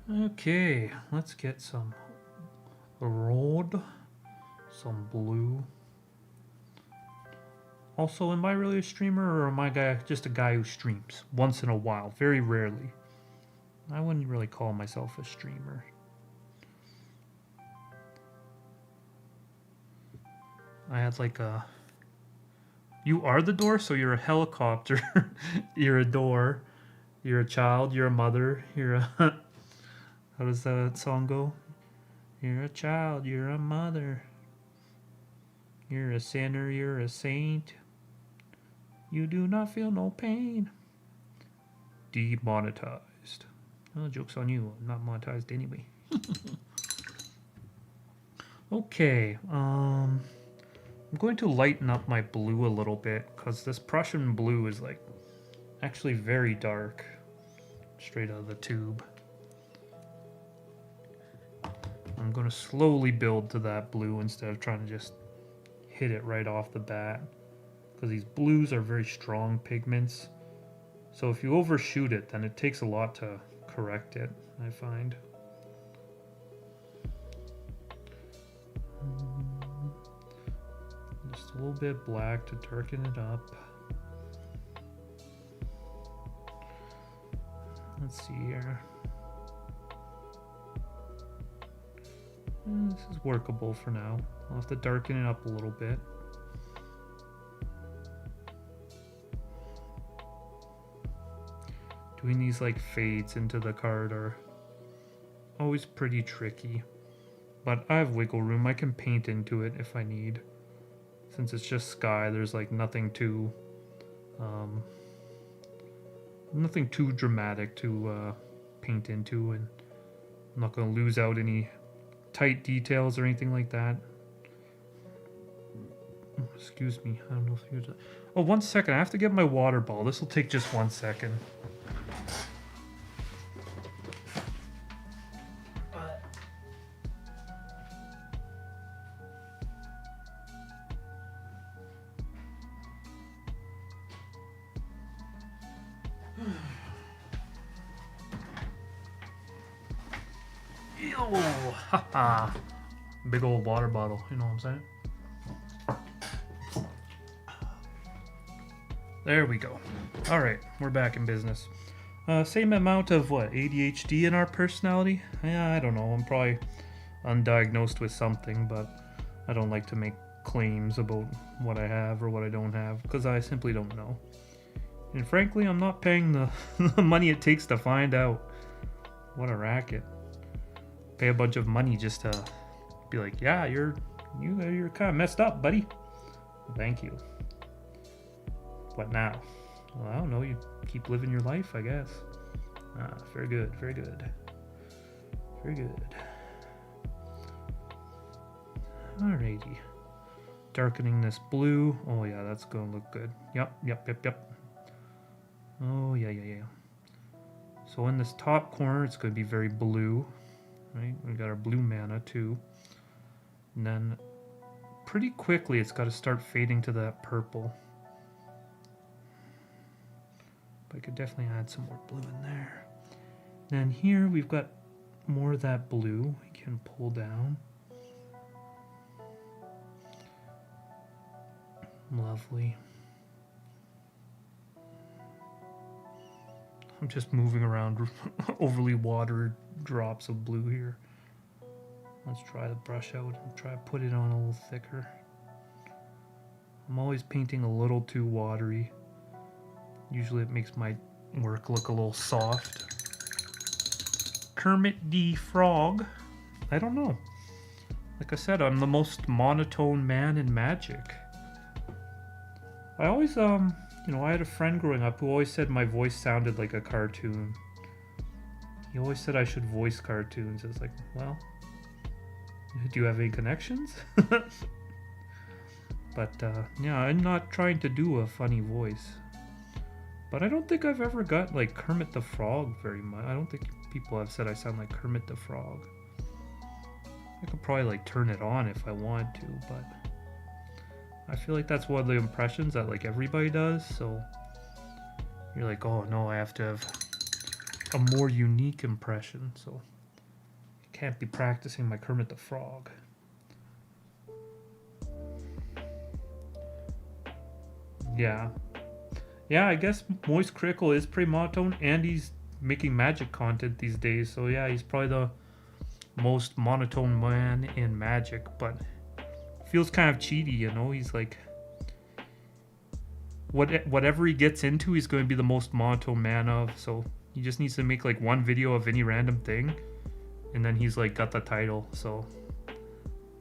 Okay, let's get some road, some blue. Also, am I really a streamer, or am I just a guy who streams once in a while, very rarely? I wouldn't really call myself a streamer. I had like a... You are the door, so you're a helicopter. You're a door. You're a child. You're a mother. You're a... How does that song go? You're a child. You're a mother. You're a sinner. You're a saint. You do not feel no pain. Demonetized. Oh, joke's on you. I'm not monetized anyway. Okay. I'm going to lighten up my blue a little bit because this Prussian blue is like actually very dark straight out of the tube. I'm going to slowly build to that blue instead of trying to just hit it right off the bat, because these blues are very strong pigments. So if you overshoot it, then it takes a lot to correct it, I find. Just a little bit black to darken it up. Let's see here. This is workable for now. I'll have to darken it up a little bit. Doing these like fades into the card are always pretty tricky. But I have wiggle room. I can paint into it if I need. Since it's just sky, there's like nothing too dramatic to paint into, and I'm not going to lose out any tight details or anything like that. Excuse me, I don't know if you're... Oh, 1 second, I have to get my water bottle. This will take just 1 second. Haha. Big old water bottle, you know what I'm saying? There we go. Alright, we're back in business. Same amount of, what, ADHD in our personality? Yeah, I don't know. I'm probably undiagnosed with something, but I don't like to make claims about what I have or what I don't have, because I simply don't know. And frankly, I'm not paying the, the money it takes to find out. What a racket. Pay a bunch of money just to be like, yeah, you're kind of messed up, buddy. Thank you. What now? Well, I don't know. You keep living your life, I guess. Ah, very good, very good. Very good. Alrighty. Darkening this blue. Oh yeah, that's gonna look good. Yep. Oh yeah. So in this top corner, it's gonna be very blue. Right, we got our blue mana too. And then pretty quickly it's got to start fading to that purple. But I could definitely add some more blue in there. Then here we've got more of that blue we can pull down. Lovely. I'm just moving around overly watered drops of blue here. Let's try the brush out and try to put it on a little thicker. I'm always painting a little too watery. Usually it makes my work look a little soft. Kermit the Frog. I don't know. Like I said, I'm the most monotone man in Magic. I always, you know, I had a friend growing up who always said my voice sounded like a cartoon. He always said I should voice cartoons. I was like, well, do you have any connections? But, yeah, I'm not trying to do a funny voice. But I don't think I've ever got, like, Kermit the Frog very much. I don't think people have said I sound like Kermit the Frog. I could probably, like, turn it on if I wanted to, but I feel like that's one of the impressions that, like, everybody does, so you're like, oh, no, I have to have a more unique impression, so I can't be practicing my Kermit the Frog. Yeah, I guess Moist Critical is pretty monotone, and he's making Magic content these days, so yeah, he's probably the most monotone man in Magic, but feels kind of cheaty, you know. He's like, whatever he gets into, he's going to be the most monotone man of, so he just needs to make like one video of any random thing, and then he's like got the title, so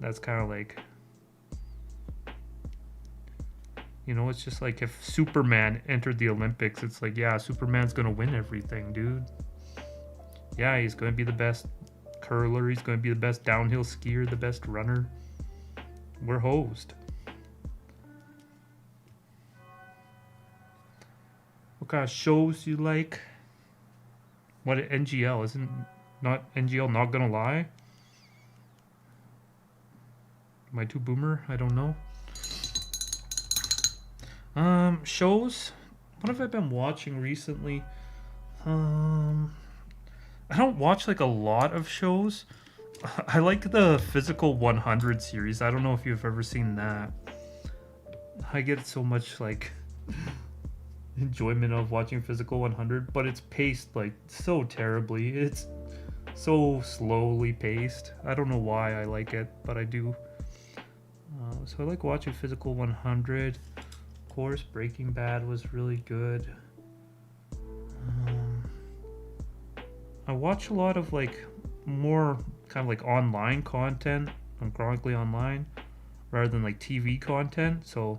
that's kind of like, you know, it's just like if Superman entered the Olympics, it's like, yeah, Superman's going to win everything, dude. Yeah, he's going to be the best curler, he's going to be the best downhill skier, the best runner. We're hosed. What kind of shows you like? What, NGL? Isn't not NGL not gonna lie? Am I too boomer? I don't know. Shows? What have I been watching recently? I don't watch like a lot of shows. I like the Physical 100 series. I don't know if you've ever seen that. I get so much like enjoyment of watching Physical 100, but it's paced like so terribly. It's so slowly paced. I don't know why I like it, but I do. So I like watching Physical 100. Of course, Breaking Bad was really good. I watch a lot of like more kind of like online content on Chronically Online rather than like TV content. So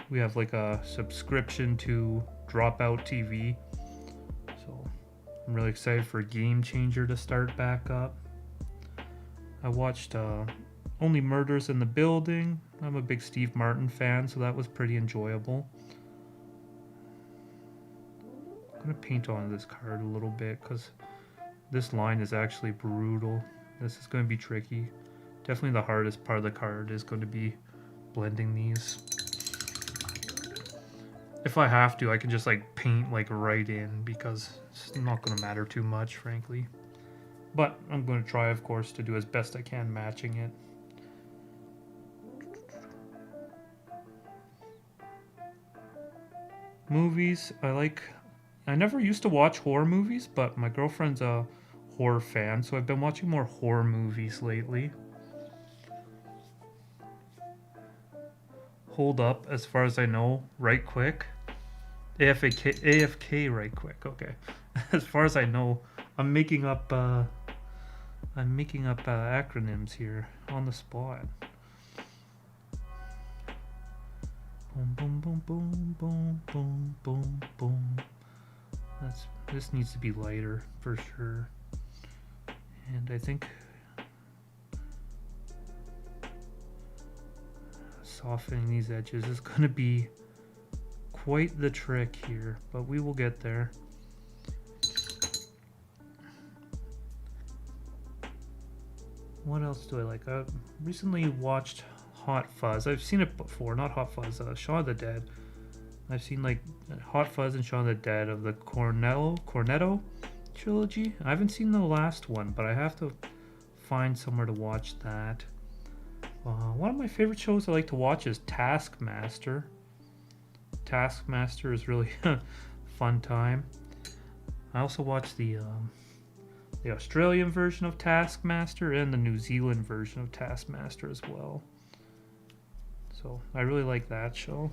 we have like a subscription to Dropout TV. So I'm really excited for Game Changer to start back up. I watched Only Murders in the Building. I'm a big Steve Martin fan, so that was pretty enjoyable. I'm going to paint on this card a little bit because this line is actually brutal. This is going to be tricky. Definitely the hardest part of the card is going to be blending these. If I have to, I can just like paint like right in because it's not going to matter too much, frankly. But I'm going to try, of course, to do as best I can matching it. Movies, I never used to watch horror movies, but my girlfriend's a horror fan, so I've been watching more horror movies lately. Hold Up, as far as I know, Right Quick. AFK Right Quick, okay. As far as I know, I'm making up acronyms here on the spot. Boom, boom, boom, boom, boom, boom, boom, boom. This needs to be lighter for sure. And I think softening these edges is going to be quite the trick here, but we will get there. What else do I like? I recently watched Hot Fuzz. I've seen it before, not Hot Fuzz, Shaun of the Dead. I've seen like Hot Fuzz and Shaun of the Dead of the Cornetto trilogy. I haven't seen the last one, but I have to find somewhere to watch that. One of my favorite shows I like to watch is Taskmaster. Taskmaster is really a fun time. I also watch the Australian version of Taskmaster and the New Zealand version of Taskmaster as well. So I really like that show.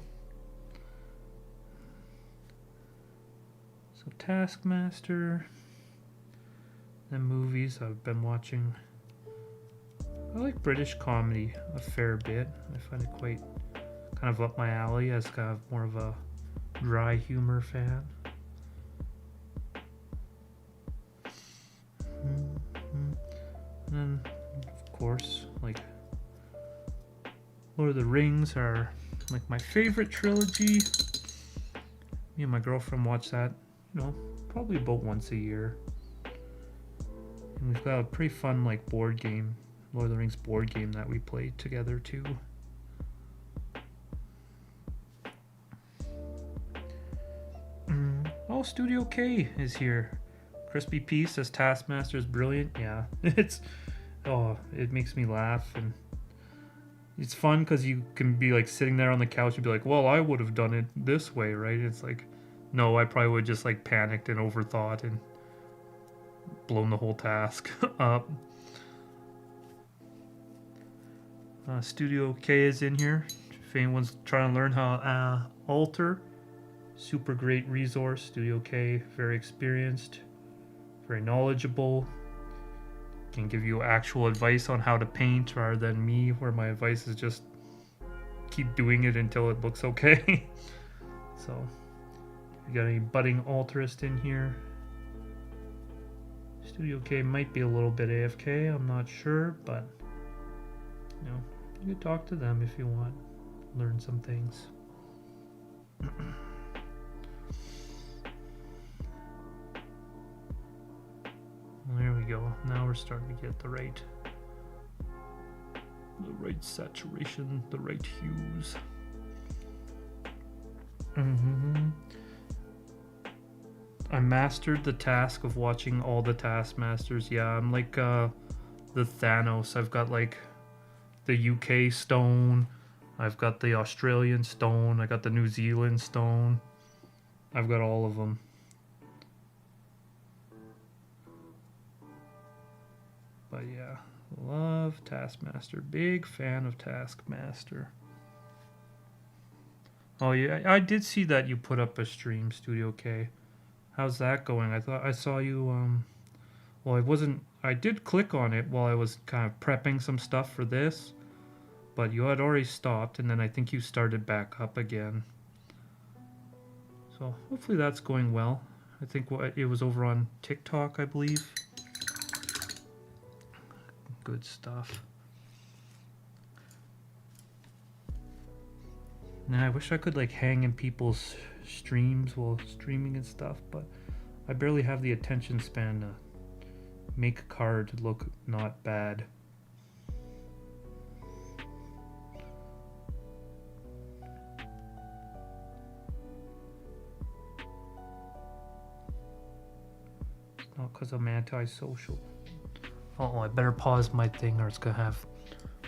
So Taskmaster. And movies I've been watching. I like British comedy a fair bit. I find it quite kind of up my alley as kind of more of a dry humor fan. And of course, like Lord of the Rings are like my favorite trilogy. Me and my girlfriend watch that, probably about once a year. And we've got a pretty fun like board game, Lord of the Rings board game that we played together too. Oh, Studio K is here. Crispy P says Taskmaster is brilliant. Yeah, it makes me laugh, and it's fun because you can be like sitting there on the couch and be like, well, I would have done it this way, right? It's like, no, I probably would just like panicked and overthought and blown the whole task up. Studio K is in here. If anyone's trying to learn how alter, super great resource. Studio K, very experienced, very knowledgeable. Can give you actual advice on how to paint rather than me, where my advice is just keep doing it until it looks okay. So, if you got any budding altarist in here, Studio K might be a little bit AFK, I'm not sure, but you could talk to them if you want, learn some things. There we go. Now we're starting to get the right saturation, the right hues. I mastered the task of watching all the Taskmasters. Yeah, I'm like the Thanos. I've got like the UK stone. I've got the Australian stone. I got the New Zealand stone. I've got all of them. But yeah, love Taskmaster. Big fan of Taskmaster. Oh yeah, I did see that you put up a stream, Studio K. How's that going? I thought I saw you, well, I did click on it while I was kind of prepping some stuff for this, but you had already stopped, and then I think you started back up again. So hopefully that's going well. I think it was over on TikTok, I believe. Good stuff. Now I wish I could like hang in people's streams while streaming and stuff, but I barely have the attention span to make a card look not bad. It's not because I'm antisocial. Oh, I better pause my thing or it's gonna have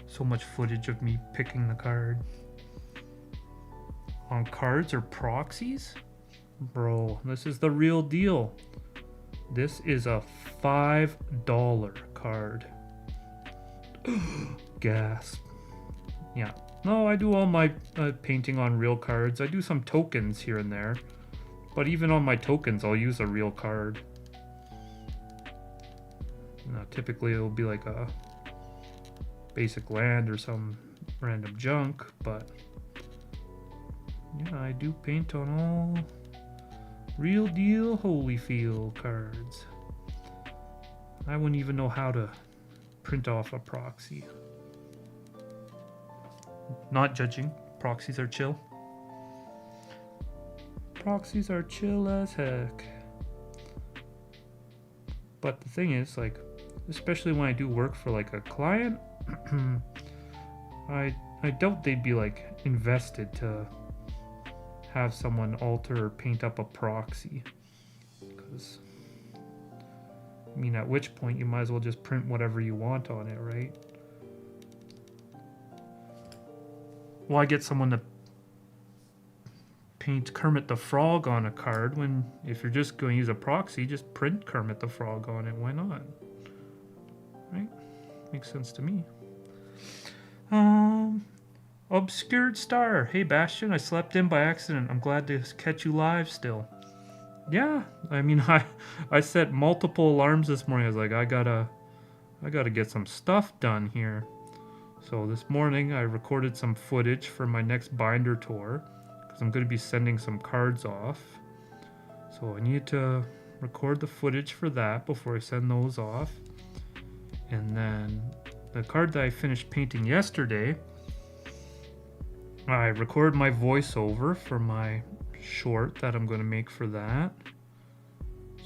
so much footage of me picking the card. On cards or proxies? Bro, this is the real deal. This is a $5 card. Gasp. Yeah. No, I do all my painting on real cards. I do some tokens here and there. But even on my tokens, I'll use a real card. Typically it'll be like a basic land or some random junk, but yeah, I do paint on all real deal Holyfield cards. I wouldn't even know how to print off a proxy. Not judging. Proxies are chill. Proxies are chill as heck. But the thing is, like, especially when I do work for like a client, I doubt they'd be like invested to have someone alter or paint up a proxy. Because, I mean, at which point you might as well just print whatever you want on it, right? Why get someone to paint Kermit the Frog on a card when if you're just going to use a proxy, just print Kermit the Frog on it? Why not? Right? Makes sense to me. Obscured Star. Hey Bastion, I slept in by accident. I'm glad to catch you live still. Yeah, I mean, I set multiple alarms this morning. I was like, I gotta get some stuff done here. So this morning I recorded some footage for my next binder tour because I'm going to be sending some cards off. So I need to record the footage for that before I send those off. And then the card that I finished painting yesterday, I recorded my voiceover for my short that I'm going to make for that.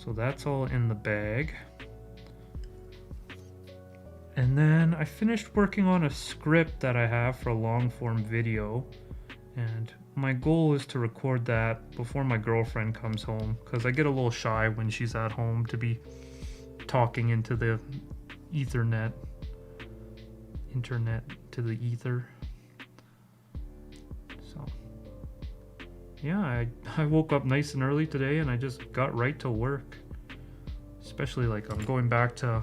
So that's all in the bag. And then I finished working on a script that I have for a long form video. And my goal is to record that before my girlfriend comes home, because I get a little shy when she's at home to be talking into the internet to the ether. So yeah, I woke up nice and early today and I just got right to work. Especially like I'm going back to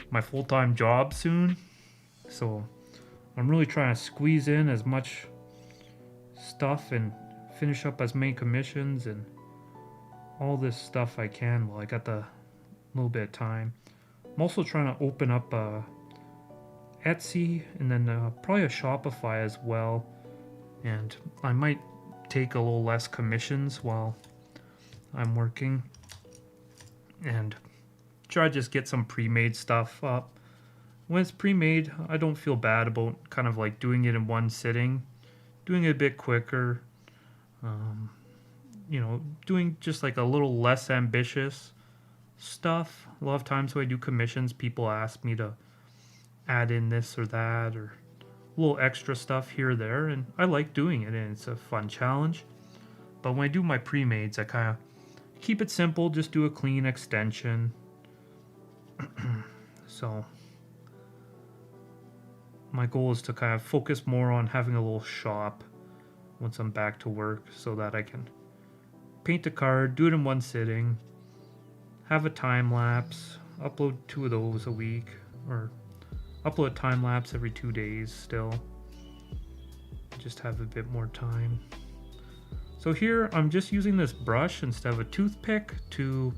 my full-time job soon, so I'm really trying to squeeze in as much stuff and finish up as many commissions and all this stuff I can while I got the little bit of time. I'm also trying to open up Etsy and then probably a Shopify as well, and I might take a little less commissions while I'm working and try to just get some pre-made stuff up. When it's pre-made, I don't feel bad about kind of like doing it in one sitting, doing it a bit quicker, you know, doing just like a little less ambitious stuff. A lot of times when I do commissions, people ask me to add in this or that or a little extra stuff here or there, and I like doing it and it's a fun challenge. But when I do my pre-mades, I kind of keep it simple, just do a clean extension. So my goal is to kind of focus more on having a little shop once I'm back to work so that I can paint a card, do it in one sitting, have a time lapse, upload 2 of those a week, or upload a time lapse every 2 days still. Just have a bit more time. So here I'm just using this brush instead of a toothpick to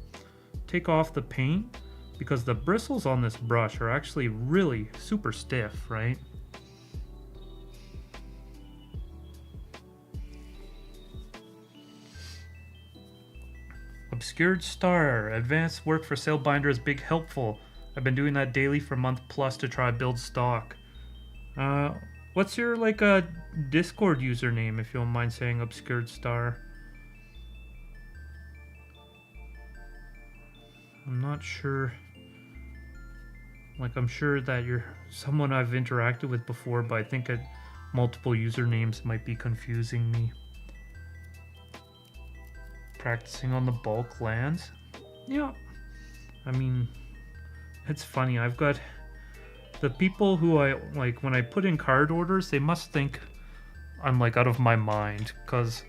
take off the paint, because the bristles on this brush are actually really super stiff, right? Obscured Star. Advanced work for sale binder is big helpful. I've been doing that daily for a month plus to try to build stock. What's your Discord username, if you don't mind saying, Obscured Star? I'm not sure. I'm sure that you're someone I've interacted with before, but I think multiple usernames might be confusing me. Practicing on the bulk lands? Yeah. I mean, it's funny. I've got the people who I when I put in card orders, they must think I'm out of my mind, because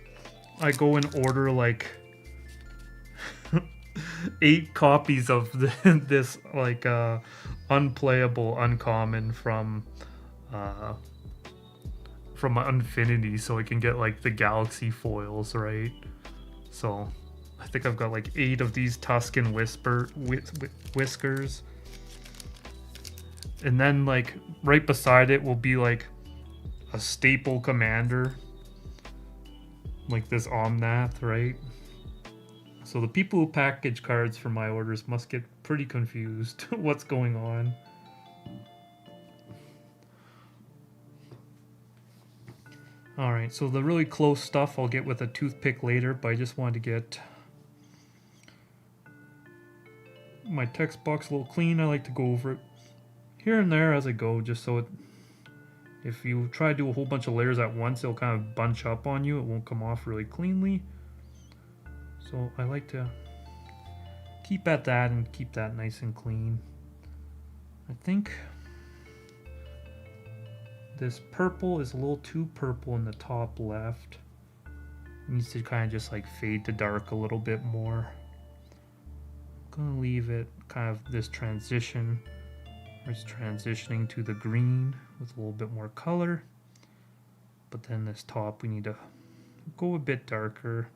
I go and order 8 copies of this unplayable uncommon from Infinity, so I can get the galaxy foils, right? So I think I've got 8 of these Tuscan whiskers, and then right beside it will be a staple commander, this Omnath, right? So the people who package cards for my orders must get pretty confused. What's going on? Alright, so the really close stuff I'll get with a toothpick later, but I just wanted to get my text box a little clean. I like to go over it here and there as I go, just so if you try to do a whole bunch of layers at once, it'll kind of bunch up on you. It won't come off really cleanly. So I like to keep at that and keep that nice and clean. I think this purple is a little too purple in the top left. It needs to kind of just fade to dark a little bit more. I'm gonna leave it kind of this transition, where it's transitioning to the green with a little bit more color. But then this top, we need to go a bit darker.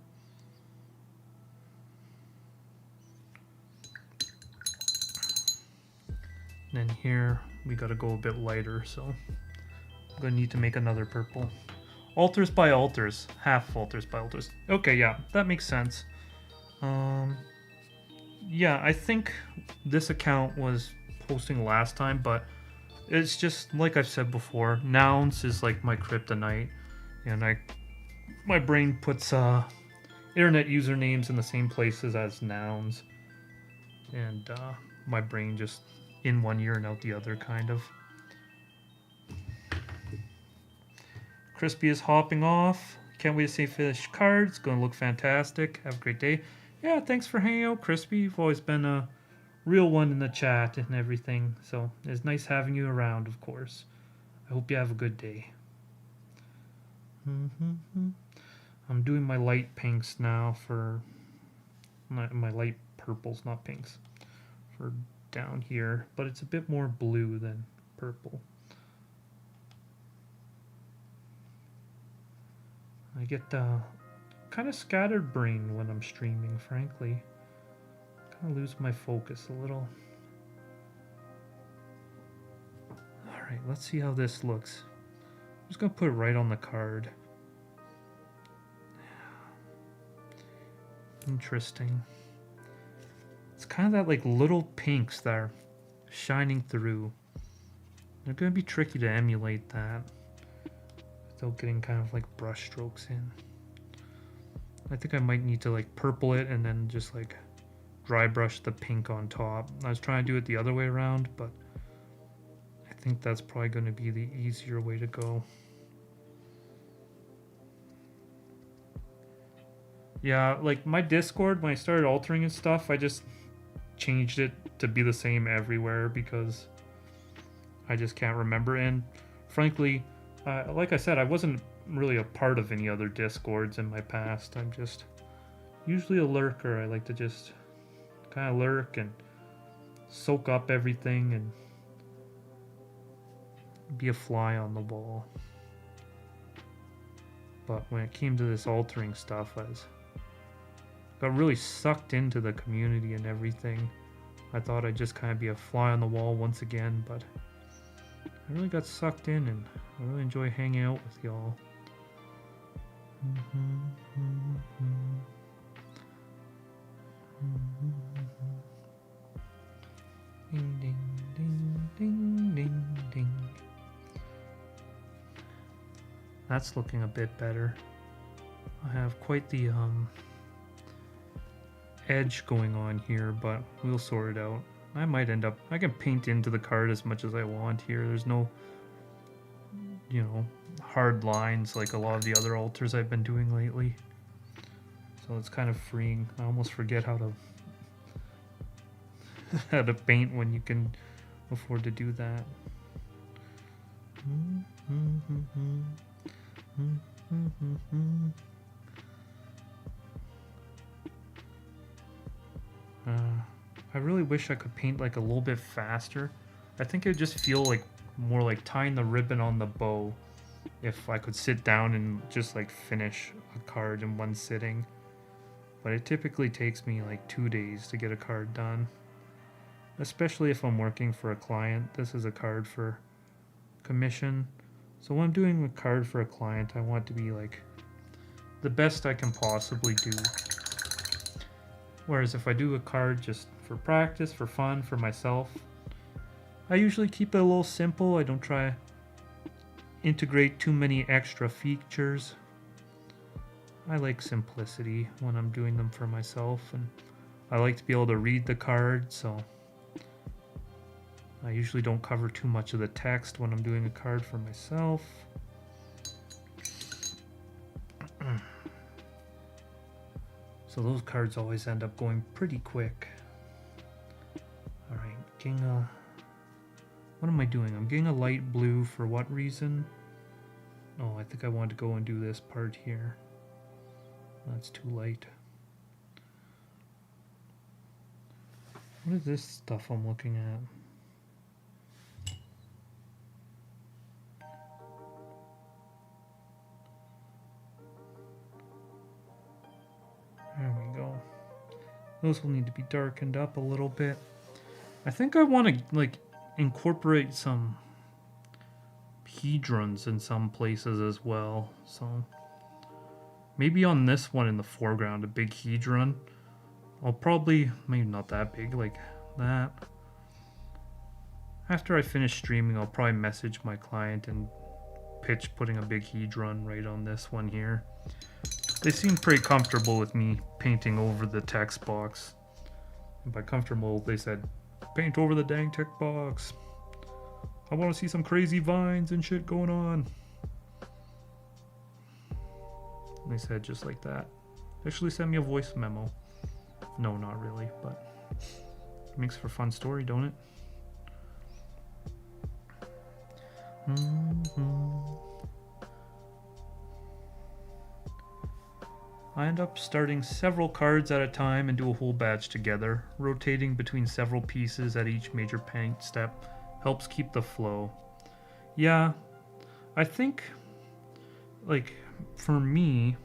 And then here we gotta go a bit lighter, so I'm gonna need to make another purple. Altars by altars, half altars by altars. Okay, yeah, that makes sense. Yeah, I think this account was posting last time, but it's just like I've said before, nouns is my kryptonite, and my brain puts internet usernames in the same places as nouns, and my brain just in one ear and out the other, kind of. Crispy is hopping off. Can't wait to see finished cards. Gonna look fantastic. Have a great day. Yeah, thanks for hanging out, Crispy. You've always been a real one in the chat and everything. So it's nice having you around, of course. I hope you have a good day. I'm doing my light pinks now for my light purples, not pinks, for down here, but it's a bit more blue than purple. I get kind of scattered brain when I'm streaming, frankly. Kind of lose my focus a little. Alright, let's see how this looks. I'm just going to put it right on the card. Interesting. It's kind of that little pinks that are shining through. They're going to be tricky to emulate that without getting kind of brush strokes in. I think I might need to purple it and then just dry brush the pink on top. I was trying to do it the other way around, but I think that's probably going to be the easier way to go. Yeah, my Discord, when I started altering and stuff, I just changed it to be the same everywhere because I just can't remember. And frankly, like I said, I wasn't really a part of any other Discords in my past. I'm just usually a lurker. I like to just kind of lurk and soak up everything and be a fly on the wall. But when it came to this altering stuff, got really sucked into the community and everything. I thought I'd just kind of be a fly on the wall once again, but I really got sucked in and I really enjoy hanging out with y'all. Ding, ding, ding, ding, ding, ding. That's looking a bit better. I have quite the edge going on here, but we'll sort it out. I might end up, I can paint into the card as much as I want here. There's no, you know, hard lines like a lot of the other altars I've been doing lately. So it's kind of freeing. I almost forget how to how to paint when you can afford to do that. I really wish I could paint like a little bit faster. I think it would just feel like more like tying the ribbon on the bow if I could sit down and just like finish a card in one sitting. But it typically takes me like 2 days to get a card done. Especially if I'm working for a client. This is a card for commission. So when I'm doing a card for a client, I want it to be like the best I can possibly do. Whereas if I do a card just for practice, for fun, for myself, I usually keep it a little simple. I don't try to integrate too many extra features. I like simplicity when I'm doing them for myself, and I like to be able to read the card, so I usually don't cover too much of the text when I'm doing a card for myself. So those cards always end up going pretty quick. Alright, getting a... What am I doing? I'm getting a light blue for what reason? Oh, I think I want to go and do this part here. That's too light. What is this stuff I'm looking at? There we go. Those will need to be darkened up a little bit. I think I want to like incorporate some hedrons in some places as well. So maybe on this one in the foreground, a big hedron. I'll probably, maybe not that big, like that. After I finish streaming, I'll probably message my client and pitch putting a big hedron right on this one here. They seem pretty comfortable with me painting over the text box. And by comfortable, they said, paint over the dang text box. I want to see some crazy vines and shit going on. And they said just like that. They actually sent me a voice memo. No, not really, but it makes for a fun story, don't it? I end up starting several cards at a time and do a whole batch together. Rotating between several pieces at each major paint step helps keep the flow. Yeah, I think, like, for me,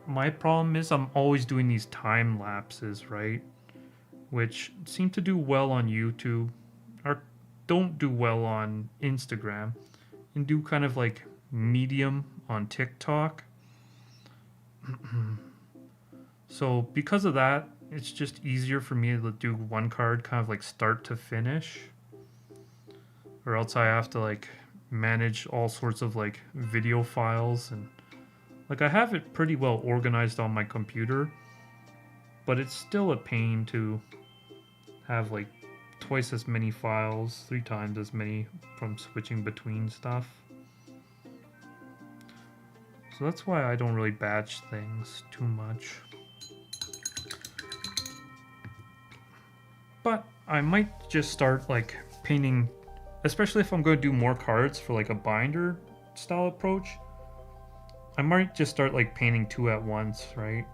my problem is I'm always doing these time lapses, right? Which seem to do well on YouTube, or don't do well on Instagram, and do kind of like medium on TikTok. So because of that, it's just easier for me to do one card kind of like start to finish, or else I have to like manage all sorts of like video files, and like I have it pretty well organized on my computer, but it's still a pain to have like twice as many files, 3 times as many from switching between stuff. So that's why I don't really batch things too much. But I might just start like painting especially if I'm going to do more cards for like a binder style approach, I might just start like painting 2 at once, right?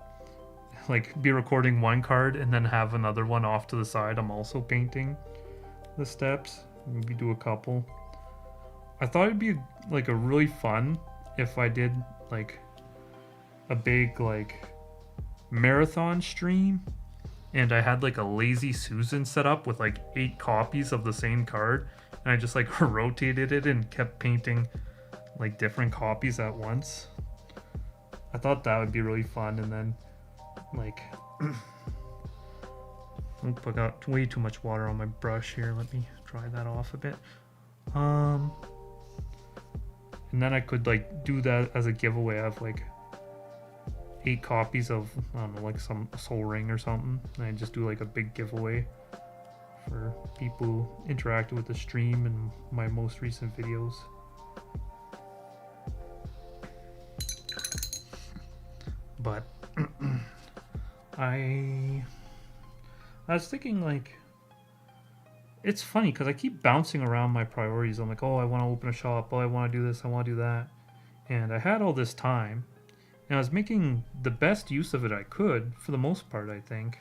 Like be recording 1 card and then have another one off to the side. I'm also painting the steps. Maybe do a couple. I thought it'd be like a really fun if I did like a big like marathon stream and I had like a lazy Susan set up with like 8 copies of the same card and I just like rotated it and kept painting like different copies at once. I thought that would be really fun. And then like oop, I got way too much water on my brush here. Let me dry that off a bit. And then I could like do that as a giveaway. I have like 8 copies of, I don't know, like some soul ring or something. And I just do like a big giveaway for people who interacted with the stream and my most recent videos. But I was thinking like, it's funny because I keep bouncing around my priorities. I'm like, oh, I want to open a shop. Oh, I want to do this. I want to do that. And I had all this time. And I was making the best use of it I could, for the most part, I think.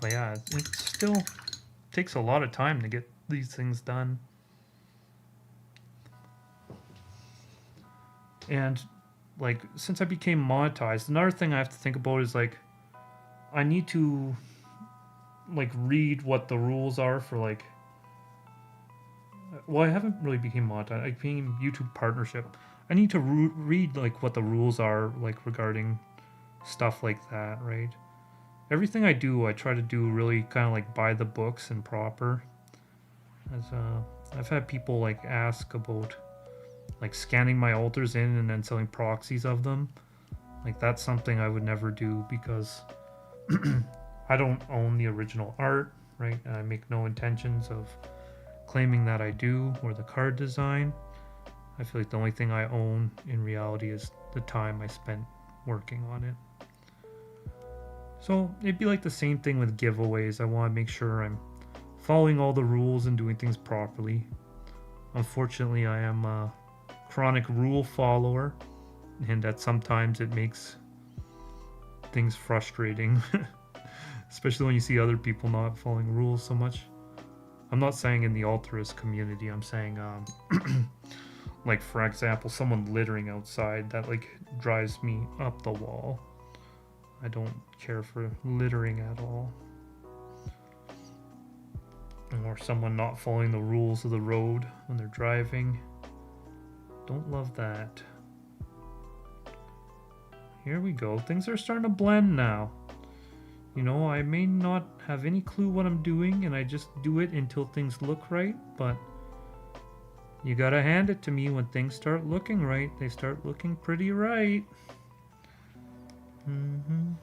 But yeah, it still takes a lot of time to get these things done. And like, since I became monetized, another thing I have to think about is like, I need to like read what the rules are for like, well, I haven't really became monetized. I became YouTube partnership. I need to read like what the rules are like regarding stuff like that, right? Everything I do, I try to do really kind of like by the books and proper. As I've had people like ask about like scanning my altars in and then selling proxies of them. Like that's something I would never do because I don't own the original art, right? And I make no intentions of claiming that I do, or the card design. I feel like the only thing I own in reality is the time I spent working on it. So it'd be like the same thing with giveaways. I want to make sure I'm following all the rules and doing things properly. Unfortunately, I am a chronic rule follower, and that sometimes it makes things frustrating. Especially when you see other people not following rules so much. I'm not saying in the altarist community, I'm saying like for example, someone littering outside, that like drives me up the wall. I don't care for littering at all. Or someone not following the rules of the road when they're driving. Don't love that. Here we go. Things are starting to blend now. You know, I may not have any clue what I'm doing and I just do it until things look right, but you gotta hand it to me when things start looking right. They start looking pretty right. When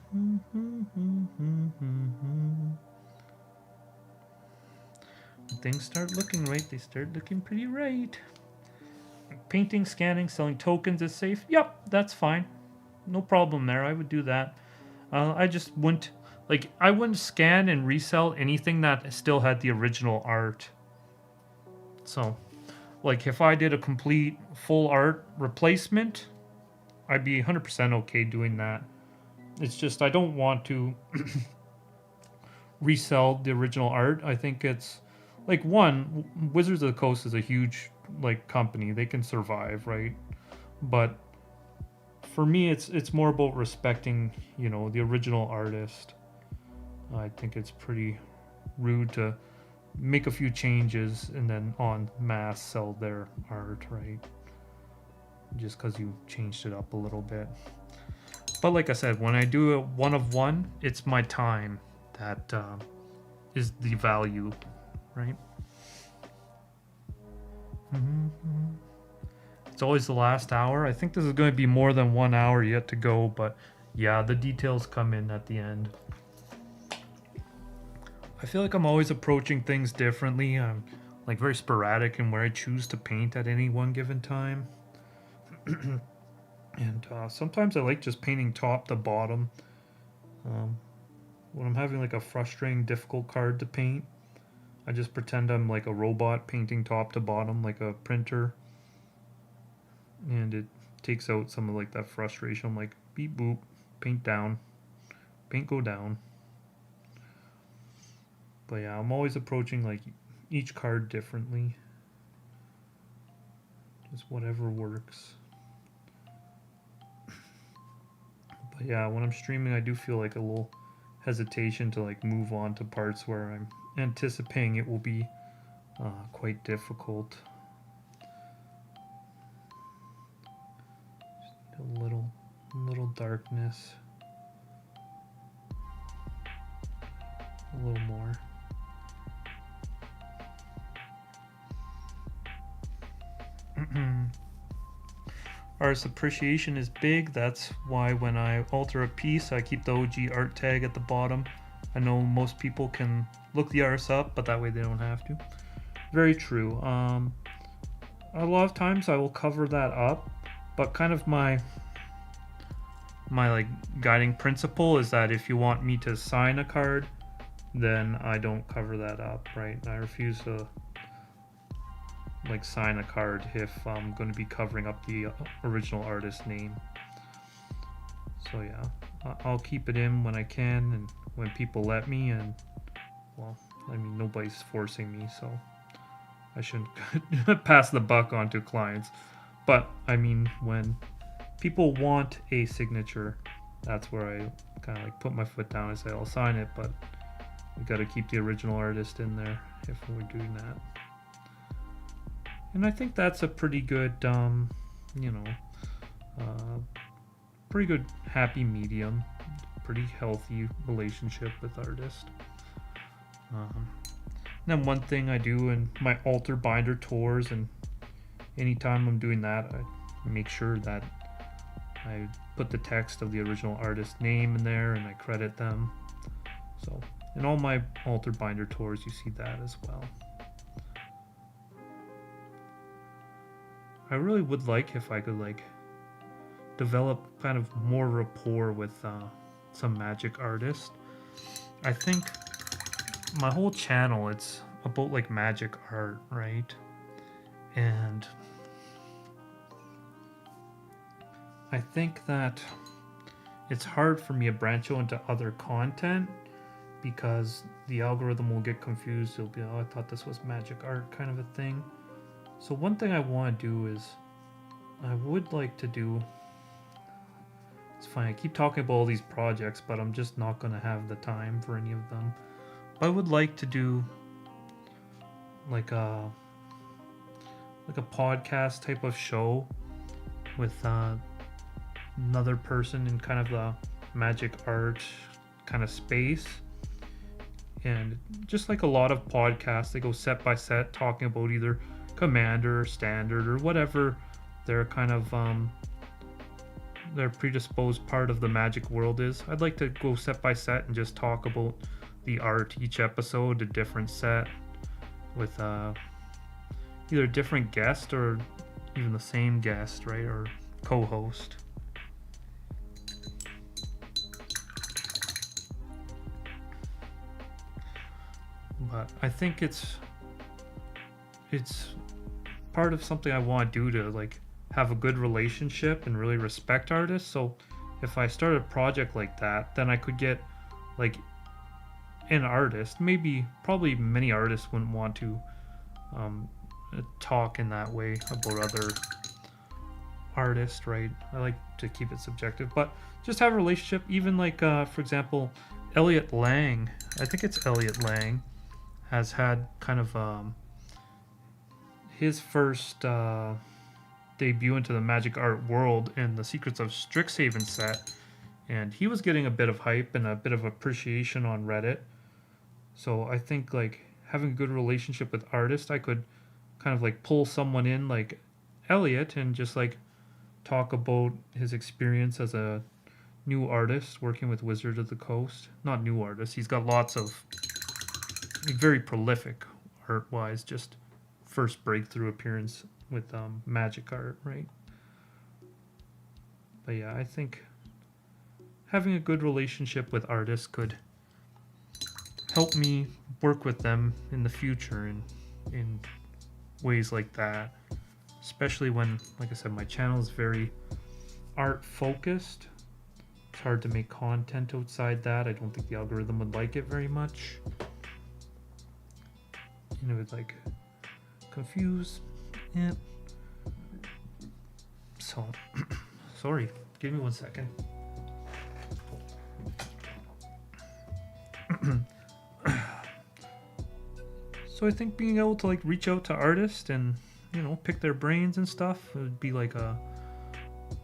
things start looking right, they start looking pretty right. Painting, scanning, selling tokens is safe. Yep, that's fine. No problem there. I would do that. I just wouldn't, like, I wouldn't scan and resell anything that still had the original art. So, like, if I did a complete full art replacement, I'd be 100% okay doing that. It's just I don't want to resell the original art. I think it's, like, one, Wizards of the Coast is a huge, like, company. They can survive, right? But for me, it's more about respecting, you know, the original artist. I think it's pretty rude to make a few changes and then en masse sell their art, right? Just because you changed it up a little bit. But like I said, when I do a one of one, it's my time that is the value, right? It's always the last hour. I think this is going to be more than 1 hour yet to go, but yeah, the details come in at the end. I feel like I'm always approaching things differently. I'm like very sporadic in where I choose to paint at any one given time. And sometimes I like just painting top to bottom. When I'm having like a frustrating, difficult card to paint, I just pretend I'm like a robot painting top to bottom like a printer, and it takes out some of like that frustration. I'm like beep boop, paint down, paint go down. But yeah, I'm always approaching like each card differently. Just whatever works. But yeah, when I'm streaming, I do feel like a little hesitation to like move on to parts where I'm anticipating it will be quite difficult. Just a little darkness. A little more. Artist appreciation is big. That's why when I alter a piece, I keep the OG art tag at the bottom. I know most people can look the artist up, but that way they don't have to. Very true. A lot of times I will cover that up, but kind of my like guiding principle is that if you want me to sign a card, then I don't cover that up, right? I refuse to like sign a card if I'm going to be covering up the original artist name. So yeah, I'll keep it in when I can and when people let me, and well, I mean, nobody's forcing me, so I shouldn't pass the buck on to clients. But I mean, when people want a signature, that's where I kind of like put my foot down and say I'll sign it, but we got to keep the original artist in there if we're doing that. And I think that's a pretty good, pretty good happy medium, pretty healthy relationship with artist. Then one thing I do in my alter binder tours, and anytime I'm doing that, I make sure that I put the text of the original artist name in there and I credit them. So in all my alter binder tours, you see that as well. I really would like if I could like develop kind of more rapport with some magic artists. I think my whole channel, it's about like magic art, right? And I think that it's hard for me to branch out into other content because the algorithm will get confused. It'll be, oh, I thought this was magic art kind of a thing. So one thing I want to do is I would like to do, it's funny, I keep talking about all these projects, but I'm just not going to have the time for any of them. I would like to do like a podcast type of show with another person in kind of the magic art kind of space. And just like a lot of podcasts, they go set by set talking about either Commander or Standard or whatever their kind of their predisposed part of the magic world is. I'd like to go set by set and just talk about the art each episode, a different set with either a different guest or even the same guest, right, or co-host. But I think it's part of something I want to do to like have a good relationship and really respect artists. So if I start a project like that, then I could get like an artist, probably many artists wouldn't want to talk in that way about other artists, right? I like to keep it subjective, but just have a relationship. Even like for example, Elliot Lang, I think it's Elliot Lang, has had kind of his first debut into the magic art world in the Secrets of Strixhaven set, and he was getting a bit of hype and a bit of appreciation on Reddit. So I think like having a good relationship with artists, I could kind of like pull someone in like Elliot and just like talk about his experience as a new artist working with Wizard of the Coast. Not new artist, he's got lots of very prolific art-wise, just first breakthrough appearance with magic art, right? But yeah, I think having a good relationship with artists could help me work with them in the future in ways like that. Especially when, like I said, my channel is very art focused. It's hard to make content outside that. I don't think the algorithm would like it very much. And it would like confuse it. So, sorry, give me 1 second. So I think being able to like reach out to artists and, you know, pick their brains and stuff would be like a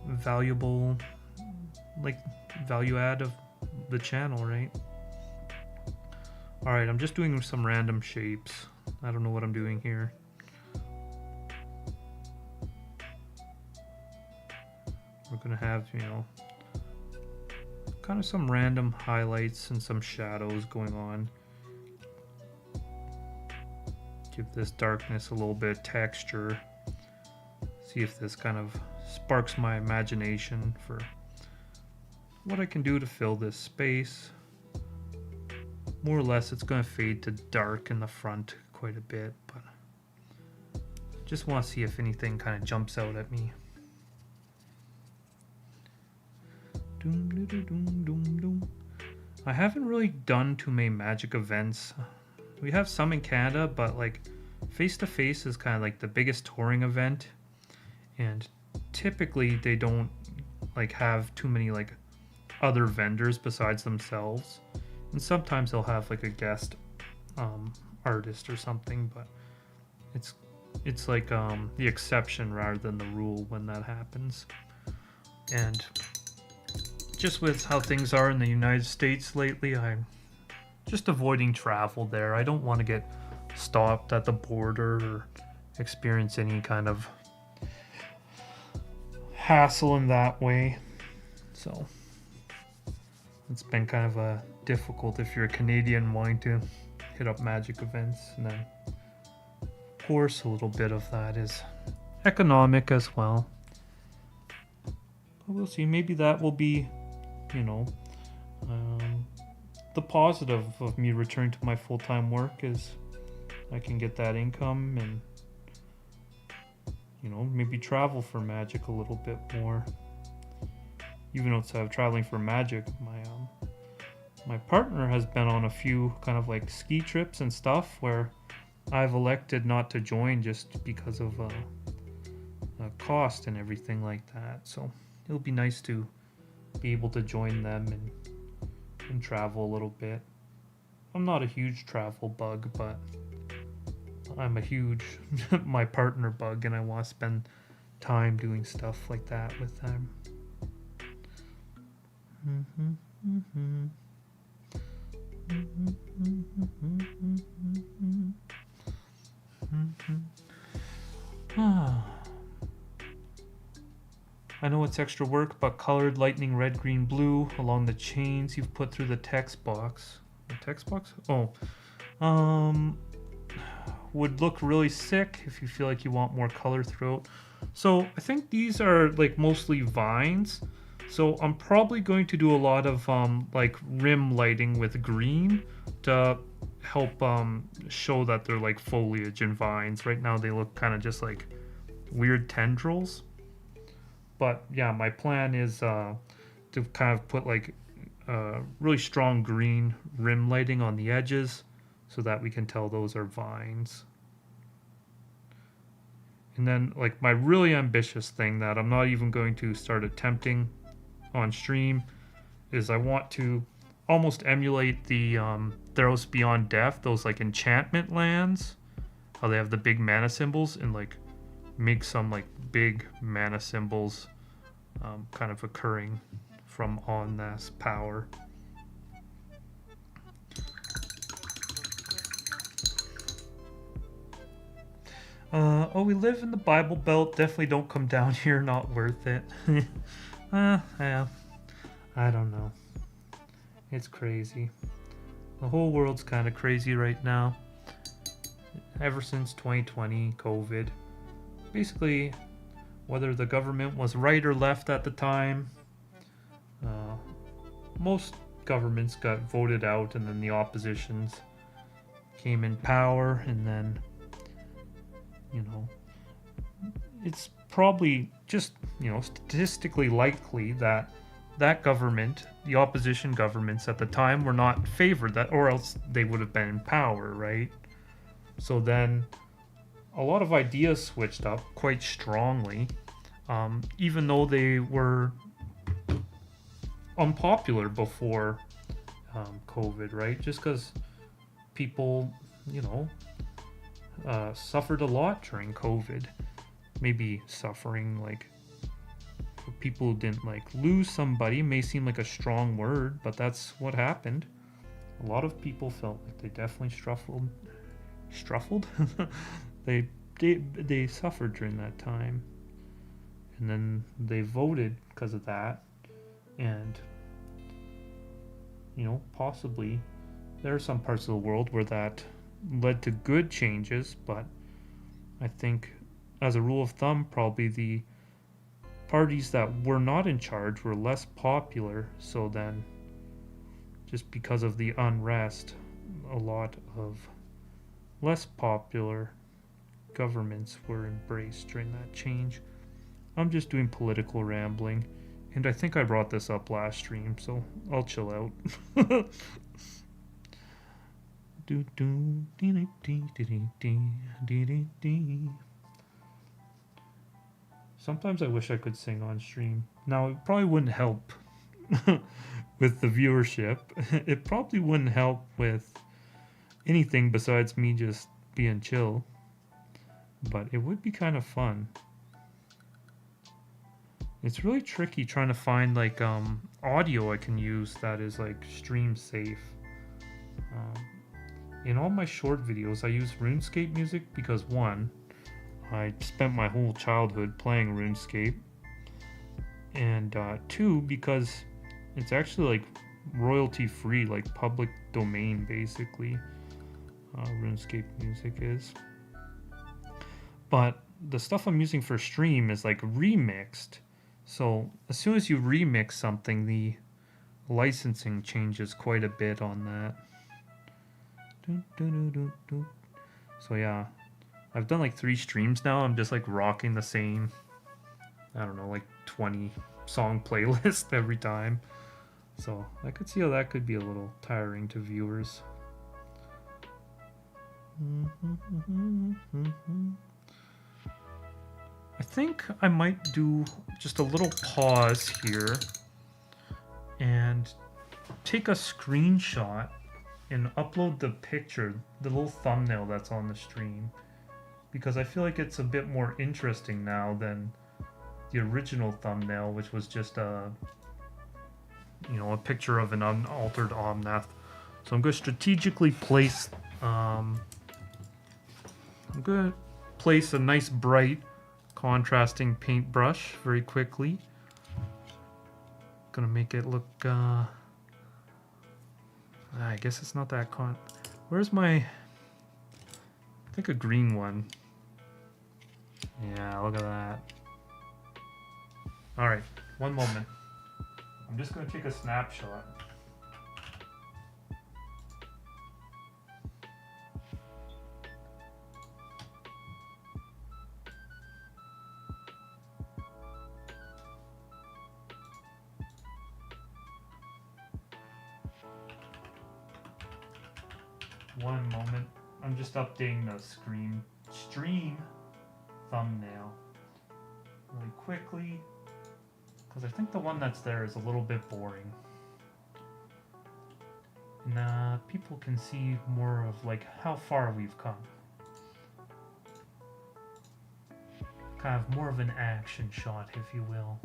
valuable, like, value add of the channel, right? Alright, I'm just doing some random shapes. I don't know what I'm doing here. We're gonna have, you know, kind of some random highlights and some shadows going on. Give this darkness a little bit of texture. See if this kind of sparks my imagination for what I can do to fill this space. More or less, it's going to fade to dark in the front quite a bit, but just want to see if anything kind of jumps out at me. I haven't really done too many magic events. We have some in Canada, but like face to face is kind of like the biggest touring event, and typically they don't like have too many like other vendors besides themselves, and sometimes they'll have like a guest artist or something, but it's like the exception rather than the rule when that happens. And just with how things are in the United States lately, I'm just avoiding travel there. I don't want to get stopped at the border or experience any kind of hassle in that way. So it's been kind of difficult if you're a Canadian wanting to hit up magic events. And then, of course, a little bit of that is economic as well. But we'll see. Maybe that will be, you know, the positive of me returning to my full-time work is I can get that income and, you know, maybe travel for magic a little bit more. Even outside of traveling for magic, my partner has been on a few kind of like ski trips and stuff where I've elected not to join just because of cost and everything like that. So it'll be nice to be able to join them and travel a little bit. I'm not a huge travel bug, but I'm a huge my partner bug, and I want to spend time doing stuff like that with them. I know it's extra work, but colored lightning red, green, blue along the chains you've put through the text box. The text box? Oh. Would look really sick if you feel like you want more color throughout. So I think these are like mostly vines. So I'm probably going to do a lot of like rim lighting with green to help show that they're like foliage and vines. Right now they look kind of just like weird tendrils. But yeah, my plan is to kind of put like really strong green rim lighting on the edges so that we can tell those are vines. And then like my really ambitious thing that I'm not even going to start attempting on stream is I want to almost emulate the Theros Beyond Death, those like enchantment lands, how they have the big mana symbols, and like make some like big mana symbols kind of occurring from Omnath's power. Oh, we live in the Bible Belt. Definitely don't come down here. Not worth it. Yeah. I don't know. It's crazy. The whole world's kind of crazy right now. Ever since 2020, COVID. Basically, whether the government was right or left at the time, most governments got voted out, and then the oppositions came in power, and then, it's probably just, statistically likely that government, the opposition governments at the time, were not favored that, or else they would have been in power, right? So then a lot of ideas switched up quite strongly, even though they were unpopular before COVID, right? Just because people, suffered a lot during COVID. Maybe suffering, like, for people who didn't lose somebody may seem like a strong word, but that's what happened. A lot of people felt like they definitely struffled. they suffered during that time, and then they voted because of that. And possibly there are some parts of the world where that led to good changes, but I think as a rule of thumb, probably the parties that were not in charge were less popular. So then, just because of the unrest, a lot of less popular governments were embraced during that change. I'm just doing political rambling, and I think I brought this up last stream, so I'll chill out. Sometimes I wish I could sing on stream. Now, it probably wouldn't help with the viewership. It probably wouldn't help with anything besides me just being chill. But it would be kind of fun. It's really tricky trying to find audio I can use that is stream safe. In all my short videos, I use RuneScape music because one, I spent my whole childhood playing RuneScape, and two, because it's actually royalty free, public domain basically. RuneScape music is. But the stuff I'm using for stream is remixed. So as soon as you remix something, the licensing changes quite a bit on that. So yeah, I've done 3 streams now. I'm just rocking the same, I don't know, 20 song playlist every time. So I could see how that could be a little tiring to viewers. I think I might do just a little pause here and take a screenshot and upload the picture, the little thumbnail that's on the stream, because I feel like it's a bit more interesting now than the original thumbnail, which was just a picture of an unaltered Omnath. So I'm going to strategically place a nice bright contrasting paintbrush very quickly. Gonna make it look I guess it's not that where's my, I think a green one. Yeah, look at that. Alright, one moment. I'm just gonna take a snapshot. One moment. I'm just updating the stream thumbnail really quickly, because I think the one that's there is a little bit boring. And people can see more of how far we've come. Kind of more of an action shot, if you will.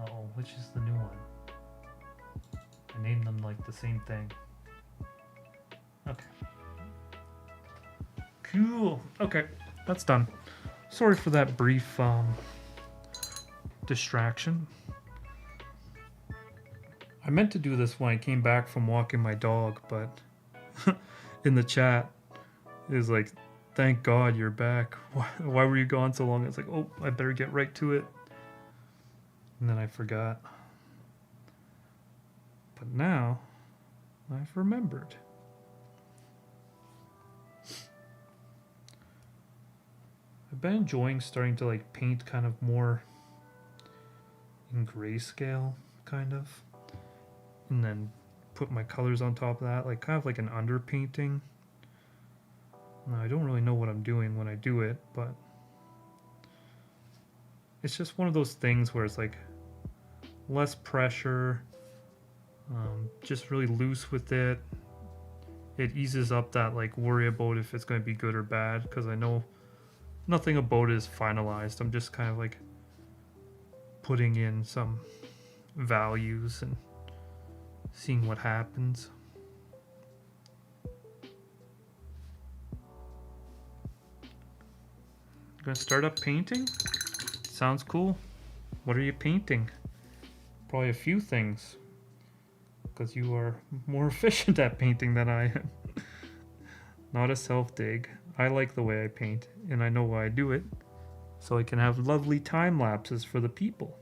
Uh-oh, which is the new one? I named them the same thing. Okay. Cool. Okay, that's done. Sorry for that brief distraction. I meant to do this when I came back from walking my dog, but in the chat it was thank God you're back. Why were you gone so long? I was oh, I better get right to it. And then I forgot. But now I've remembered. I've been enjoying starting to like paint kind of more in grayscale, kind of, and then put my colors on top of that, like kind of like an underpainting. Now, I don't really know what I'm doing when I do it, but it's just one of those things where it's like less pressure, just really loose with it. It eases up that like worry about if it's going to be good or bad, because I know nothing about it is finalized. I'm just kind of like putting in some values and seeing what happens. Gonna start up painting? Sounds cool. What are you painting? Probably a few things, because you are more efficient at painting than I am. Not a self-dig. I like the way I paint, and I know why I do it, so I can have lovely time lapses for the people.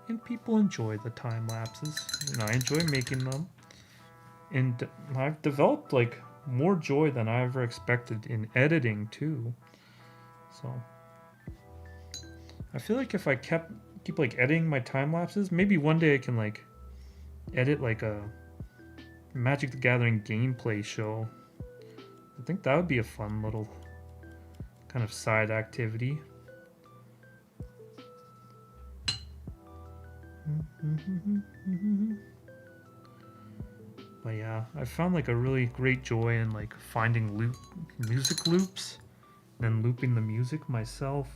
And people enjoy the time lapses, and I enjoy making them. And I've developed like more joy than I ever expected in editing too. So I feel like if I keep like editing my time lapses, maybe one day I can like edit like a Magic the Gathering gameplay show. I think that would be a fun little kind of side activity. But yeah, I found like a really great joy in like finding music loops and then looping the music myself.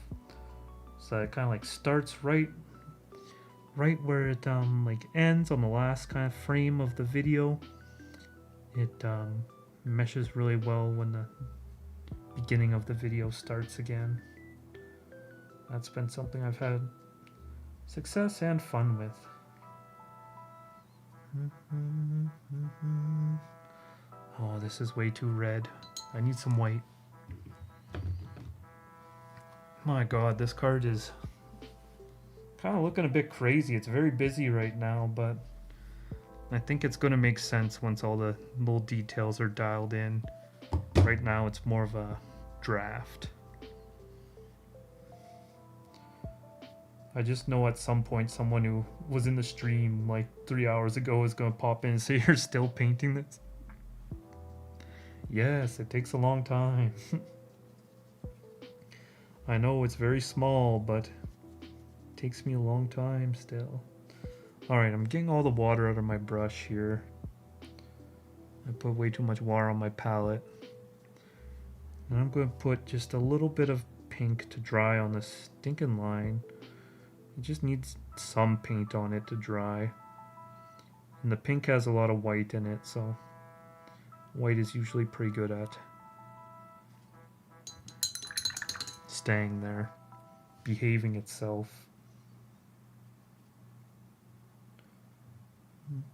So it kind of like starts right where it like ends on the last kind of frame of the video. It meshes really well when the beginning of the video starts again. That's been something I've had success and fun with. Oh, this is way too red. I need some white. My god, this card is kind of looking a bit crazy. It's very busy right now, but I think it's going to make sense once all the little details are dialed in. Right now, it's more of a draft. I just know at some point someone who was in the stream like 3 hours ago is going to pop in and say, "You're still painting this?" Yes, it takes a long time. I know it's very small, but it takes me a long time still. Alright, I'm getting all the water out of my brush here. I put way too much water on my palette. And I'm going to put just a little bit of pink to dry on this stinking line. It just needs some paint on it to dry. And the pink has a lot of white in it, so white is usually pretty good at staying there, behaving itself.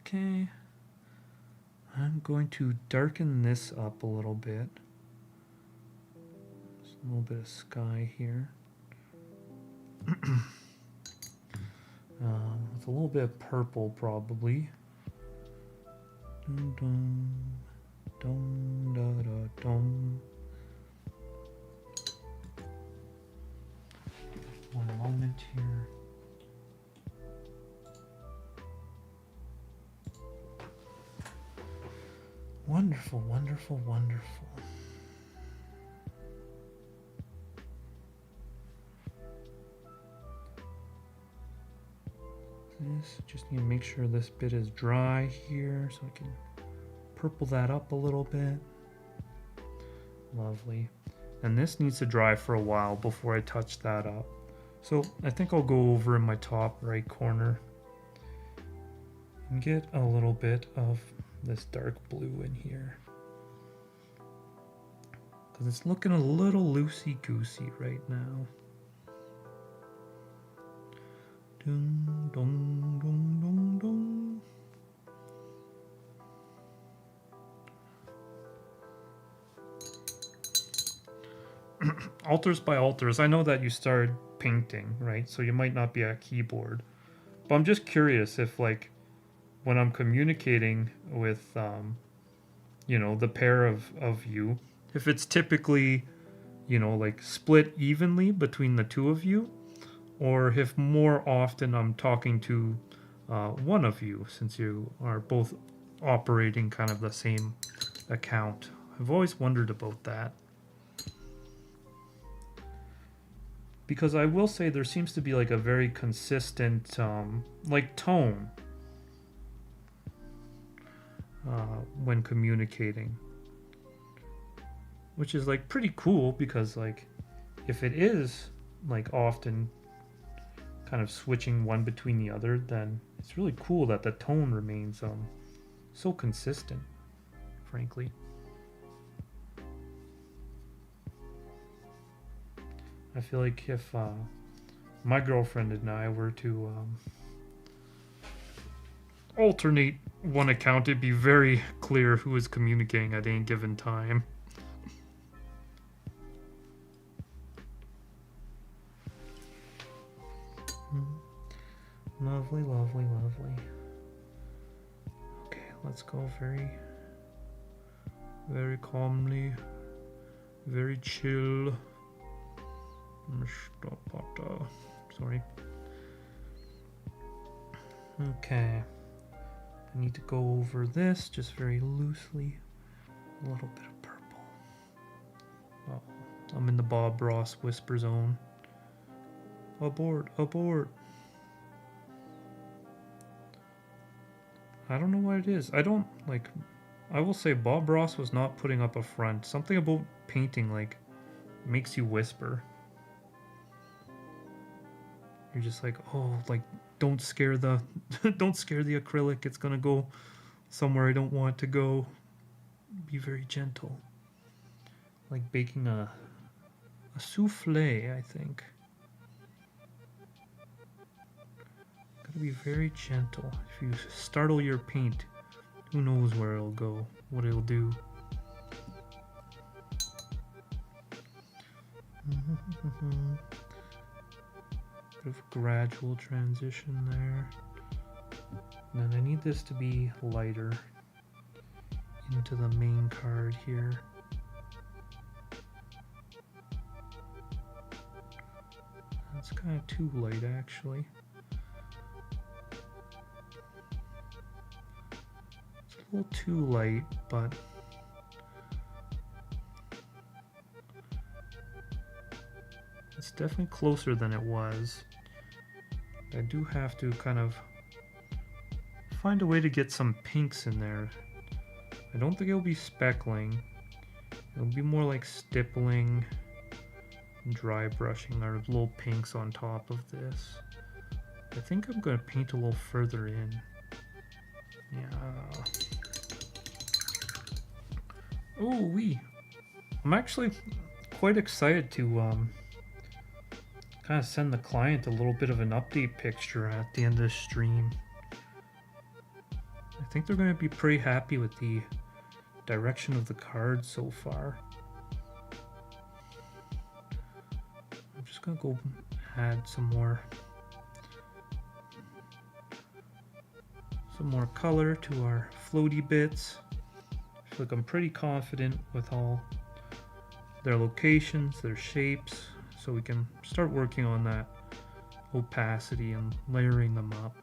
Okay, I'm going to darken this up a little bit. Just a little bit of sky here. With a little bit of purple, probably. Dun, dun, dun, da, da, dun. One moment here. Wonderful, wonderful, wonderful. Just need to make sure this bit is dry here so I can purple that up a little bit. Lovely. And this needs to dry for a while before I touch that up. So I think I'll go over in my top right corner and get a little bit of this dark blue in here. Because it's looking a little loosey-goosey right now. Dun, dun, dun, dun, dun. Altars by altars. I know that you started painting, right? So you might not be at keyboard. But I'm just curious if, like, when I'm communicating with, you know, the pair of you, if it's typically, like split evenly between the two of you, or if more often I'm talking to one of you, since you are both operating kind of the same account. I've always wondered about that. Because I will say there seems to be like a very consistent like tone when communicating. Which is like pretty cool, because like if it is like often kind of switching one between the other, then it's really cool that the tone remains so consistent, frankly. I feel like if my girlfriend and I were to alternate one account, it'd be very clear who is communicating at any given time. Lovely, lovely, lovely. Okay, let's go very, very calmly, very chill. Sorry. Okay. I need to go over this just very loosely. A little bit of purple. Oh, I'm in the Bob Ross whisper zone. Abort, abort. I don't know what it is. I will say Bob Ross was not putting up a front. Something about painting like makes you whisper. You're just like, oh, like don't scare the acrylic. It's gonna go somewhere I don't want to go. Be very gentle. Like baking a souffle, I think. Gotta be very gentle. If you startle your paint, who knows where it'll go, what it'll do. Bit of gradual transition there. And then I need this to be lighter into the main card here. That's kind of too light, actually. It's a little too light, but it's definitely closer than it was. I do have to kind of find a way to get some pinks in there. I don't think it'll be speckling. It'll be more like stippling and dry brushing our little pinks on top of this. I think I'm going to paint a little further in. Yeah. Oh, wee. I'm actually quite excited to kind of send the client a little bit of an update picture at the end of the stream. I think they're going to be pretty happy with the direction of the card so far. I'm just going to go add some more color to our floaty bits. I feel like I'm pretty confident with all their locations, their shapes, so we can start working on that opacity and layering them up.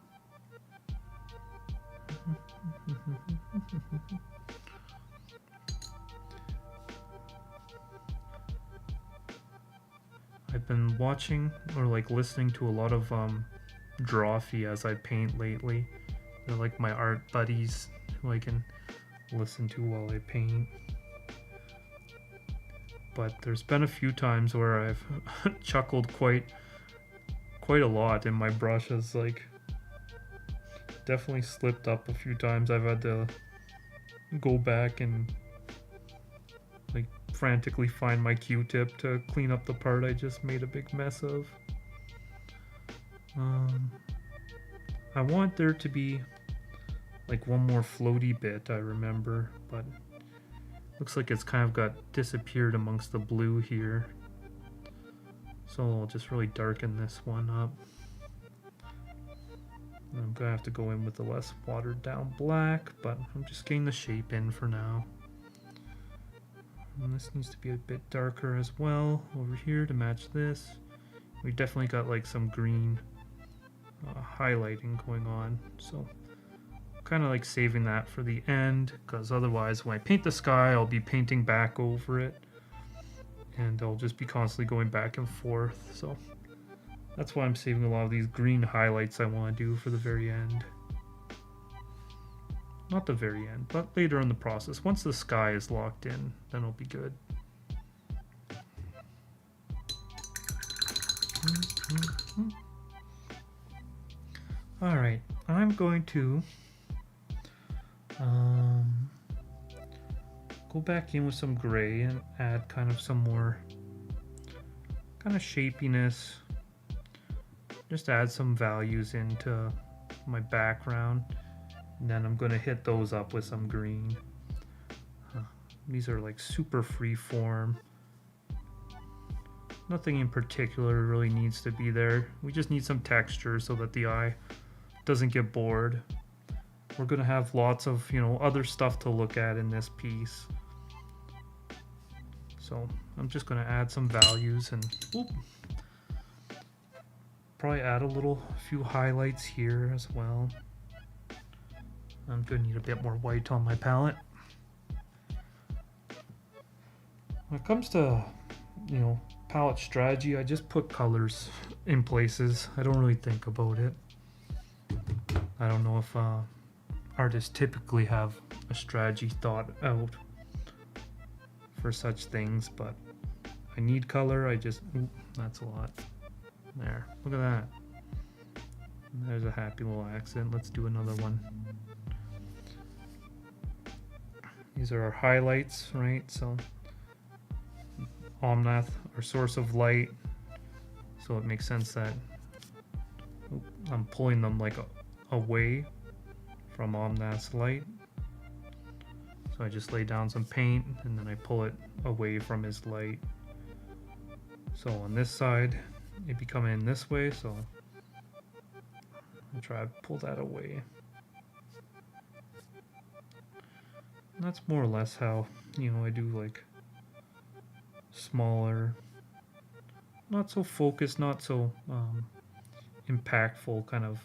I've been watching or like listening to a lot of Drawfee as I paint lately. They're like my art buddies who I can listen to while I paint. But there's been a few times where I've chuckled quite a lot, and my brush has like definitely slipped up a few times. I've had to go back and like frantically find my Q-tip to clean up the part I just made a big mess of. I want there to be like one more floaty bit, I remember, but looks like it's kind of got disappeared amongst the blue here. So I'll just really darken this one up. I'm gonna have to go in with a less watered down black, but I'm just getting the shape in for now. And this needs to be a bit darker as well over here to match this. We definitely got like some green highlighting going on, so kind of like saving that for the end, because otherwise when I paint the sky I'll be painting back over it and I'll just be constantly going back and forth. So that's why I'm saving a lot of these green highlights I want to do for the very end. Not the very end, but later in the process. Once the sky is locked in, then it'll be good. Alright, I'm going to go back in with some gray and add kind of some more kind of shapiness. Just add some values into my background. And then I'm going to hit those up with some green. These are like super free form. Nothing in particular really needs to be there. We just need some texture so that the eye doesn't get bored. We're going to have lots of, other stuff to look at in this piece. So I'm just going to add some values and probably add a few highlights here as well. I'm going to need a bit more white on my palette. When it comes to, palette strategy, I just put colors in places. I don't really think about it. I don't know if artists typically have a strategy thought out for such things, but I need color. That's a lot. There, look at that. There's a happy little accent. Let's do another one. These are our highlights, right? So Omnath, our source of light. So it makes sense that I'm pulling them like away from Omnath's light. So I just lay down some paint and then I pull it away from his light. So on this side, it'd be coming in this way, so I'll try to pull that away. And that's more or less how, I do like smaller, not so focused, not so impactful kind of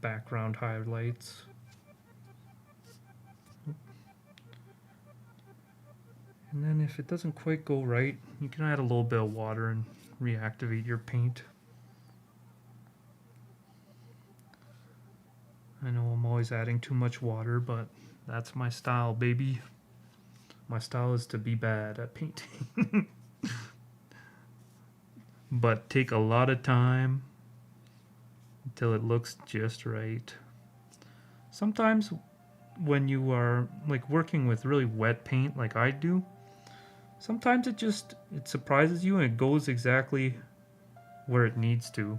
background highlights. And then if it doesn't quite go right, you can add a little bit of water and reactivate your paint. I know I'm always adding too much water, but that's my style, baby. My style is to be bad at painting. But take a lot of time until it looks just right. Sometimes when you are like working with really wet paint like I do, sometimes it surprises you and it goes exactly where it needs to.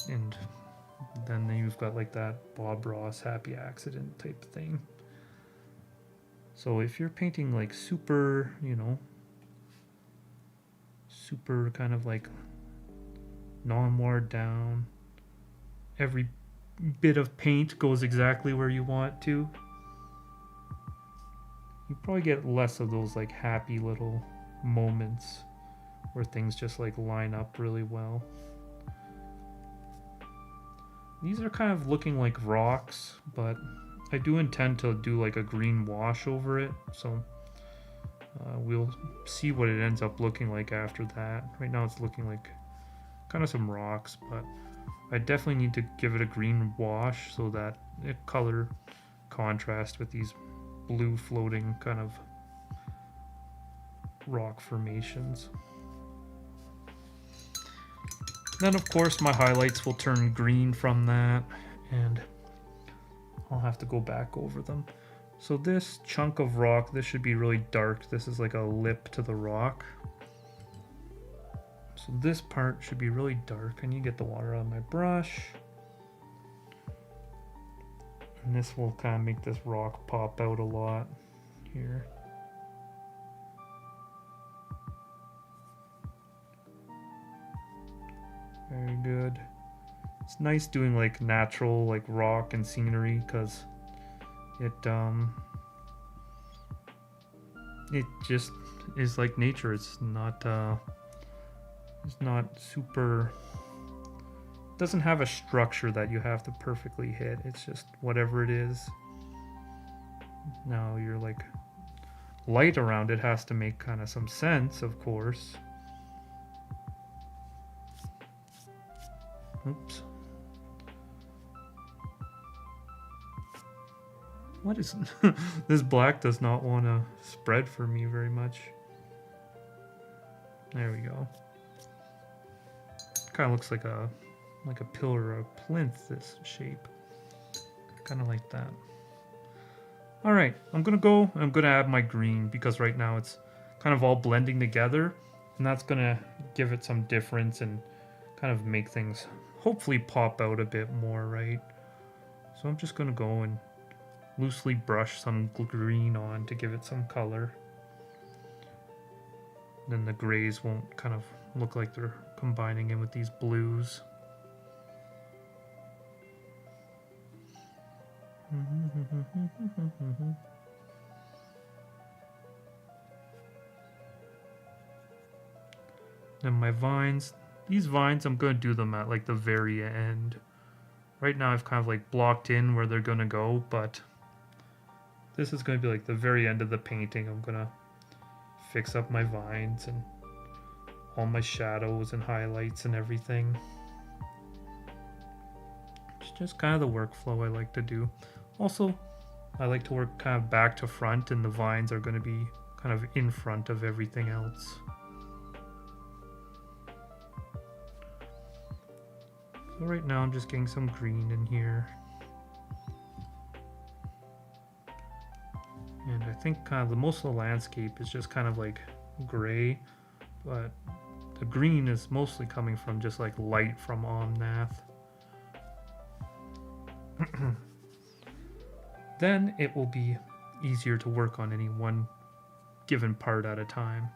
And then you've got like that Bob Ross happy accident type thing. So if you're painting like super, super kind of like non-watered down, every bit of paint goes exactly where you want to, you probably get less of those like happy little moments where things just like line up really well. These are kind of looking like rocks, but I do intend to do like a green wash over it, so we'll see what it ends up looking like after that. Right now it's looking like kind of some rocks, but I definitely need to give it a green wash so that it color contrast with these blue floating kind of rock formations. Then of course my highlights will turn green from that, and I'll have to go back over them. So this chunk of rock, this should be really dark. This is like a lip to the rock. So this part should be really dark. I need to get the water out of my brush. And this will kind of make this rock pop out a lot here. Very good. It's nice doing like natural like rock and scenery because it it just is like nature. It's not super, doesn't have a structure that you have to perfectly hit. It's just whatever it is. Now you're like light around it has to make kind of some sense, of course. Oops. What is this black does not want to spread for me very much. There we go. Kind of looks like a pillar or a plinth, this shape. Kind of like that. All right, I'm gonna add my green because right now it's kind of all blending together, and that's gonna give it some difference and kind of make things hopefully pop out a bit more, right? So I'm just gonna go and loosely brush some green on to give it some color. Then the grays won't kind of look like they're combining in with these blues. Then my vines, these vines I'm going to do them at like the very end. Right now I've kind of like blocked in where they're going to go, but this is going to be like the very end of the painting. I'm going to fix up my vines and all my shadows and highlights and everything. It's just kind of the workflow I like to do. Also, I like to work kind of back to front, and the vines are going to be kind of in front of everything else. So right now I'm just getting some green in here. And I think kind of the most of the landscape is just kind of like gray, but the green is mostly coming from just like light from Omnath. Then it will be easier to work on any one given part at a time.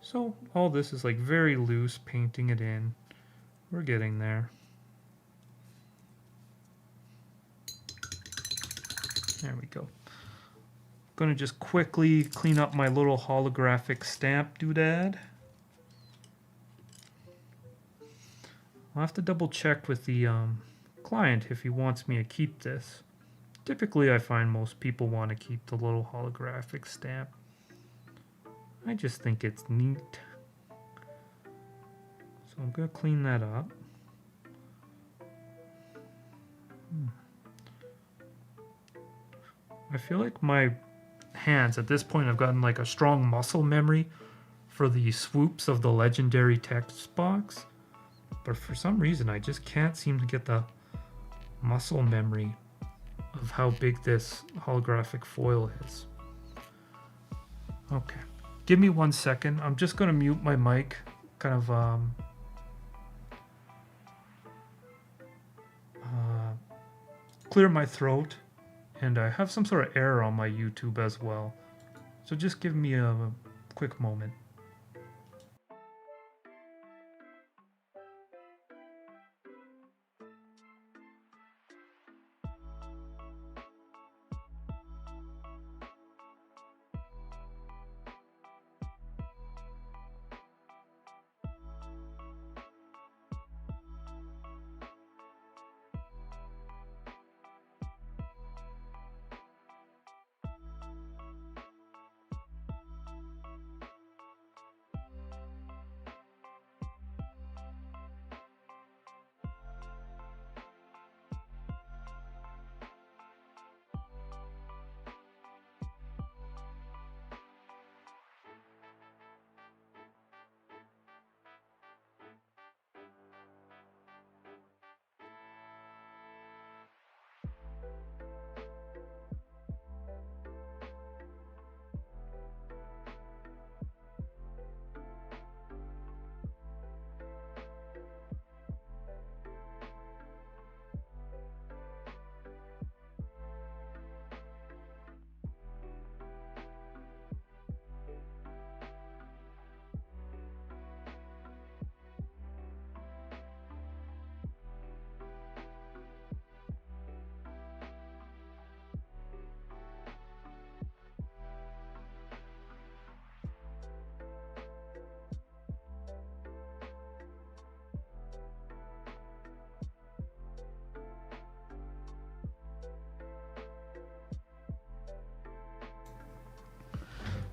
So all this is like very loose, painting it in. We're getting there. There we go. Gonna just quickly clean up my little holographic stamp doodad. I'll have to double check with the client if he wants me to keep this. Typically I find most people want to keep the little holographic stamp. I just think it's neat. So I'm gonna clean that up. I feel like my hands at this point I've gotten like a strong muscle memory for the swoops of the legendary text box, but for some reason I just can't seem to get the muscle memory of how big this holographic foil is. Okay, give me 1 second. I'm just gonna mute my mic, kind of clear my throat. And I have some sort of error on my YouTube as well. So just give me a quick moment.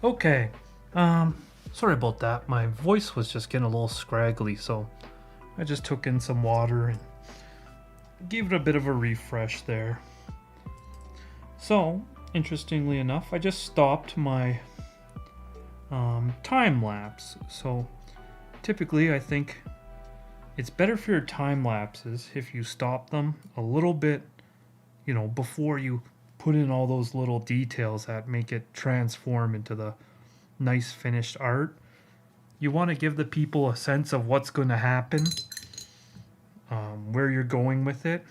Okay, sorry about that. My voice was just getting a little scraggly, so I just took in some water and gave it a bit of a refresh there. So, interestingly enough, I just stopped my time lapse. So, typically, I think it's better for your time lapses if you stop them a little bit, before you put in all those little details that make it transform into the nice finished art. You want to give the people a sense of what's going to happen, where you're going with it.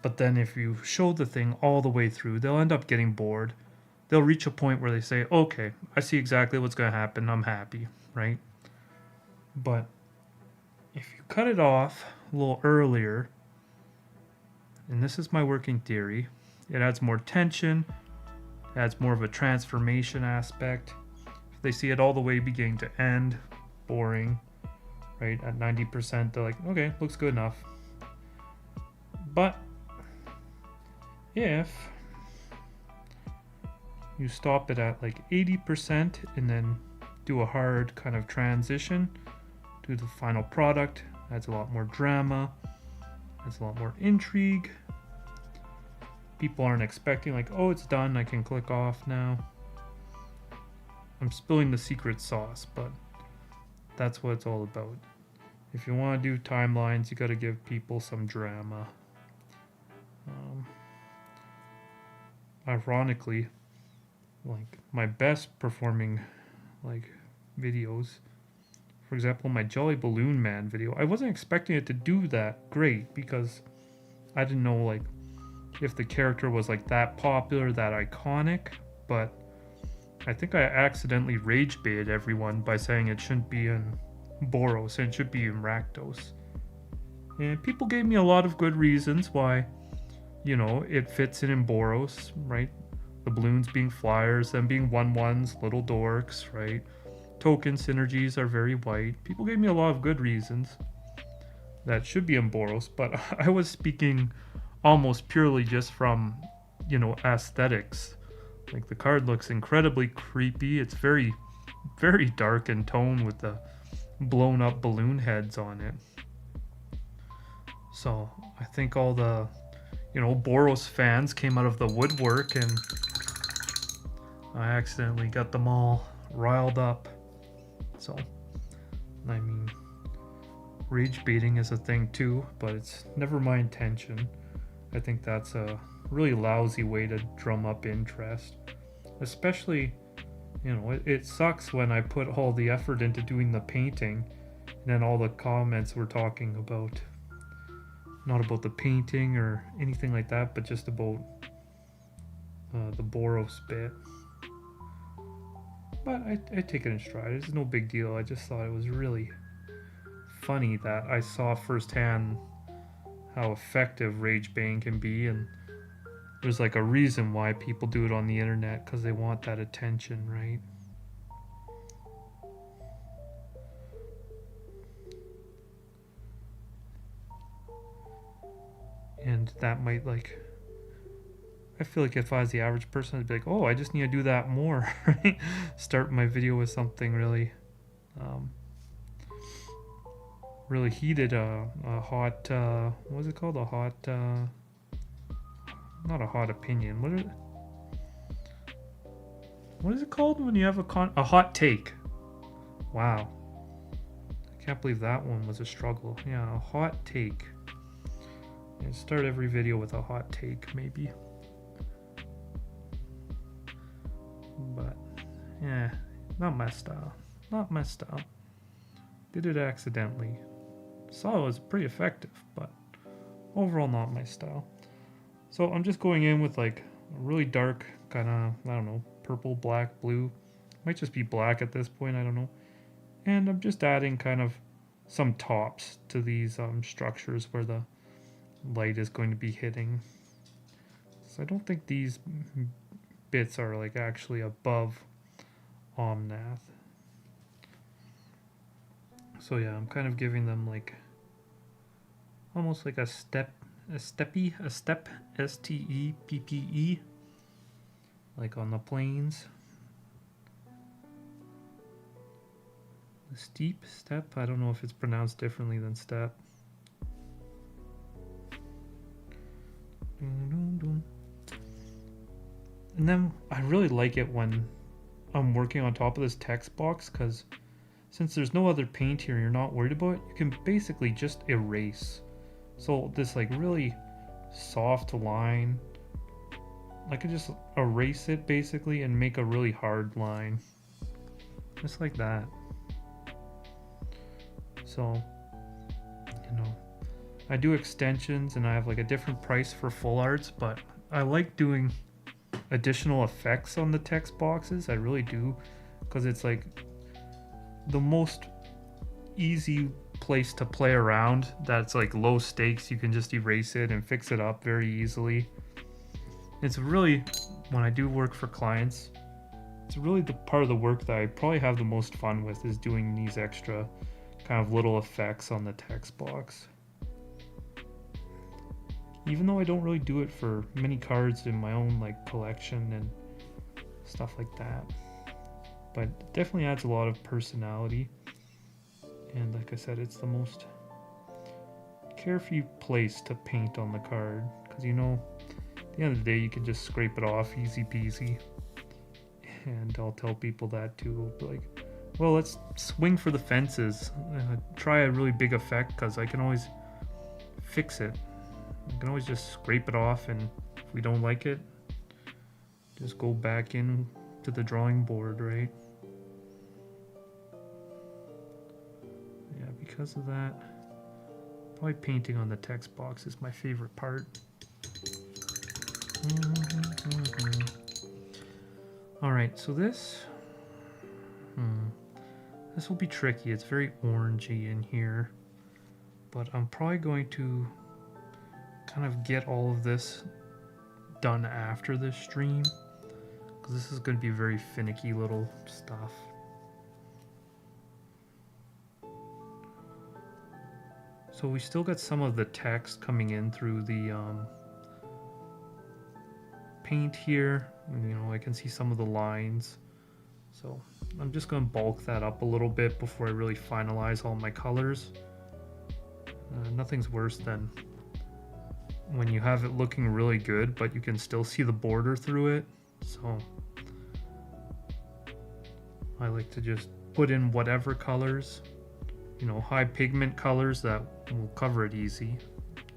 But then if you show the thing all the way through, they'll end up getting bored. They'll reach a point where they say, okay, I see exactly what's going to happen. I'm happy, right? But if you cut it off a little earlier, and this is my working theory, it adds more tension, adds more of a transformation aspect. If they see it all the way beginning to end, boring, right? At 90%, they're like, okay, looks good enough. But if you stop it at like 80% and then do a hard kind of transition to the final product, adds a lot more drama, adds a lot more intrigue. People aren't expecting like, oh, it's done, I can click off now. I'm spilling the secret sauce, but that's what it's all about. If you want to do timelines, you got to give people some drama. Ironically, like my best performing like videos, for example, my Jolly Balloon Man video, I wasn't expecting it to do that great because I didn't know like if the character was like that popular, that iconic, but I think I accidentally rage baited everyone by saying it shouldn't be in Boros and it should be in Rakdos. And people gave me a lot of good reasons why, it fits in Boros, right? The balloons being flyers, them being 1/1s, little dorks, right? Token synergies are very white. People gave me a lot of good reasons that should be in Boros, but I was speaking almost purely just from, aesthetics. Like the card looks incredibly creepy. It's very, very dark in tone with the blown up balloon heads on it. So I think all the, Boros fans came out of the woodwork and I accidentally got them all riled up. So, I mean, rage baiting is a thing too, but it's never my intention. I think that's a really lousy way to drum up interest. Especially, it sucks when I put all the effort into doing the painting and then all the comments were talking about, not about the painting or anything like that, but just about the Boros bit. But I take it in stride. It's no big deal. I just thought it was really funny that I saw firsthand how effective rage baiting can be, and there's like a reason why people do it on the internet, because they want that attention, right? And that might I feel like if I was the average person, I'd be like, oh, I just need to do that more, right? Start my video with something really really heated, a hot, what is it called? A hot, not a hot opinion. What is it called when you have a hot take? Wow. I can't believe that one was a struggle. Yeah, a hot take. And start every video with a hot take, maybe. But, yeah, not my style. Not my style. Did it accidentally. Saw it was pretty effective, but overall not my style. So I'm just going in with like a really dark kind of, I don't know, purple, black, blue. Might just be black at this point, I don't know. And I'm just adding kind of some tops to these structures where the light is going to be hitting. So I don't think these bits are like actually above Omnath. So yeah, I'm kind of giving them like almost like a step, S-T-E-P-P-E, like on the planes. The steep step, I don't know if it's pronounced differently than step. And then I really like it when I'm working on top of this text box, because since there's no other paint here you're not worried about, you can basically just erase. So this like really soft line, I could just erase it basically and make a really hard line. Just like that. So, you know, I do extensions and I have like a different price for full arts, but I like doing additional effects on the text boxes. I really do, because it's like the most easy place to play around. That's like low stakes. You can just erase it and fix it up very easily. It's really, when I do work for clients, it's really the part of the work that I probably have the most fun with, is doing these extra kind of little effects on the text box. Even though I don't really do it for many cards in my own like collection and stuff like that, but it definitely adds a lot of personality. And like I said, it's the most carefree place to paint on the card, because you know, at the end of the day you can just scrape it off easy peasy. And I'll tell people that too, like, well, let's swing for the fences, try a really big effect, because I can always fix it. I can always just scrape it off, and if we don't like it, just go back in to the drawing board, right? Yeah, because of that, probably painting on the text box is my favorite part. Alright, so this this will be tricky. It's very orangey in here, but I'm probably going to kind of get all of this done after this stream, because this is going to be very finicky little stuff. So we still got some of the text coming in through the paint here. You know, I can see some of the lines, so I'm just going to bulk that up a little bit before I really finalize all my colors. Nothing's worse than when you have it looking really good, but you can still see the border through it. So I like to just put in whatever colors, you know, high pigment colors that will cover it easy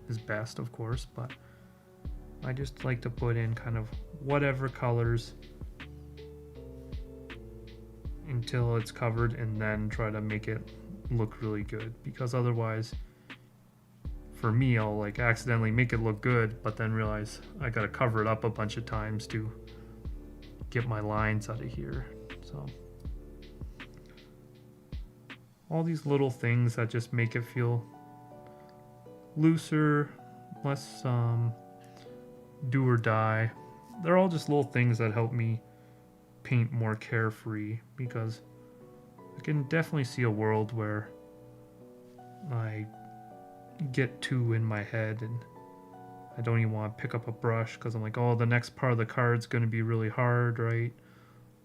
is best, of course, but I just like to put in kind of whatever colors until it's covered, and then try to make it look really good, because otherwise, for me, I'll like accidentally make it look good, but then realize I gotta cover it up a bunch of times to get my lines out of here. So all these little things that just make it feel looser, less do or die. They're all just little things that help me paint more carefree, because I can definitely see a world where I get too in my head and I don't even want to pick up a brush, because I'm like, oh, the next part of the card's going to be really hard, right?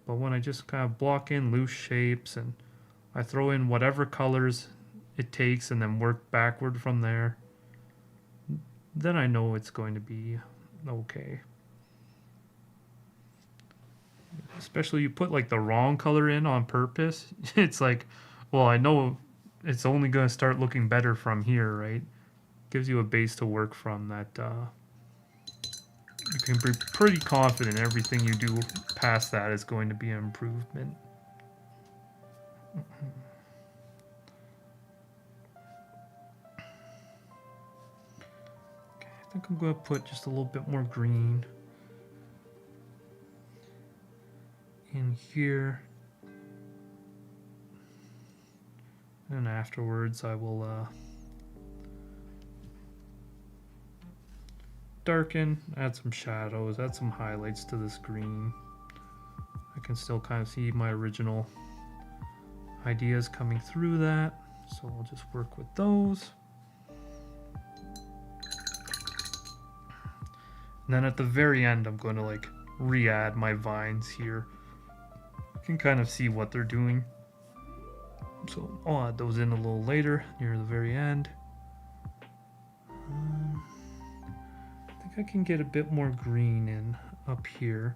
But when I just kind of block in loose shapes and I throw in whatever colors it takes and then work backward from there, then I know it's going to be okay. Especially you put like the wrong color in on purpose, it's like, well, I know it's only going to start looking better from here, right? Gives you a base to work from that you can be pretty confident everything you do past that is going to be an improvement. Okay, I think I'm going to put just a little bit more green in here, and afterwards I will darken, add some shadows, add some highlights to this green. I can still kind of see my original ideas coming through that, so I'll just work with those. And then at the very end I'm going to like re-add my vines here. You can kind of see what they're doing. So I'll add those in a little later, near the very end. I think I can get a bit more green in up here.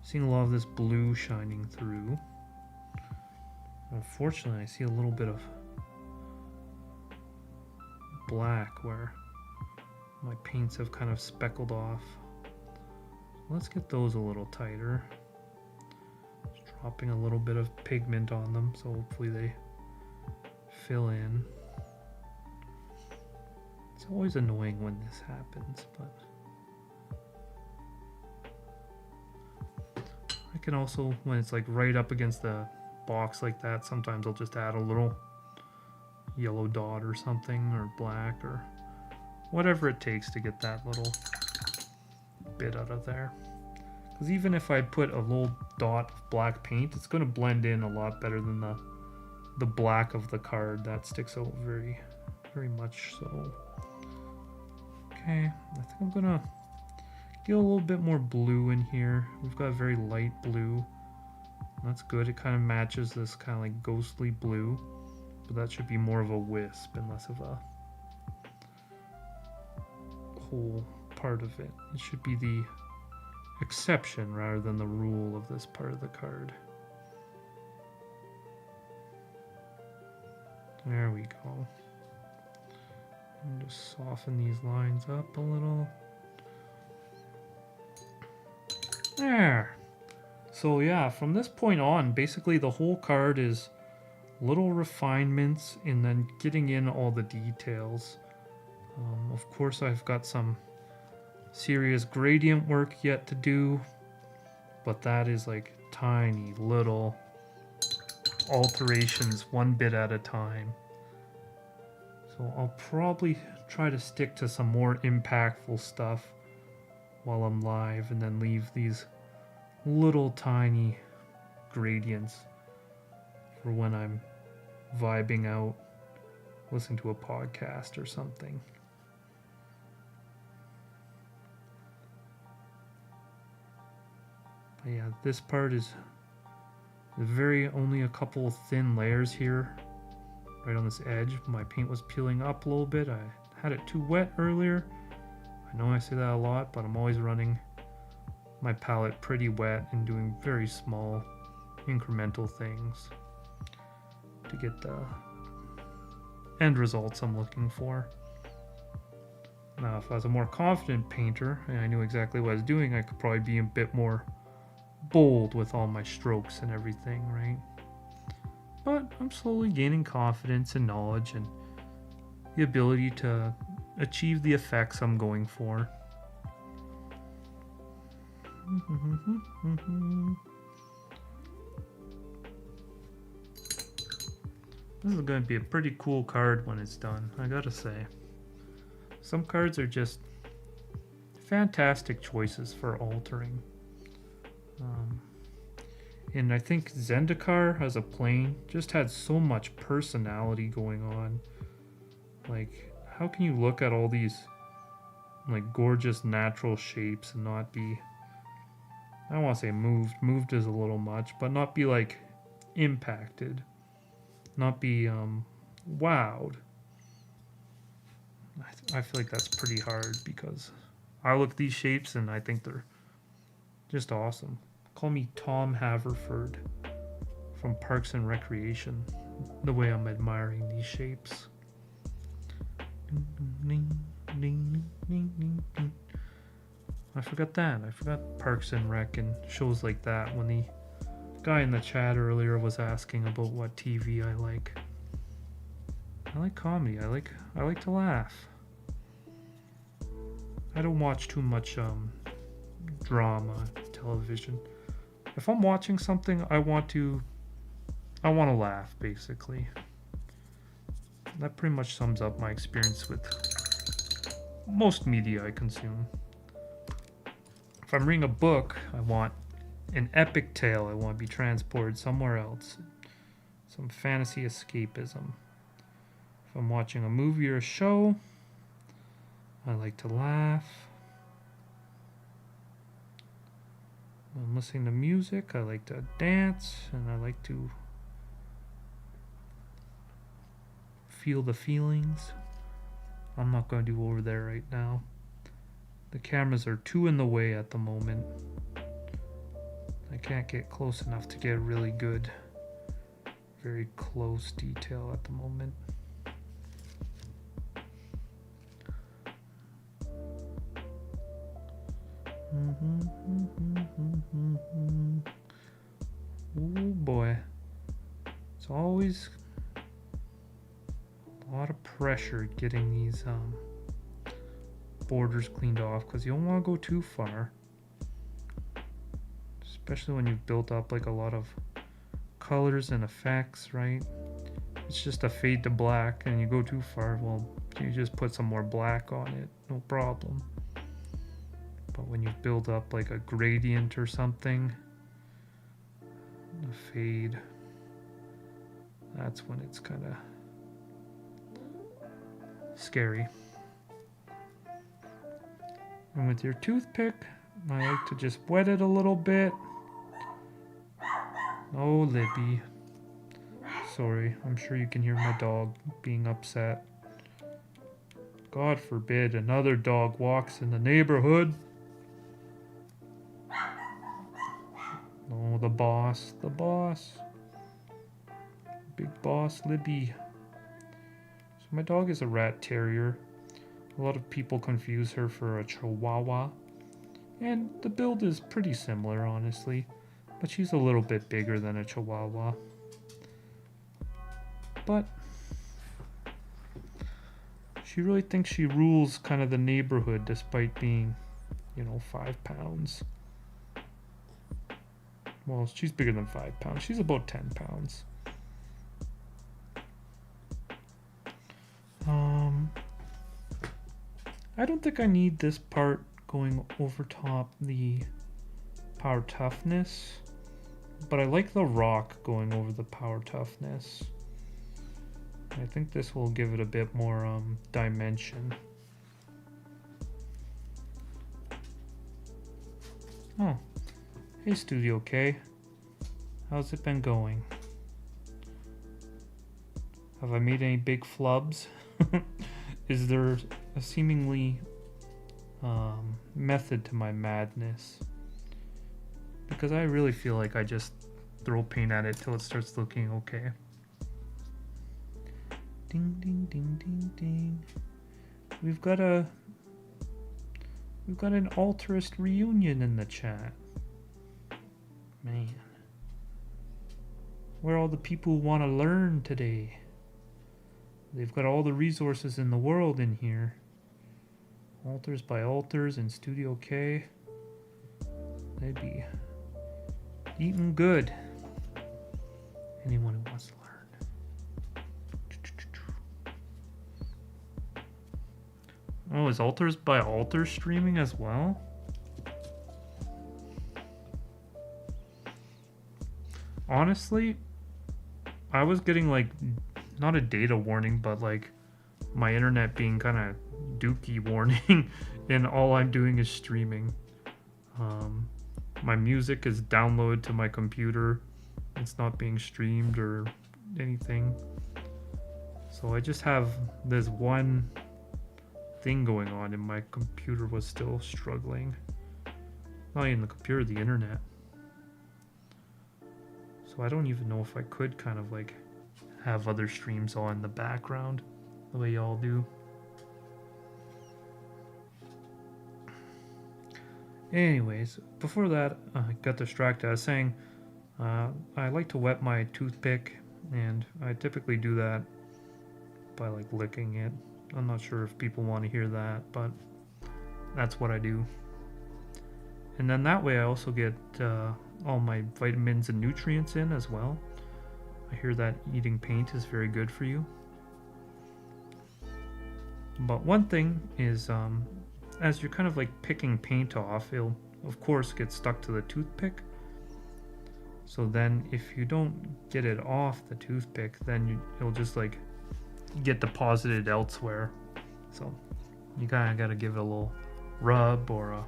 Seeing a lot of this blue shining through. Unfortunately, I see a little bit of black where my paints have kind of speckled off. Let's get those a little tighter. Just dropping a little bit of pigment on them, so hopefully they fill in. It's always annoying when this happens, but I can also, when it's like right up against the box like that, sometimes I'll just add a little yellow dot or something, or black, or whatever it takes to get that little bit out of there. Because even if I put a little dot of black paint, it's going to blend in a lot better than the black of the card. That sticks out very, very much so. Okay, I think I'm gonna get a little bit more blue in here. We've got very light blue. That's good. It kind of matches this kind of like ghostly blue, but that should be more of a wisp and less of a whole part of it. It should be the exception rather than the rule of this part of the card. There we go. And just soften these lines up a little. There. So yeah, from this point on, basically the whole card is little refinements and then getting in all the details. Of course, I've got some serious gradient work yet to do, but that is like tiny little alterations, one bit at a time. So I'll probably try to stick to some more impactful stuff while I'm live, and then leave these little tiny gradients for when I'm vibing out, listening to a podcast or something. But yeah, this part is very only a couple of thin layers here, right on this edge. My paint was peeling up a little bit. I had it too wet earlier. I know I say that a lot, but I'm always running my palette pretty wet and doing very small incremental things to get the end results I'm looking for. Now, if I was a more confident painter and I knew exactly what I was doing, I could probably be a bit more bold with all my strokes and everything, right? But I'm slowly gaining confidence and knowledge and the ability to achieve the effects I'm going for. This is going to be a pretty cool card when it's done, I gotta say. Some cards are just fantastic choices for altering. And I think Zendikar as a plane just had so much personality going on. Like, how can you look at all these like gorgeous natural shapes and not be, I don't want to say moved is a little much, but not be like impacted, not be wowed. I feel like that's pretty hard because I look at these shapes and I think they're just awesome. Call me Tom Haverford from Parks and Recreation, the way I'm admiring these shapes. I forgot that. I forgot Parks and Rec and shows like that when the guy in the chat earlier was asking about what TV I like. I like comedy. I like to laugh. I don't watch too much drama television. If I'm watching something, I want to laugh, basically. That pretty much sums up my experience with most media I consume. If I'm reading a book, I want an epic tale. I want to be transported somewhere else. Some fantasy escapism. If I'm watching a movie or a show, I like to laugh. When I'm listening to music, I like to dance, and I like to feel the feelings. I'm not going to do over there right now. The cameras are too in the way at the moment. I can't get close enough to get really good, very close detail at the moment. Oh boy. It's always a lot of pressure getting these borders cleaned off, because you don't want to go too far, especially when you've built up like a lot of colors and effects, right? It's just a fade to black, and you go too far, well, you just put some more black on it, no problem. But when you build up like a gradient or something, a fade, that's when it's kind of scary. And with your toothpick, I like to just wet it a little bit. Oh, Lippy. Sorry, I'm sure you can hear my dog being upset. God forbid another dog walks in the neighborhood. Oh, the boss. Big boss, Libby. So my dog is a rat terrier. A lot of people confuse her for a chihuahua. And the build is pretty similar, honestly. But she's a little bit bigger than a chihuahua. But she really thinks she rules kind of the neighborhood despite being, 5 pounds. Well, she's bigger than 5 pounds. She's about 10 pounds. I don't think I need this part going over top the power toughness, but I like the rock going over the power toughness. I think this will give it a bit more dimension. Oh, hey Studio K, how's it been going? Have I made any big flubs? Is there a seemingly method to my madness? Because I really feel like I just throw paint at it till it starts looking okay. Ding ding ding ding ding. We've got an Alterist reunion in the chat. Man. Where are all the people who want to learn today? They've got all the resources in the world in here. Alters by Alters and Studio K. They'd be eating good. Anyone who wants to learn. Oh, is Alters by Alters streaming as well? Honestly, I was getting like, not a data warning, but like my internet being kind of dookie warning, and all I'm doing is streaming. My music is downloaded to my computer. It's not being streamed or anything. So I just have this one thing going on, and my computer was still struggling. Not even the computer, the internet. So I don't even know if I could kind of like have other streams on in the background the way y'all do. Anyways, before that, I got distracted. I was saying I like to wet my toothpick, and I typically do that by like licking it. I'm not sure if people want to hear that, but that's what I do. And then that way I also get all my vitamins and nutrients in as well. I hear that eating paint is very good for you. But one thing is, as you're kind of like picking paint off, it'll of course get stuck to the toothpick. So then if you don't get it off the toothpick, then it'll just like get deposited elsewhere. So you kind of got to give it a little rub or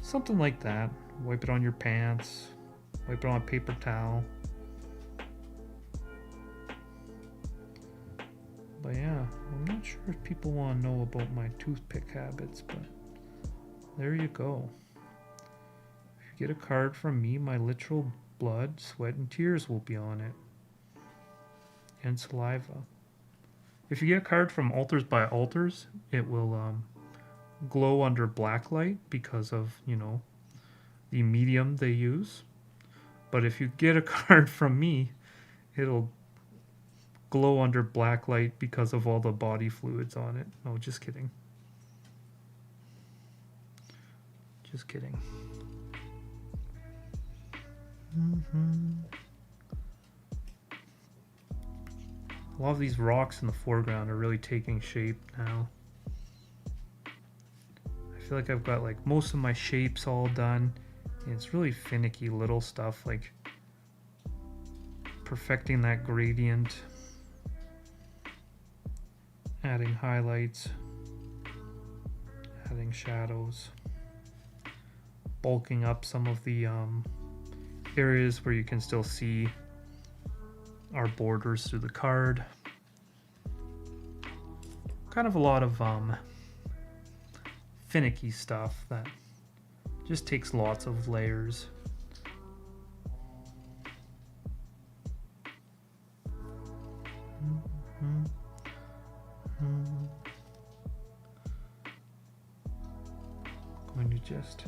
something like that. Wipe it on your pants, wipe it on a paper towel. But yeah, I'm not sure if people want to know about my toothpick habits, but there you go. If you get a card from me, my literal blood, sweat, and tears will be on it. And saliva. If you get a card from Altars by Altars, it will glow under black light because of, you know, the medium they use. But if you get a card from me, it'll glow under black light because of all the body fluids on it. No, just kidding. Just kidding. A lot of these rocks in the foreground are really taking shape now. I feel like I've got like most of my shapes all done. And it's really finicky little stuff like perfecting that gradient, adding highlights, adding shadows, bulking up some of the areas where you can still see our borders through the card. Kind of a lot of finicky stuff that just takes lots of layers. Going to just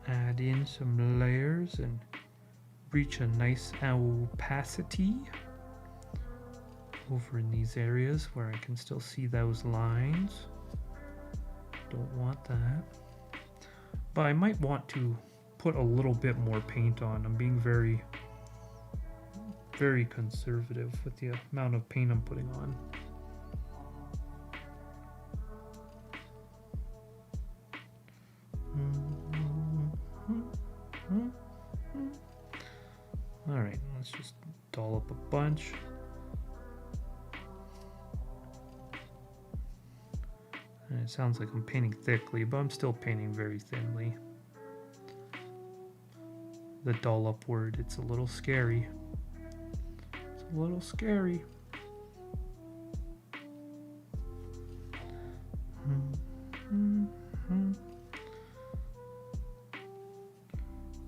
add in some layers and reach a nice opacity over in these areas where I can still see those lines. Don't want that. But I might want to put a little bit more paint on. I'm being very, very conservative with the amount of paint I'm putting on. Alright, let's just dollop a bunch. And it sounds like I'm painting thickly, but I'm still painting very thinly. The dollop word, it's a little scary. It's a little scary.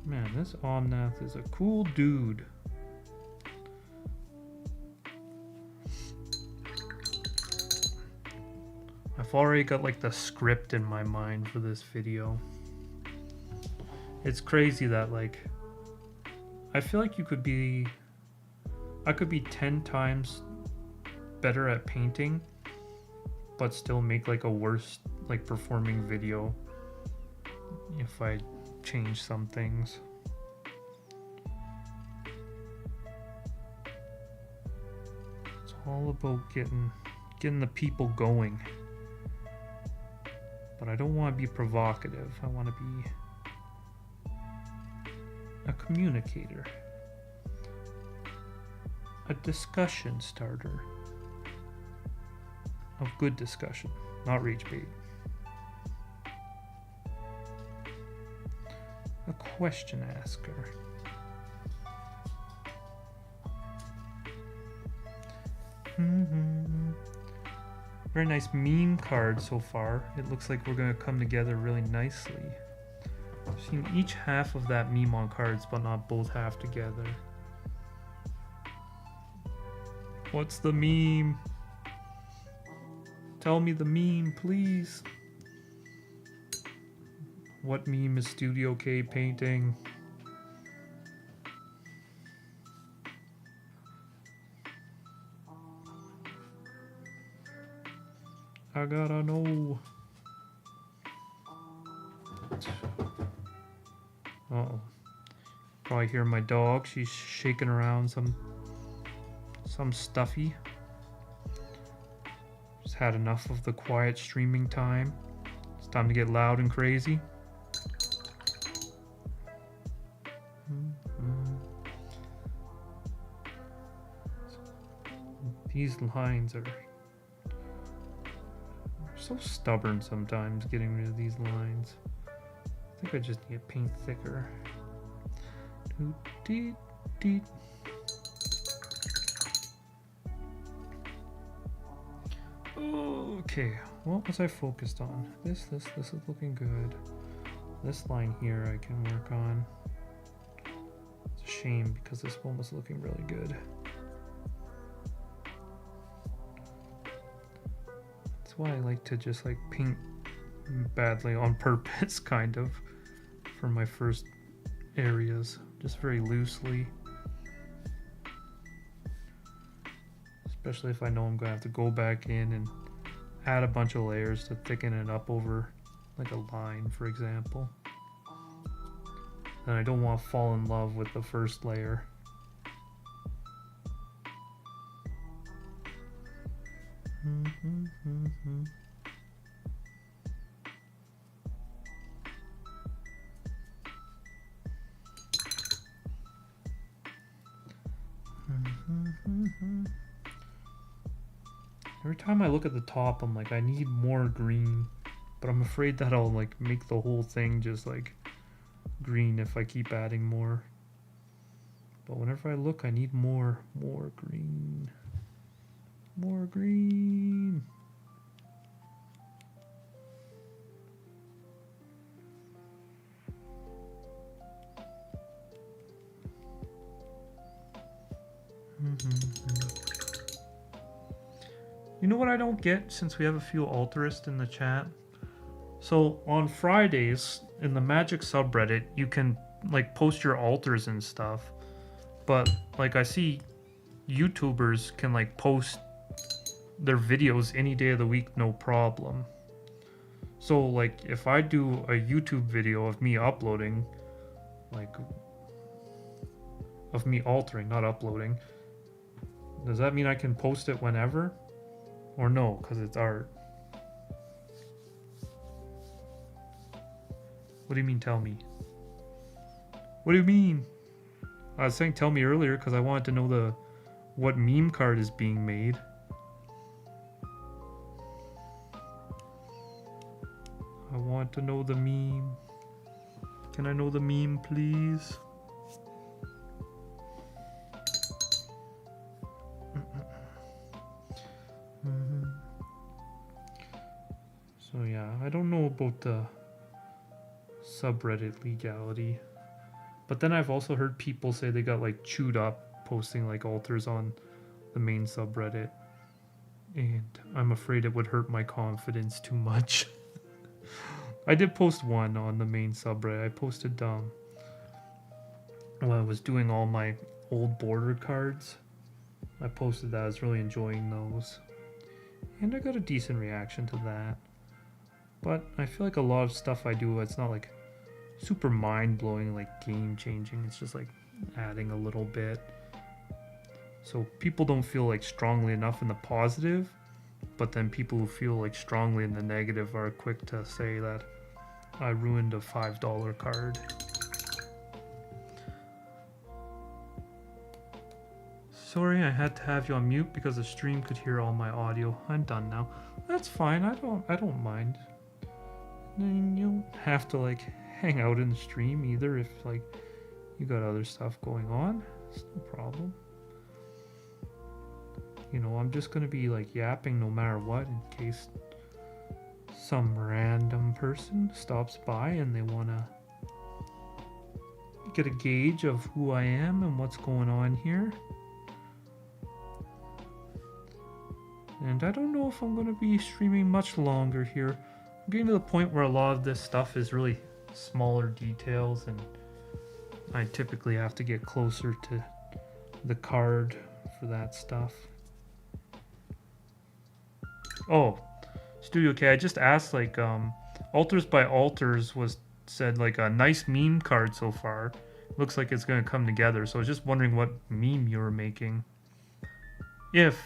Man, this Omnath is a cool dude. I've already got like the script in my mind for this video. It's crazy that like I feel like I could be 10 times better at painting but still make like a worse like performing video if I change some things. It's all about getting the people going. But I don't want to be provocative. I want to be a communicator. A discussion starter. Of good discussion, not rage bait. A question asker. Very nice meme card so far. It looks like we're going to come together really nicely. I've seen each half of that meme on cards, but not both half together. What's the meme? Tell me the meme, please. What meme is Studio K painting? I gotta know. Uh-oh. Probably hear my dog. She's shaking around some stuffy. Just had enough of the quiet streaming time. It's time to get loud and crazy. These lines are so stubborn sometimes, getting rid of these lines. I think I just need to paint thicker. Okay, what was I focused on? This is looking good. This line here I can work on. It's a shame because this one was looking really good. That's why I like to just like paint badly on purpose, kind of, for my first areas, just very loosely. Especially if I know I'm gonna have to go back in and add a bunch of layers to thicken it up over like a line, for example. And I don't want to fall in love with the first layer. Every time I look at the top, I'm like, I need more green, but I'm afraid that I'll like make the whole thing just like green if I keep adding more. But whenever I look, I need more green. More green. You know what I don't get, since we have a few altruists in the chat? So on Fridays in the Magic subreddit, you can like post your altars and stuff. But like I see YouTubers can like post their videos any day of the week, no problem. So like if I do a YouTube video of me uploading, like of me altering, not uploading, does that mean I can post it whenever? Or no, because it's art? What do you mean, tell me? What do you mean? I was saying tell me earlier because I wanted to know what meme card is being made. I want to know the meme. Can I know the meme, please? So yeah, I don't know about the subreddit legality, but then I've also heard people say they got like chewed up posting like altars on the main subreddit, and I'm afraid it would hurt my confidence too much. I did post one on the main subreddit. I posted when I was doing all my old border cards. I posted that. I was really enjoying those, and I got a decent reaction to that. But I feel like a lot of stuff I do, it's not like super mind-blowing, like game-changing. It's just like adding a little bit. So people don't feel like strongly enough in the positive, but then people who feel like strongly in the negative are quick to say that I ruined a $5 card. Sorry, I had to have you on mute because the stream could hear all my audio. I'm done now. That's fine. I don't mind. You don't have to like hang out in the stream either if like you got other stuff going on. It's no problem. You know, I'm just gonna be like yapping no matter what in case some random person stops by and they wanna get a gauge of who I am and what's going on here. And I don't know if I'm gonna be streaming much longer here. I'm getting to the point where a lot of this stuff is really smaller details, and I typically have to get closer to the card for that stuff. Oh, Studio K, I just asked like Altars by Altars was said like a nice meme card so far. Looks like it's gonna come together, so I was just wondering what meme you were making. If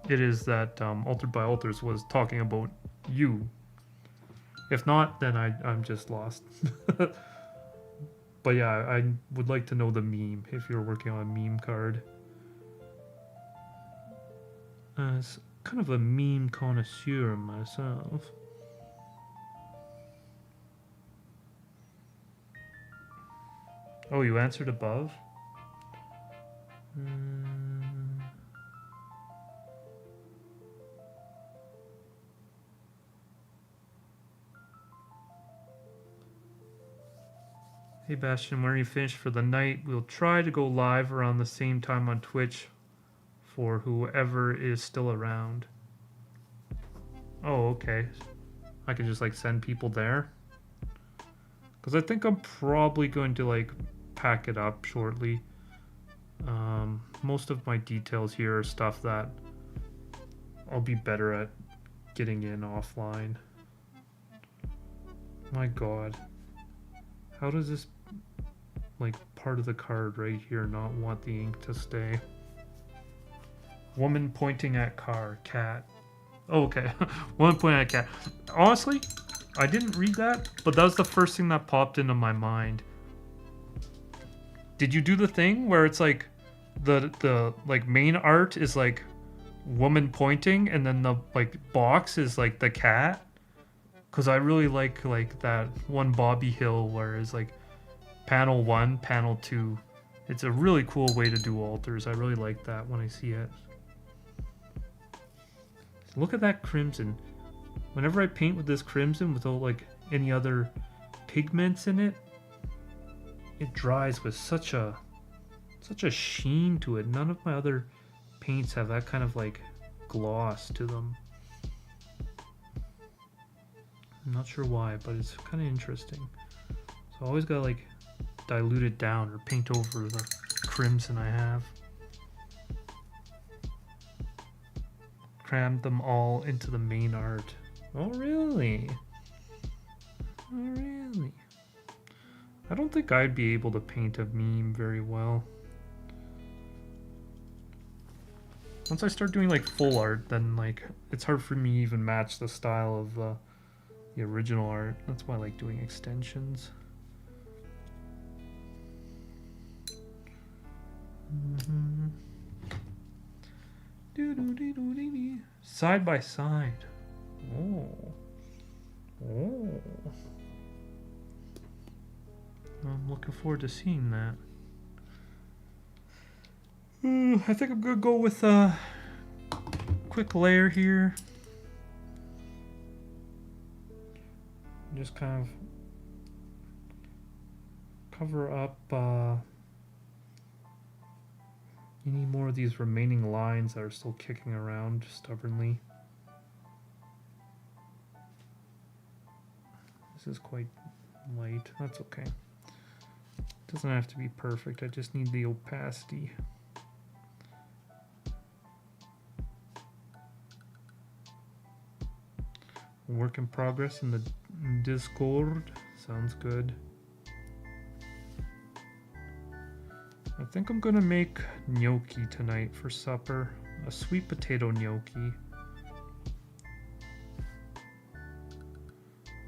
it is that Altered by Altars was talking about you. If not, then I'm just lost. But yeah, I would like to know the meme if you're working on a meme card. As kind of a meme connoisseur myself. Oh, you answered above? Hey Bastion, when you finish for the night, we'll try to go live around the same time on Twitch for whoever is still around. Oh, okay. I can just like send people there. Because I think I'm probably going to like pack it up shortly. Most of my details here are stuff that I'll be better at getting in offline. My god. How does this like part of the card right here not want the ink to stay? Woman pointing at car, cat. Oh, okay. Woman pointing at cat. Honestly, I didn't read that, but that was the first thing that popped into my mind. Did you do the thing where it's like the like main art is like woman pointing and then the like box is like the cat? Cause I really like that one Bobby Hill where it's like panel 1, panel 2. It's a really cool way to do altars. I really like that when I see it. Look at that crimson. Whenever I paint with this crimson without like any other pigments in it, it dries with such a sheen to it. None of my other paints have that kind of like gloss to them. I'm not sure why, but it's kind of interesting. So I always gotta like dilute it down or paint over the crimson I have. Crammed them all into the main art. Oh really? Oh really? I don't think I'd be able to paint a meme very well. Once I start doing like full art, then like it's hard for me to even match the style of the original art. That's why I like doing extensions. Side by side. Oh. I'm looking forward to seeing that. I think I'm gonna go with a quick layer here. Just kind of cover up any more of these remaining lines that are still kicking around stubbornly. This is quite light. That's okay. Doesn't have to be perfect. I just need the opacity. Work in progress in the Discord. Sounds good. I think I'm gonna make gnocchi tonight for supper. A sweet potato gnocchi.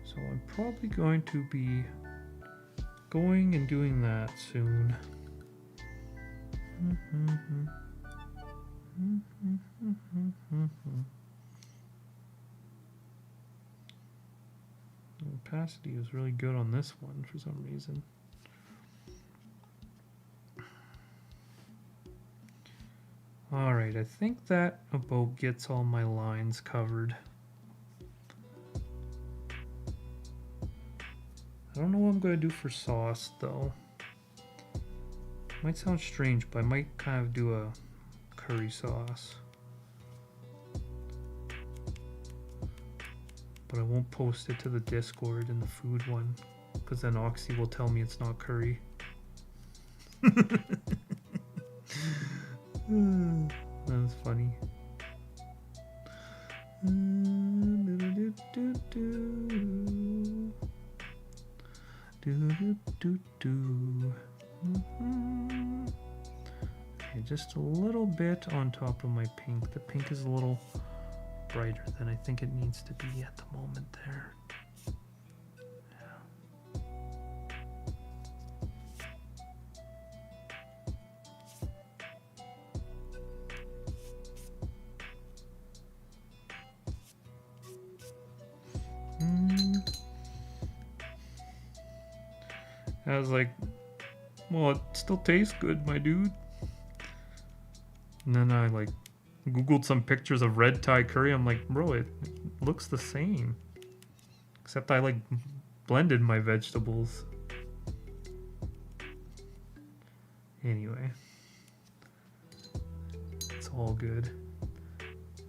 So I'm probably going to be going and doing that soon. The opacity is really good on this one for some reason. Alright, I think that about gets all my lines covered. I don't know what I'm going to do for sauce though. Might sound strange, but I might kind of do a curry sauce. But I won't post it to the Discord in the food one, because then Oxy will tell me it's not curry. That's funny. Okay, just a little bit on top of my pink. The pink is a little brighter than I think it needs to be at the moment there. I was like, well, it still tastes good, my dude. And then I like Googled some pictures of red Thai curry. I'm like, bro, it looks the same. Except I like blended my vegetables. Anyway, it's all good.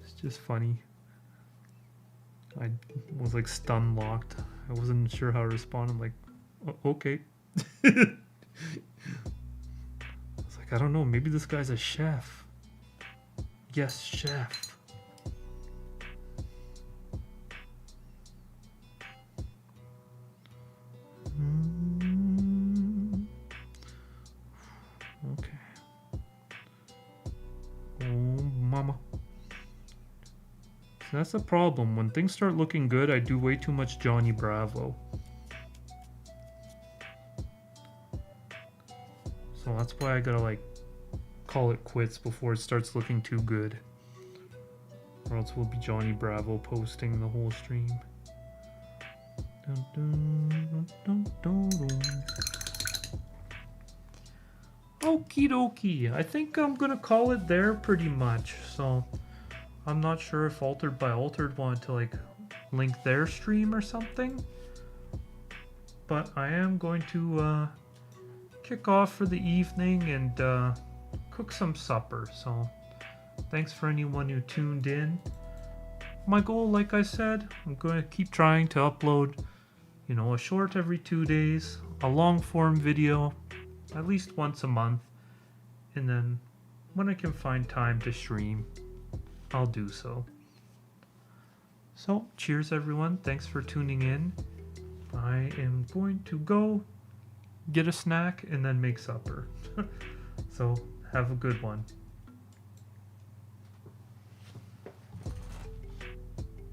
It's just funny. I was like stun locked. I wasn't sure how to respond. I'm like, okay. I was like, I don't know. Maybe this guy's a chef. Yes, chef. Okay. Oh, mama. So that's the problem. When things start looking good, I do way too much Johnny Bravo. So that's why I gotta like call it quits before it starts looking too good. Or else we'll be Johnny Bravo posting the whole stream. Dun, dun, dun, dun, dun. Okie dokie. I think I'm gonna call it there pretty much. So I'm not sure if Altered by Altered wanted to like link their stream or something. But I am going to kick off for the evening and cook some supper. So thanks for anyone who tuned in. My goal, like I said, I'm going to keep trying to upload, you know, a short every 2 days, a long form video at least once a month, and then when I can find time to stream, I'll do so. So cheers everyone, thanks for tuning in. I am going to go get a snack and then make supper. So have a good one.